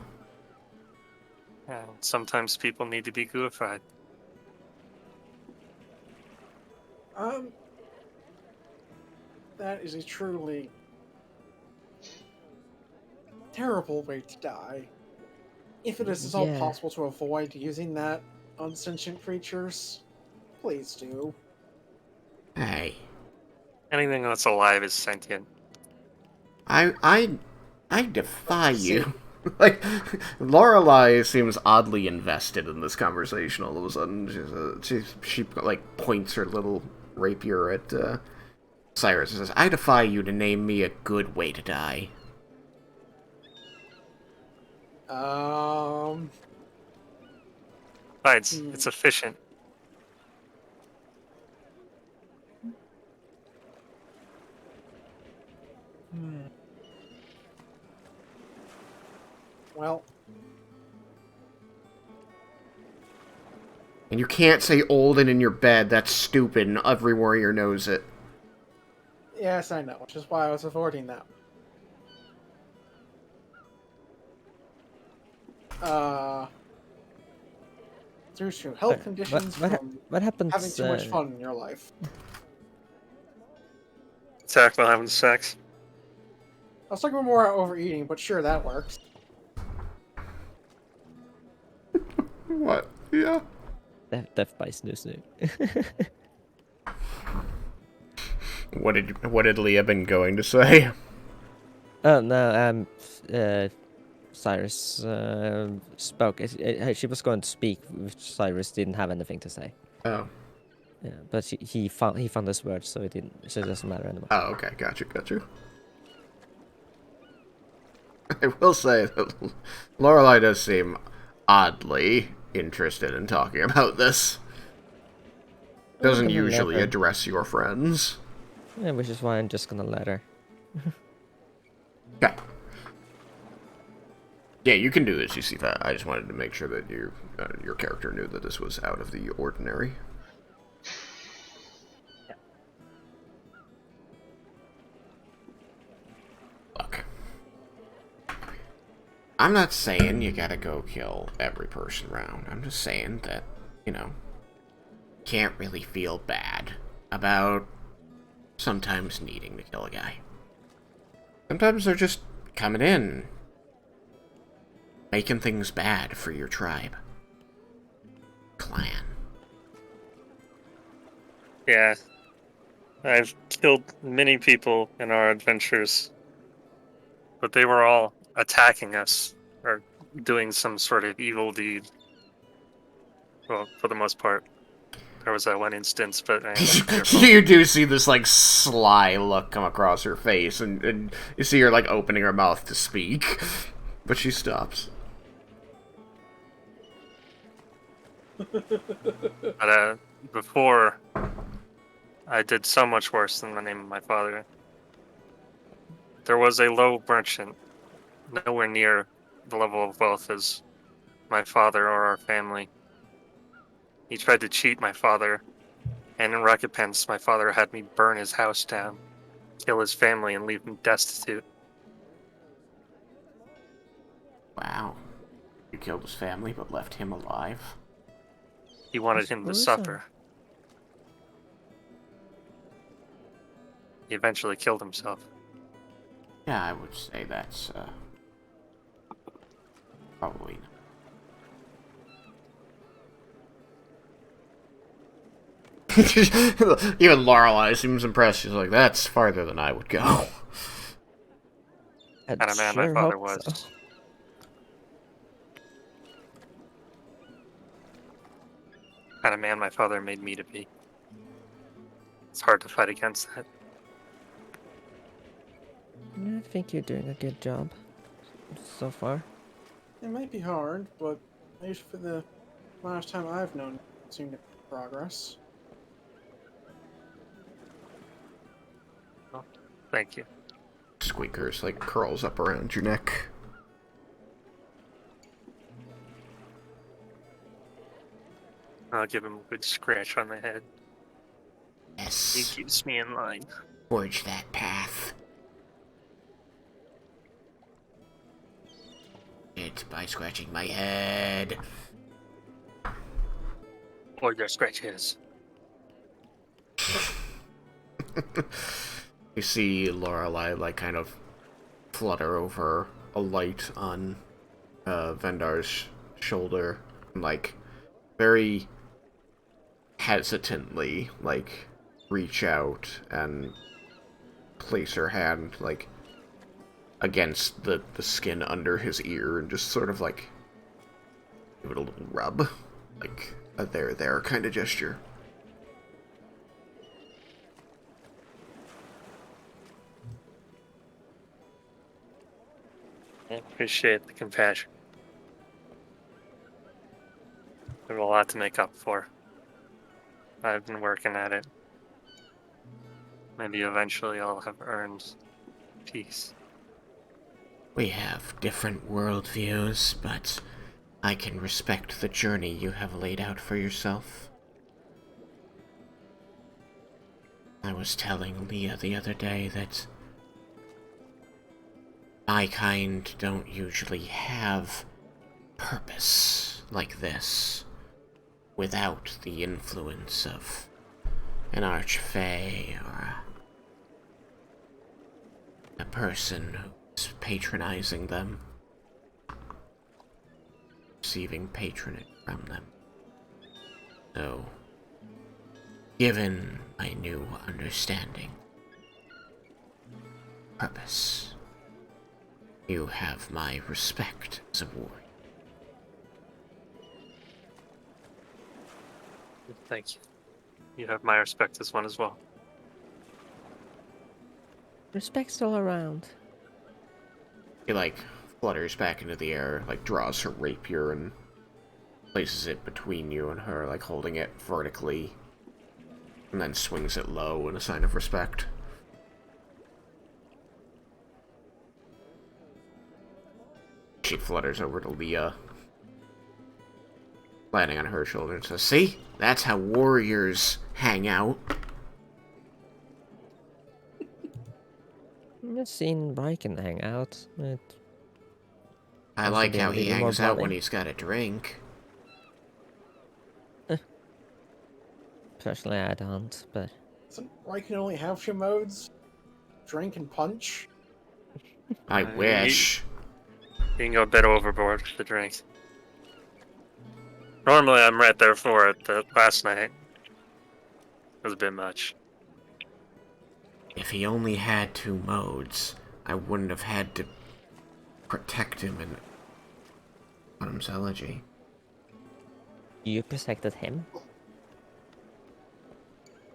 And sometimes people need to be gooified. That is a truly terrible way to die. If it is at all Yeah. possible to avoid using that on sentient creatures, please do. Hey, Anything that's alive is sentient. I defy you. Like, Lorelei seems oddly invested in this conversation all of a sudden. She like points her little rapier at Cyrus and says, "I defy you to name me a good way to die." Besides, it's efficient. Well, And you can't say old and in your bed. That's stupid, and every warrior knows it. yes, I know, which is why I was avoiding that. due to health conditions from what happens? having too much fun in your life. Attack while having sex. I was talking more about overeating, but sure, that works. What? Yeah. Death by snoo snoo. What did Leah been going to say? Oh no, Cyrus spoke. She was going to speak. Cyrus didn't have anything to say. Oh. Yeah, but he found his words, so it doesn't matter anymore. Oh, okay, got you. I will say that Lorelei does seem oddly interested in talking about this. Doesn't usually address your friends. Yeah, which is why I'm just gonna let her. Okay. Yeah, you can do this, you see that. I just wanted to make sure that your character knew that this was out of the ordinary. Look. I'm not saying you gotta go kill every person around. I'm just saying that, can't really feel bad about sometimes needing to kill a guy. Sometimes they're just coming in, making things bad for your tribe. Clan. Yeah. I've killed many people in our adventures, but they were all attacking us or doing some sort of evil deed. Well, for the most part. There was that one instance, but you do see this sly look come across her face, and you see her opening her mouth to speak, but she stops. But before, I did so much worse than the name of my father. There was a low merchant, nowhere near the level of wealth as my father or our family. He tried to cheat my father, and in recompense, my father had me burn his house down, kill his family, and leave him destitute. Wow. You killed his family, but left him alive? He wanted him to suffer. He eventually killed himself. Yeah, I would say that's, probably not. Even Lorelei seems impressed. She's like, that's farther than I would go. Kind of man my father was. So. Kind of man my father made me to be. It's hard to fight against that. I think you're doing a good job so far. It might be hard, but at least for the last time I've known, it seemed to progress. Oh, thank you. Squeakers curls up around your neck. I'll give him a good scratch on the head. Yes. He keeps me in line. Forge that path. It by scratching my head. Or your scratches. You see Lorelei kind of flutter over a light on Vendar's shoulder, and very hesitantly reach out and place her hand against the skin under his ear and just sort of give it a little rub, a there kind of gesture. I appreciate the compassion. We have a lot to make up for. I've been working at it. Maybe eventually I'll have earned peace. We have different worldviews, but I can respect the journey you have laid out for yourself. I was telling Leah the other day that my kind don't usually have purpose like this. without the influence of an archfey or a person who's patronizing them, receiving patronage from them. So, given my new understanding, purpose, you have my respect as a warrior. Thank you. You have my respect as one as well. Respect's all around. He, flutters back into the air, draws her rapier and places it between you and her, holding it vertically, and then swings it low in a sign of respect. She flutters over to Leah, landing on her shoulder, and says, "See? That's how warriors hang out." I've seen Raiken hang out. I like how he Even more hangs out bloody. when he's got a drink. Personally, I don't, but Doesn't Raiken only have two modes? Drink and punch? I wish. You can go a bit overboard with the drink. Normally, I'm right there for it, but last night was a bit much. If he only had two modes, I wouldn't have had to protect him in Autumn's Elegy. you protected him.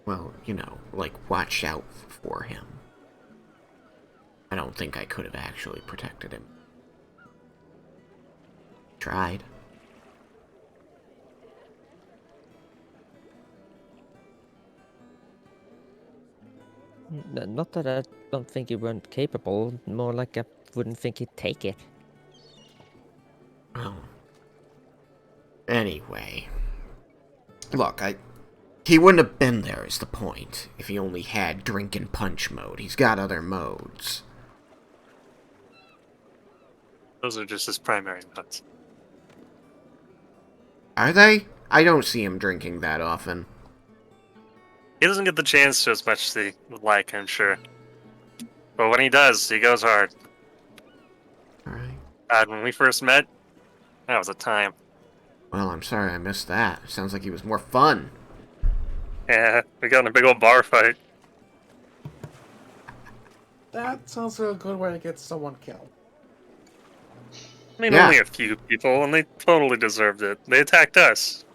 Well, watch out for him. I don't think I could have actually protected him. Tried. Not that I don't think you weren't capable, more like I wouldn't think he'd take it. Well. Anyway. Look, he wouldn't have been there is the point, if he only had drink and punch mode. He's got other modes. Those are just his primary modes. Are they? I don't see him drinking that often. He doesn't get the chance to as much as he would like, I'm sure. But when he does, he goes hard. Alright. God, when we first met, that was a time. Well, I'm sorry I missed that. Sounds like he was more fun. Yeah, we got in a big old bar fight. That sounds like a good way to get someone killed. I mean, Yeah. only a few people, and they totally deserved it. They attacked us.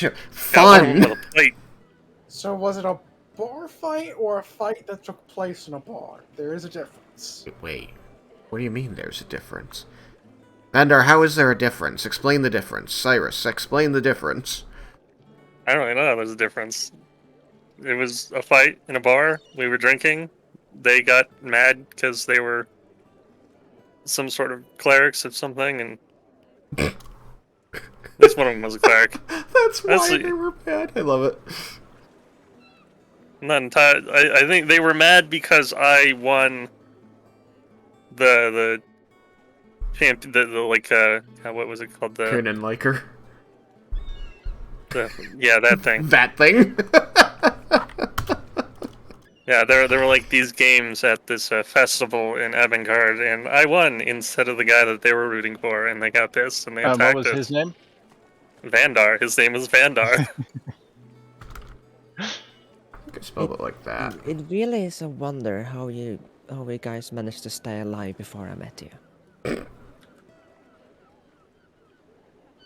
Got one Fun! with a plate. So was it a bar fight or a fight that took place in a bar? There is a difference. Wait, what do you mean there's a difference? Vendar, how is there a difference? Explain the difference. Cyrus, explain the difference. I don't really know there's a difference. It was a fight in a bar. We were drinking. They got mad because they were some sort of clerics of something, and at least one of them was a cleric. That's why That's- they were mad. I love it. Not entirely. I think they were mad because I won the champ. What was it called? Kunin Liker. That thing. That thing? Yeah, there were like these games at this festival in Avangard, and I won instead of the guy that they were rooting for, and they got pissed and they attacked What was us. his name? Vandar. His name is Vandar. You could spell it like that. It really is a wonder how you guys managed to stay alive before I met you.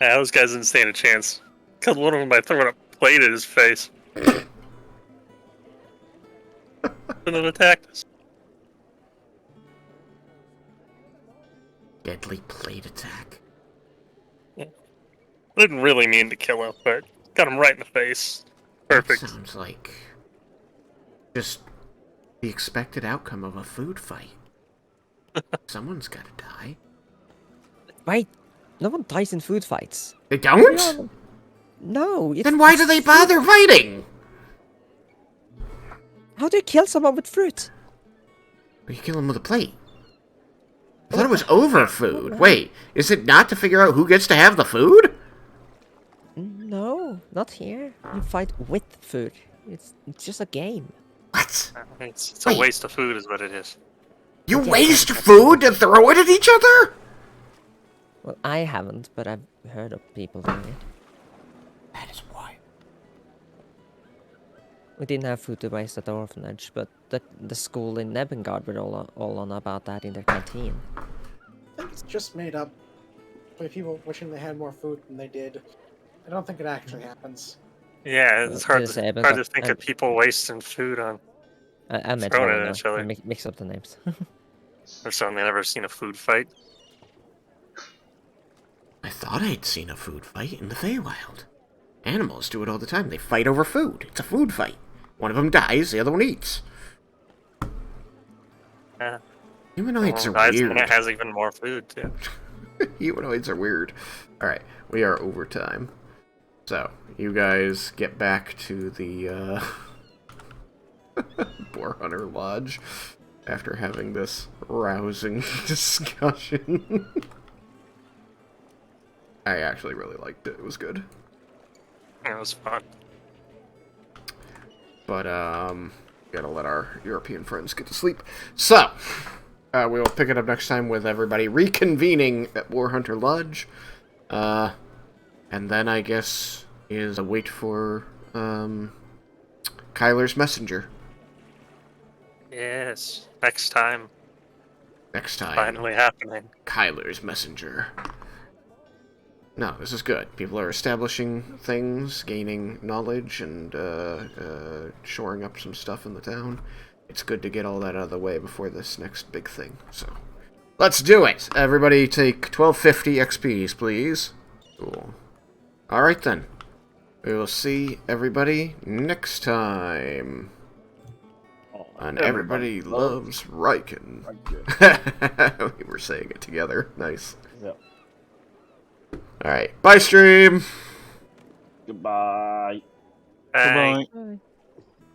Yeah, those guys didn't stand a chance. Killed one of them by throwing a plate at his face. And then attacked us. Deadly plate attack. I didn't really mean to kill him, but got him right in the face. Perfect. That sounds like just the expected outcome of a food fight. Someone's gotta die. Wait, no one dies in food fights. They don't? No. Then why do they bother fighting? How do you kill someone with fruit? You kill him with a plate. I thought it was over food. Wait, is it not to figure out who gets to have the food? Not here. You fight with food. It's just a game. What? It's a Wait. waste of food, is what it is. You Yeah, waste that's- food to throw it at each other? Well, I haven't, but I've heard of people doing it. That is why. We didn't have food to waste at the orphanage, but the school in Nebengard were all on about that in their canteen. I think it's just made up by people wishing they had more food than they did. I don't think it actually happens. Yeah, it's hard Didn't say it, but hard to think I'm- of people wasting food on I meant Throwing it wrong at now. each other. I mix up the names. or something. I've never seen a food fight. I thought I'd seen a food fight in the Feywild. Animals do it all the time. They fight over food. It's a food fight. One of them dies, the other one eats. Yeah. Humanoids are Guys, weird. it has even more food too. Humanoids are weird. Alright, we are over time. So, you guys get back to the, Boar Hunter Lodge after having this rousing discussion. I actually really liked it. It was good. It was fun. But, gotta let our European friends get to sleep. So, we'll pick it up next time with everybody reconvening at War Hunter Lodge. And then I guess is a wait for, Kyler's messenger. Yes. Next time. Next time, Finally happening. Kyler's messenger. No, this is good. People are establishing things, gaining knowledge, and shoring up some stuff in the town. It's good to get all that out of the way before this next big thing. So, let's do it! Everybody take 1250 XPs, please. Cool. Alright then. We will see everybody next time. And everybody loves Raiken. We were saying it together. Nice. Yep. Alright. Bye, stream! Goodbye. Bye. Goodbye. Bye.